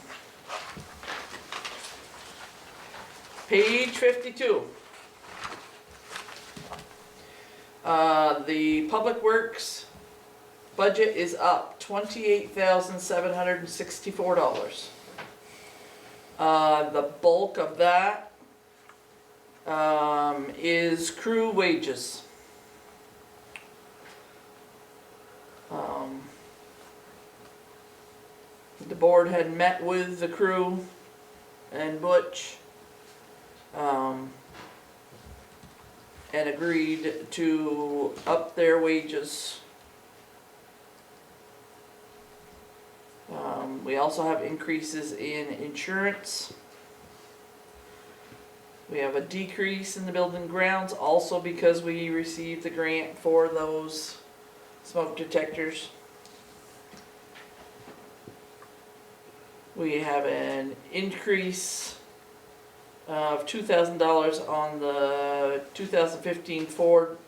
[SPEAKER 1] Page 52. The Public Works budget is up $28,764. The bulk of that is crew wages. The board had met with the crew and Butch and agreed to up their wages. We also have increases in insurance. We have a decrease in the building grounds, also because we received the grant for those smoke detectors. We have an increase of $2,000 on the 2015 Ford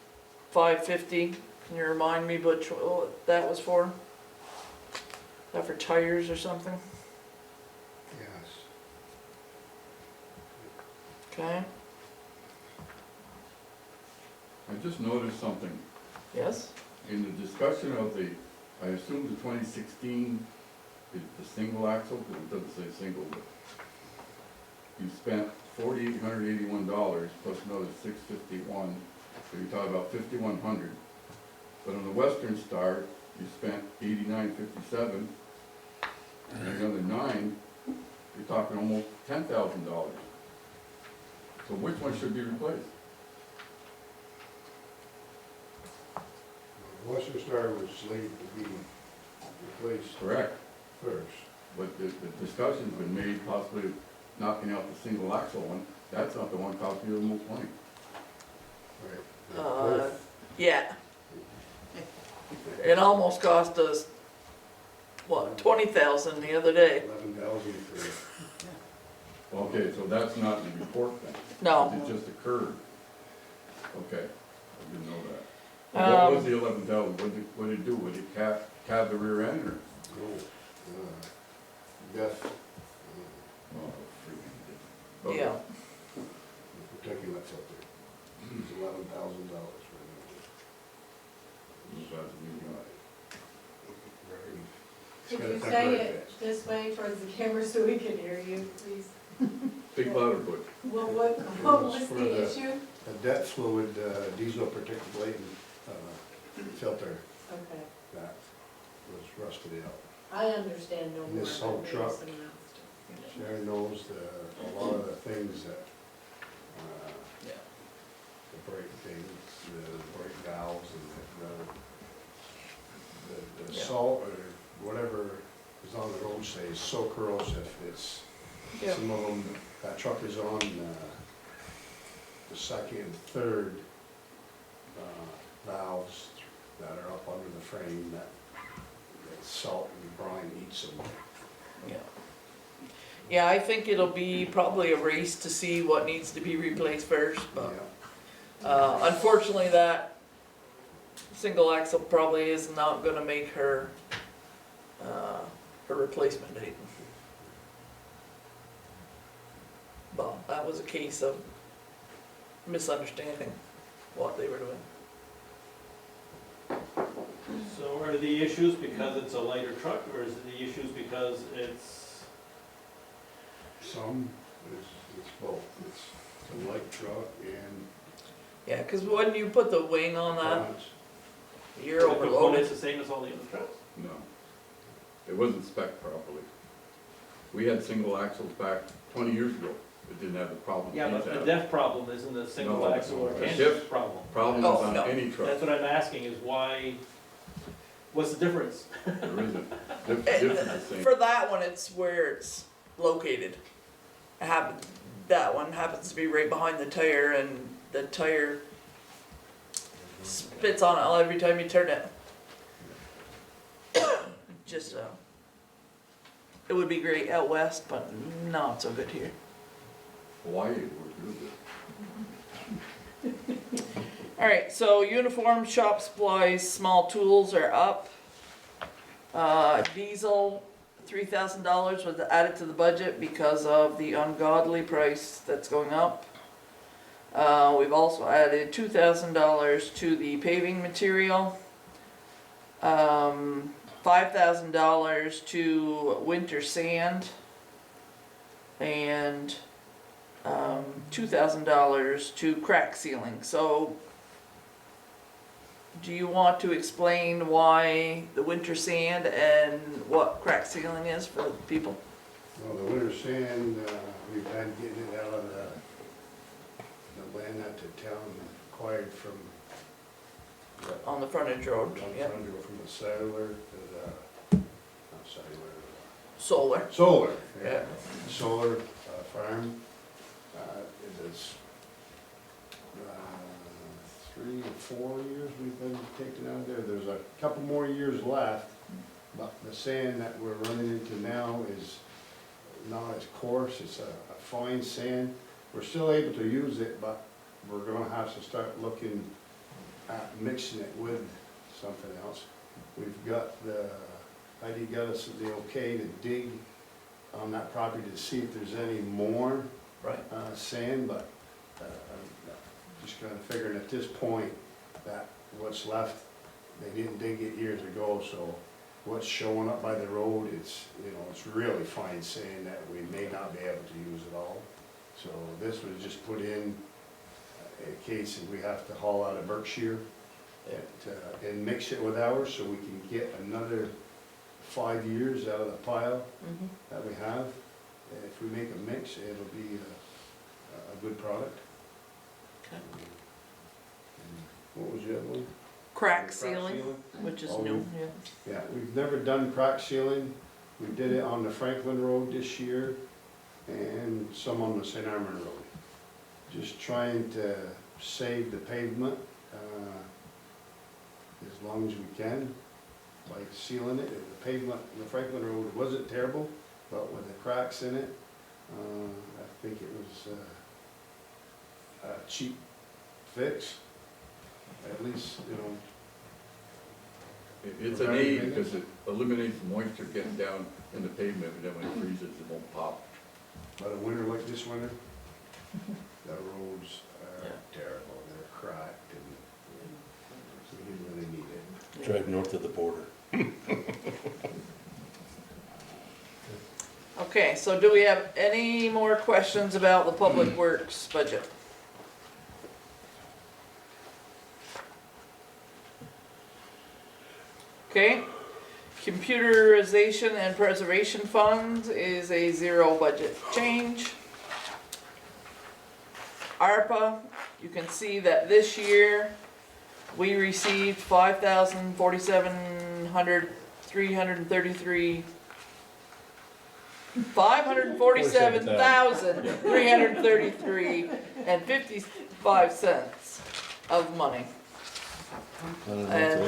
[SPEAKER 1] 550. Can you remind me which what that was for? Is that for tires or something?
[SPEAKER 19] Yes.
[SPEAKER 1] Okay,
[SPEAKER 8] I just noticed something.
[SPEAKER 1] yes?
[SPEAKER 8] In the discussion of the, I assume the 2016 is the single axle, because it doesn't say single, but you spent $4,881 plus another $651, so you're talking about $5,100. But on the Western Star, you spent $89.57, and another $9, you're talking almost $10,000. So which one should be replaced?
[SPEAKER 19] Western Star was slated to be replaced
[SPEAKER 8] Correct.
[SPEAKER 19] first.
[SPEAKER 8] But the discussion's been made possibly knocking out the single axle one. That's not the one costing you the most money.
[SPEAKER 19] Right.
[SPEAKER 1] Yeah. It almost cost us, what, 20,000 the other day?
[SPEAKER 19] 11,000 for,
[SPEAKER 8] Okay, so that's not in the report then?
[SPEAKER 1] No.
[SPEAKER 8] It just occurred? Okay, I didn't know that. What was the 11,000? What did it do? Would it cab the rear end or?
[SPEAKER 19] no, death,
[SPEAKER 8] Oh, freaking.
[SPEAKER 1] Yeah.
[SPEAKER 19] protecting that's up there. It's $11,000 for
[SPEAKER 3] Could you say it this way towards the camera so we can hear you, please?
[SPEAKER 8] Big louder, but
[SPEAKER 3] What was
[SPEAKER 19] for
[SPEAKER 3] the issue?
[SPEAKER 19] a death fluid, diesel protective light filter
[SPEAKER 3] Okay,
[SPEAKER 19] that was rusted out.
[SPEAKER 3] I understand no more.
[SPEAKER 19] This whole
[SPEAKER 3] about
[SPEAKER 19] truck.
[SPEAKER 3] this and that.
[SPEAKER 19] Sharon knows a lot of the things that,
[SPEAKER 1] Yeah.
[SPEAKER 19] the brake things, the brake valves and the
[SPEAKER 1] Yeah.
[SPEAKER 19] salt or whatever is on the road stays so corrosive. It's,
[SPEAKER 1] Yeah.
[SPEAKER 19] some of them, that truck is on the second, third valves that are up under the frame that salt and brine eats them.
[SPEAKER 1] Yeah. Yeah, I think it'll be probably a race to see what needs to be replaced first, but unfortunately that single axle probably is not gonna make her, her replacement date. Well, that was a case of misunderstanding what they were doing.
[SPEAKER 14] So are the issues because it's a lighter truck, or is it the issues because it's,
[SPEAKER 19] Some, it's both. It's a light truck and
[SPEAKER 1] Yeah, cause when you put the wing on that,
[SPEAKER 19] bonds.
[SPEAKER 1] you're
[SPEAKER 14] the
[SPEAKER 1] overloaded.
[SPEAKER 14] components the same as all the other trucks?
[SPEAKER 8] no. It wasn't spec'd properly. We had single axles back 20 years ago. It didn't have the problem.
[SPEAKER 14] Yeah, but
[SPEAKER 8] these
[SPEAKER 14] the
[SPEAKER 8] have.
[SPEAKER 14] DEF problem isn't a single
[SPEAKER 8] No,
[SPEAKER 14] axle or
[SPEAKER 8] a
[SPEAKER 14] tandem
[SPEAKER 8] shift
[SPEAKER 14] problem.
[SPEAKER 8] Problem
[SPEAKER 1] Oh,
[SPEAKER 8] is on
[SPEAKER 1] no.
[SPEAKER 8] any truck.
[SPEAKER 14] That's what I'm asking is why, what's the difference?
[SPEAKER 8] There isn't. Difference is the same.
[SPEAKER 1] For that one, it's where it's located. That one happens to be right behind the tire, and the tire spits on it every time you turn it. Just, it would be great out west, but not so good here.
[SPEAKER 8] Hawaii would do this.
[SPEAKER 1] Alright, so uniform, shop supplies, small tools are up. Diesel, $3,000 was added to the budget because of the ungodly price that's going up. We've also added $2,000 to the paving material. $5,000 to winter sand. And $2,000 to crack sealing. So do you want to explain why the winter sand and what crack sealing is for the people?
[SPEAKER 19] Well, the winter sand, we've been getting it out of the land that the town acquired from
[SPEAKER 1] On the frontage road, yeah.
[SPEAKER 19] from the cellular to the, not cellular,
[SPEAKER 1] Solar.
[SPEAKER 19] solar.
[SPEAKER 1] Yeah.
[SPEAKER 19] Solar farm. It is 3 or 4 years we've been taking out there. There's a couple more years left, but the sand that we're running into now is not as coarse, it's a fine sand. We're still able to use it, but we're gonna have to start looking at mixing it with something else. We've got Heidi got us the okay to dig on that property to see if there's any more
[SPEAKER 1] Right.
[SPEAKER 19] sand, but I'm just kind of figuring at this point that what's left, they didn't dig it years ago, so what's showing up by the road, it's, you know, it's really fine sand that we may not be able to use at all. So this was just put in case if we have to haul out of Berkshire and mix it with ours, so we can get another 5 years out of the pile that we have. If we make a mix, it'll be a good product.
[SPEAKER 1] Okay.
[SPEAKER 19] What was the other one?
[SPEAKER 1] Crack sealing, which is
[SPEAKER 19] Oh,
[SPEAKER 1] new, yeah.
[SPEAKER 19] Yeah, we've never done crack sealing. We did it on the Franklin Road this year and some on the St. Armand Road. Just trying to save the pavement as long as we can by sealing it. The pavement, the Franklin Road wasn't terrible, but with the cracks in it, I think it was a cheap fix. At least, you know.
[SPEAKER 8] It's an aid because it eliminates moisture getting down in the pavement, and then when it freezes, it won't pop.
[SPEAKER 19] But a winter like this winter, the roads are terrible, they're cracked, and we really need it.
[SPEAKER 6] Drive north of the border.
[SPEAKER 1] Okay, so do we have any more questions about the public works budget? Okay, computerization and preservation fund is a 0 budget change. ARPA, you can see that this year we received $547,333 and 55 cents of money. And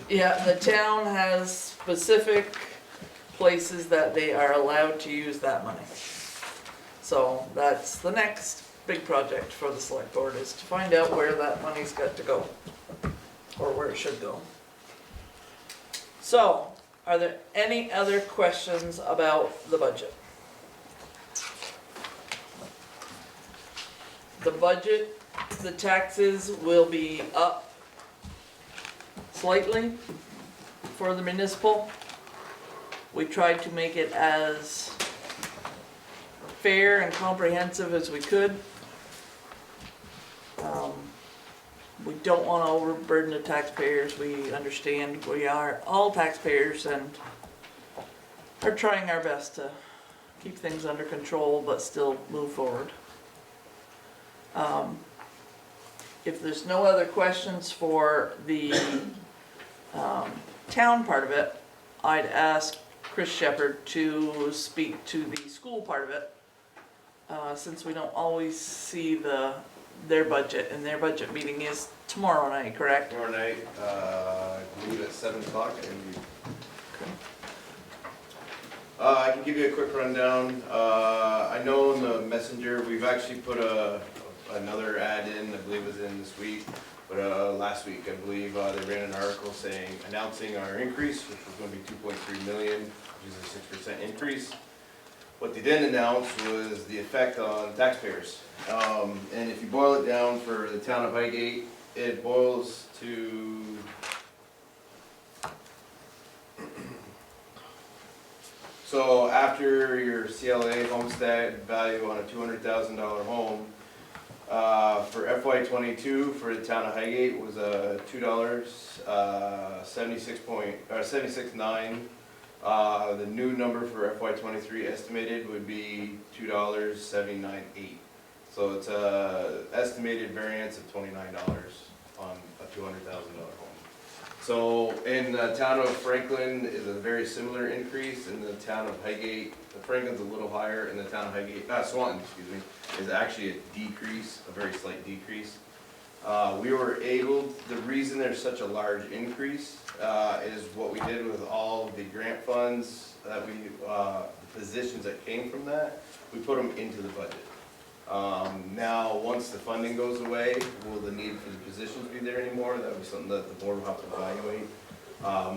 [SPEAKER 1] yeah, the town has specific places that they are allowed to use that money. So that's the next big project for the select board, is to find out where that money's got to go, or where it should go. So, are there any other questions about the budget? The budget, the taxes will be up slightly for the municipal. We tried to make it as fair and comprehensive as we could. We don't want to overburden the taxpayers. We understand we are all taxpayers and are trying our best to keep things under control but still move forward. If there's no other questions for the town part of it, I'd ask Chris Shepherd to speak to the school part of it, since we don't always see their budget, and their budget meeting is tomorrow night, correct?
[SPEAKER 15] Tomorrow night, I believe at 7 o'clock. I can give you a quick rundown. I know in the messenger, we've actually put another ad in, I believe it was in this week, but last week, I believe, they ran an article announcing our increase, which was going to be 2.3 million, which is a 6% increase. What they didn't announce was the effect on taxpayers. And if you boil it down for the town of Highgate, it boils to so after your CLA homestead value on a $200,000 home, for FY22 for the town of Highgate was $2.76.9. The new number for FY23 estimated would be $2.798. So it's a estimated variance of $29 on a $200,000 home. So in the town of Franklin is a very similar increase. In the town of Highgate, Franklin's a little higher. In the town of Highgate, Swanton, excuse me, is actually a decrease, a very slight decrease. The reason there's such a large increase is what we did with all the grant funds that the positions that came from that, we put them into the budget. Now, once the funding goes away, will the need for the positions be there anymore? That would be something that the board will have to evaluate.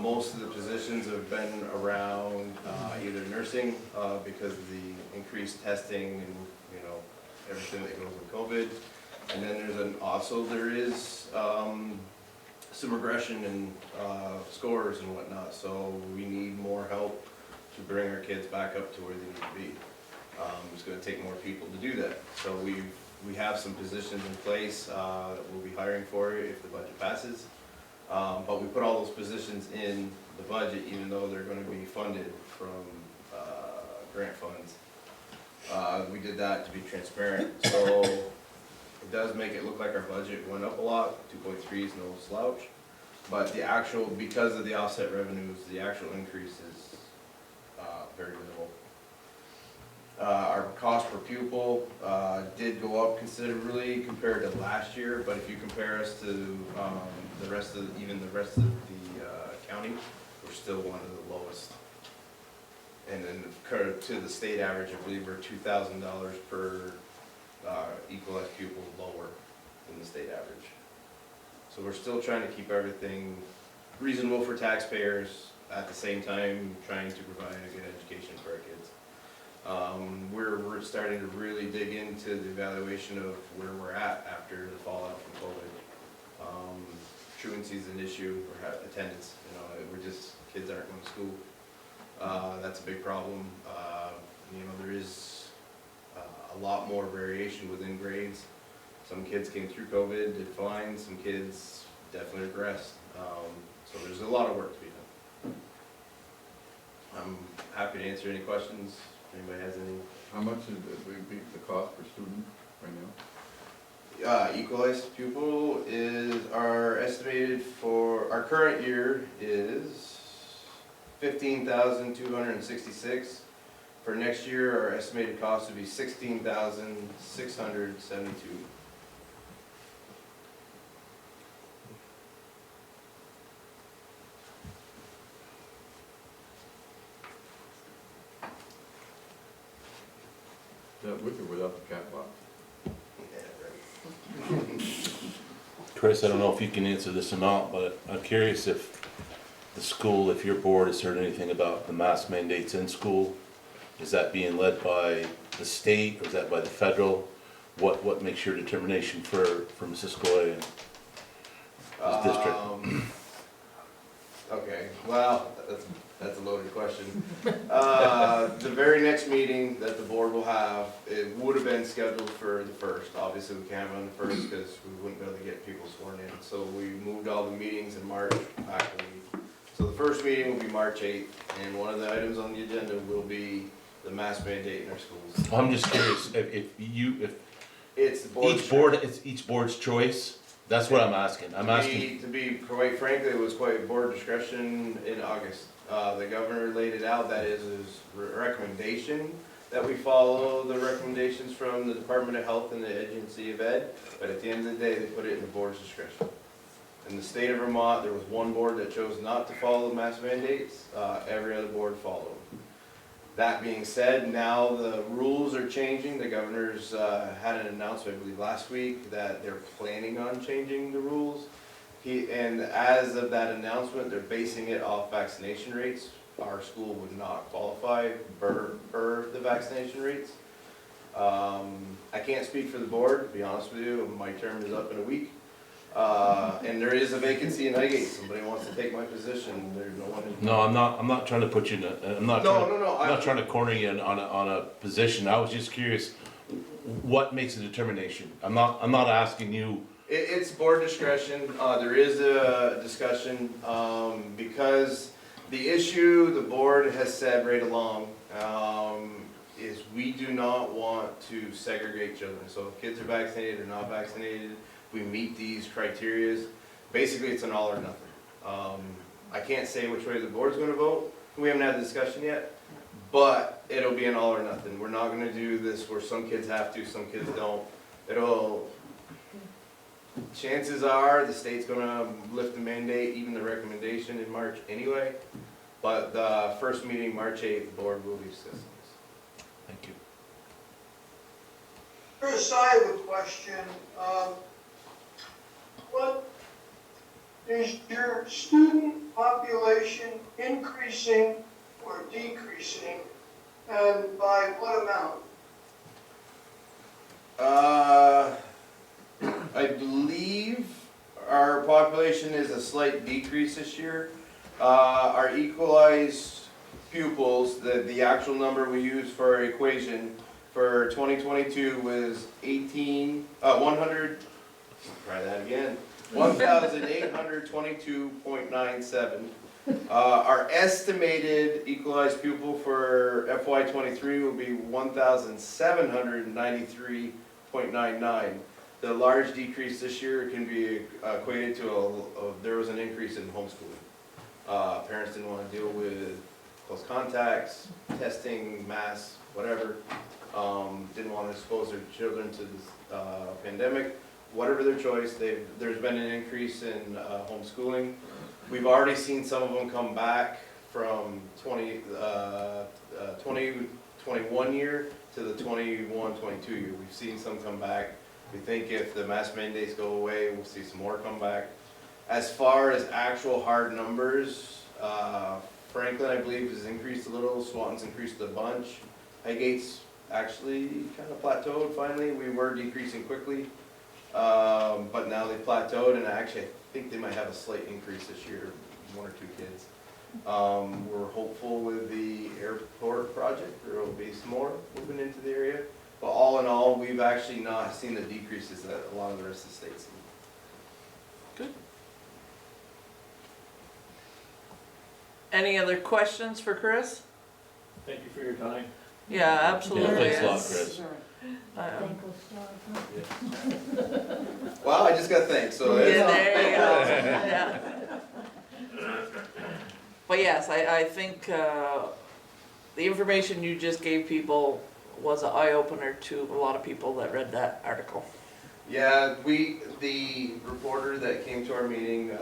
[SPEAKER 15] Most of the positions have been around either nursing because of the increased testing and, you know, everything that goes with COVID. And then there is some regression in scores and whatnot, so we need more help to bring our kids back up to where they need to be. It's gonna take more people to do that. So we have some positions in place that we'll be hiring for if the budget passes. But we put all those positions in the budget even though they're gonna be funded from grant funds. We did that to be transparent, so it does make it look like our budget went up a lot. 2.3 is no slouch, but because of the offset revenues, the actual increase is very minimal. Our cost per pupil did go up considerably compared to last year, but if you compare us to the rest of the county, we're still one of the lowest. And then compared to the state average, I believe we're $2,000 per equalized pupil lower than the state average. So we're still trying to keep everything reasonable for taxpayers, at the same time trying to provide a good education for our kids. We're starting to really dig into the evaluation of where we're at after the fallout from COVID. Truancy is an issue, or attendance, you know, kids aren't going to school. That's a big problem. You know, there is a lot more variation within grades. Some kids came through COVID, did fine, some kids definitely regressed. So there's a lot of work to be done. I'm happy to answer any questions, if anybody has any.
[SPEAKER 8] How much is the cost per student right now?
[SPEAKER 15] Equalized pupil our estimated for our current year is 15,266. For next year, our estimated cost would be 16,672.
[SPEAKER 8] Is that with or without the cat box?
[SPEAKER 6] Chris, I don't know if you can answer this or not, but I'm curious if the school, if your board has heard anything about the mask mandates in school. Is that being led by the state or is that by the federal? What makes your determination for Missisquoi and this district?
[SPEAKER 15] Okay, well, that's a loaded question. The very next meeting that the board will have, it would have been scheduled for the 1st. Obviously, we can't have it on the 1st because we wouldn't be able to get people sworn in. So we moved all the meetings in March back a week. So the first meeting will be March 8th, and one of the items on the agenda will be the mask mandate in our schools.
[SPEAKER 6] I'm just curious if
[SPEAKER 15] It's the board's
[SPEAKER 6] it's each board's choice. That's what I'm asking.
[SPEAKER 15] To be quite frankly, it was quite board discretion in August. The governor laid it out, that is his recommendation, that we follow the recommendations from the Department of Health and the Agency of Ed, but at the end of the day, they put it in the board's discretion. In the state of Vermont, there was one board that chose not to follow the mask mandates, every other board followed. That being said, now the rules are changing. The governor's had an announcement, I believe last week, that they're planning on changing the rules. And as of that announcement, they're basing it off vaccination rates. Our school would not qualify per the vaccination rates. I can't speak for the board, to be honest with you. My term is up in a week. And there is a vacancy in Highgate. Somebody wants to take my position. There's no one.
[SPEAKER 6] No, I'm not trying to put you in I'm not trying to corner you on a position. I was just curious, what makes a determination? I'm not asking you.
[SPEAKER 15] It's board discretion. There is a discussion, because the issue the board has said right along, is we do not want to segregate children. So if kids are vaccinated or not vaccinated, we meet these criterias. Basically, it's an all or nothing. I can't say which way the board's gonna vote. We haven't had the discussion yet, but it'll be an all or nothing. We're not gonna do this where some kids have to, some kids don't. chances are the state's gonna lift the mandate, even the recommendation in March anyway. But the first meeting, March 8th, the board will be systems.
[SPEAKER 6] Thank you.
[SPEAKER 16] Chris, I have a question. What is your student population increasing or decreasing, and by what amount?
[SPEAKER 15] I believe our population is a slight decrease this year. Our equalized pupils, the actual number we use for our equation for 2022 was 1,822.97. Our estimated equalized pupil for FY23 will be 1,793.99. The large decrease this year can be equated to there was an increase in homeschooling. Parents didn't want to deal with close contacts, testing, masks, whatever. Didn't want to expose their children to this pandemic. Whatever their choice, there's been an increase in homeschooling. We've already seen some of them come back from 2021 year to the 21-22 year. We've seen some come back. We think if the mask mandates go away, we'll see some more come back. As far as actual hard numbers, Franklin, I believe, has increased a little. Swanton's increased a bunch. Highgate's actually kind of plateaued finally. We were decreasing quickly, but now they've plateaued, and actually I think they might have a slight increase this year, 1 or 2 kids. We're hopeful with the airport project there will be some more moving into the area. But all in all, we've actually not seen the decreases that a lot of the rest of the states see.
[SPEAKER 1] Good. Any other questions for Chris?
[SPEAKER 14] Thank you for your time.
[SPEAKER 1] Yeah, absolutely.
[SPEAKER 6] Yeah, thanks a lot, Chris.
[SPEAKER 15] Well, I just got thanked, so that's
[SPEAKER 1] Yeah, there you go. Yeah. But yes, I think the information you just gave people was an eye-opener to a lot of people that read that article.
[SPEAKER 15] Yeah, the reporter that came to our meeting,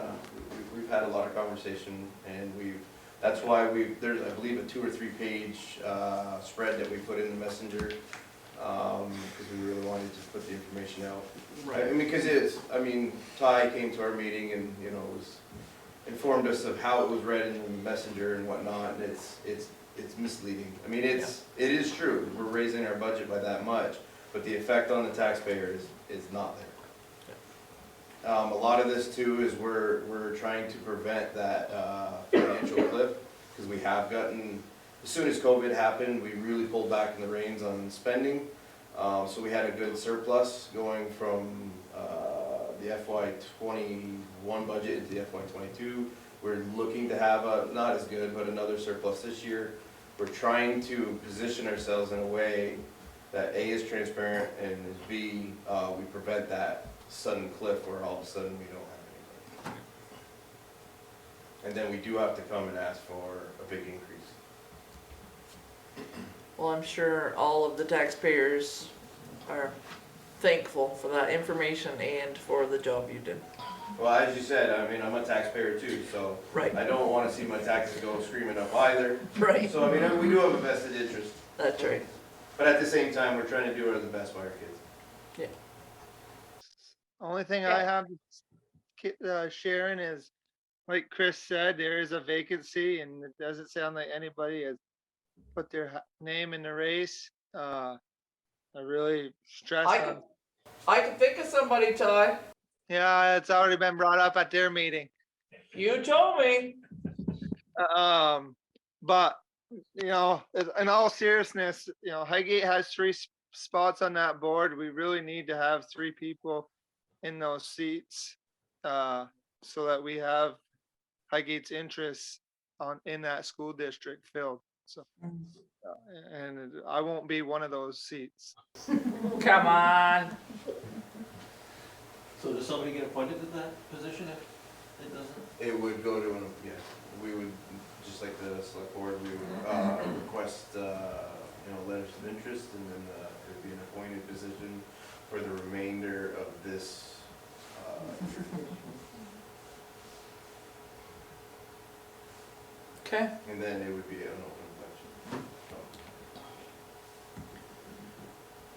[SPEAKER 15] we've had a lot of conversation, and that's why there's, I believe, a 2 or 3 page spread that we put in the messenger, because we really wanted to put the information out.
[SPEAKER 1] Right.
[SPEAKER 15] I mean, because Ty came to our meeting and, informed us of how it was read in the messenger and whatnot, and it's misleading. I mean, it is true, we're raising our budget by that much, but the effect on the taxpayer is not there. A lot of this too is we're trying to prevent that financial cliff, because we have gotten, as soon as COVID happened, we really pulled back in the reins on spending. So we had a good surplus going from the FY21 budget into the FY22. We're looking to have not as good, but another surplus this year. We're trying to position ourselves in a way that A, is transparent, and is B, we prevent that sudden cliff where all of a sudden we don't have anybody. And then we do have to come and ask for a big increase.
[SPEAKER 1] Well, I'm sure all of the taxpayers are thankful for that information and for the job you did.
[SPEAKER 15] Well, as you said, I mean, I'm a taxpayer too, so
[SPEAKER 1] Right.
[SPEAKER 15] I don't want to see my taxes go screaming up either.
[SPEAKER 1] Right.
[SPEAKER 15] So, I mean, we do have a vested interest.
[SPEAKER 1] That's right.
[SPEAKER 15] But at the same time, we're trying to do our the best by our kids.
[SPEAKER 1] Yeah.
[SPEAKER 13] Only thing I have Sharon is, like Chris said, there is a vacancy and it doesn't sound like anybody has put their name in the race. I really stress on.
[SPEAKER 1] I can think of somebody, Ty.
[SPEAKER 13] Yeah, it's already been brought up at their meeting.
[SPEAKER 1] You told me.
[SPEAKER 13] But in all seriousness, Highgate has 3 spots on that board. We really need to have 3 people in those seats, so that we have Highgate's interests in that school district filled. So, and I won't be one of those seats.
[SPEAKER 1] Come on.
[SPEAKER 14] So does somebody get appointed to that position if it doesn't?
[SPEAKER 15] It would go to we would, just like the select board, we would request, letters of interest, and then it would be an appointed position for the remainder of this
[SPEAKER 1] Okay,
[SPEAKER 15] And then it would be an open budget.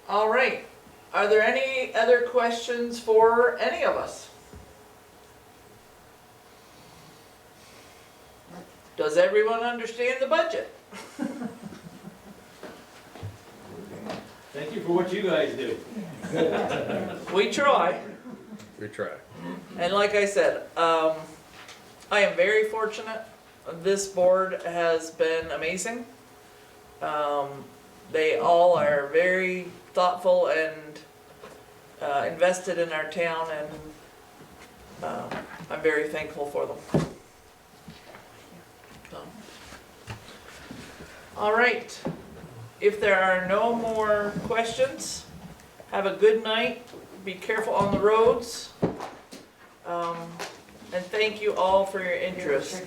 [SPEAKER 1] all right. Are there any other questions for any of us? Does everyone understand the budget?
[SPEAKER 14] Thank you for what you guys do.
[SPEAKER 1] We try.
[SPEAKER 17] We try.
[SPEAKER 1] And like I said, I am very fortunate. This board has been amazing. They all are very thoughtful and invested in our town, and I'm very thankful for them. So. All right. If there are no more questions, have a good night. Be careful on the roads. And thank you all for your interest.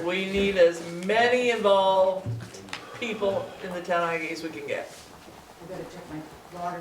[SPEAKER 1] We need as many involved people in the town of Highgate as we can get.
[SPEAKER 9] I better check my water.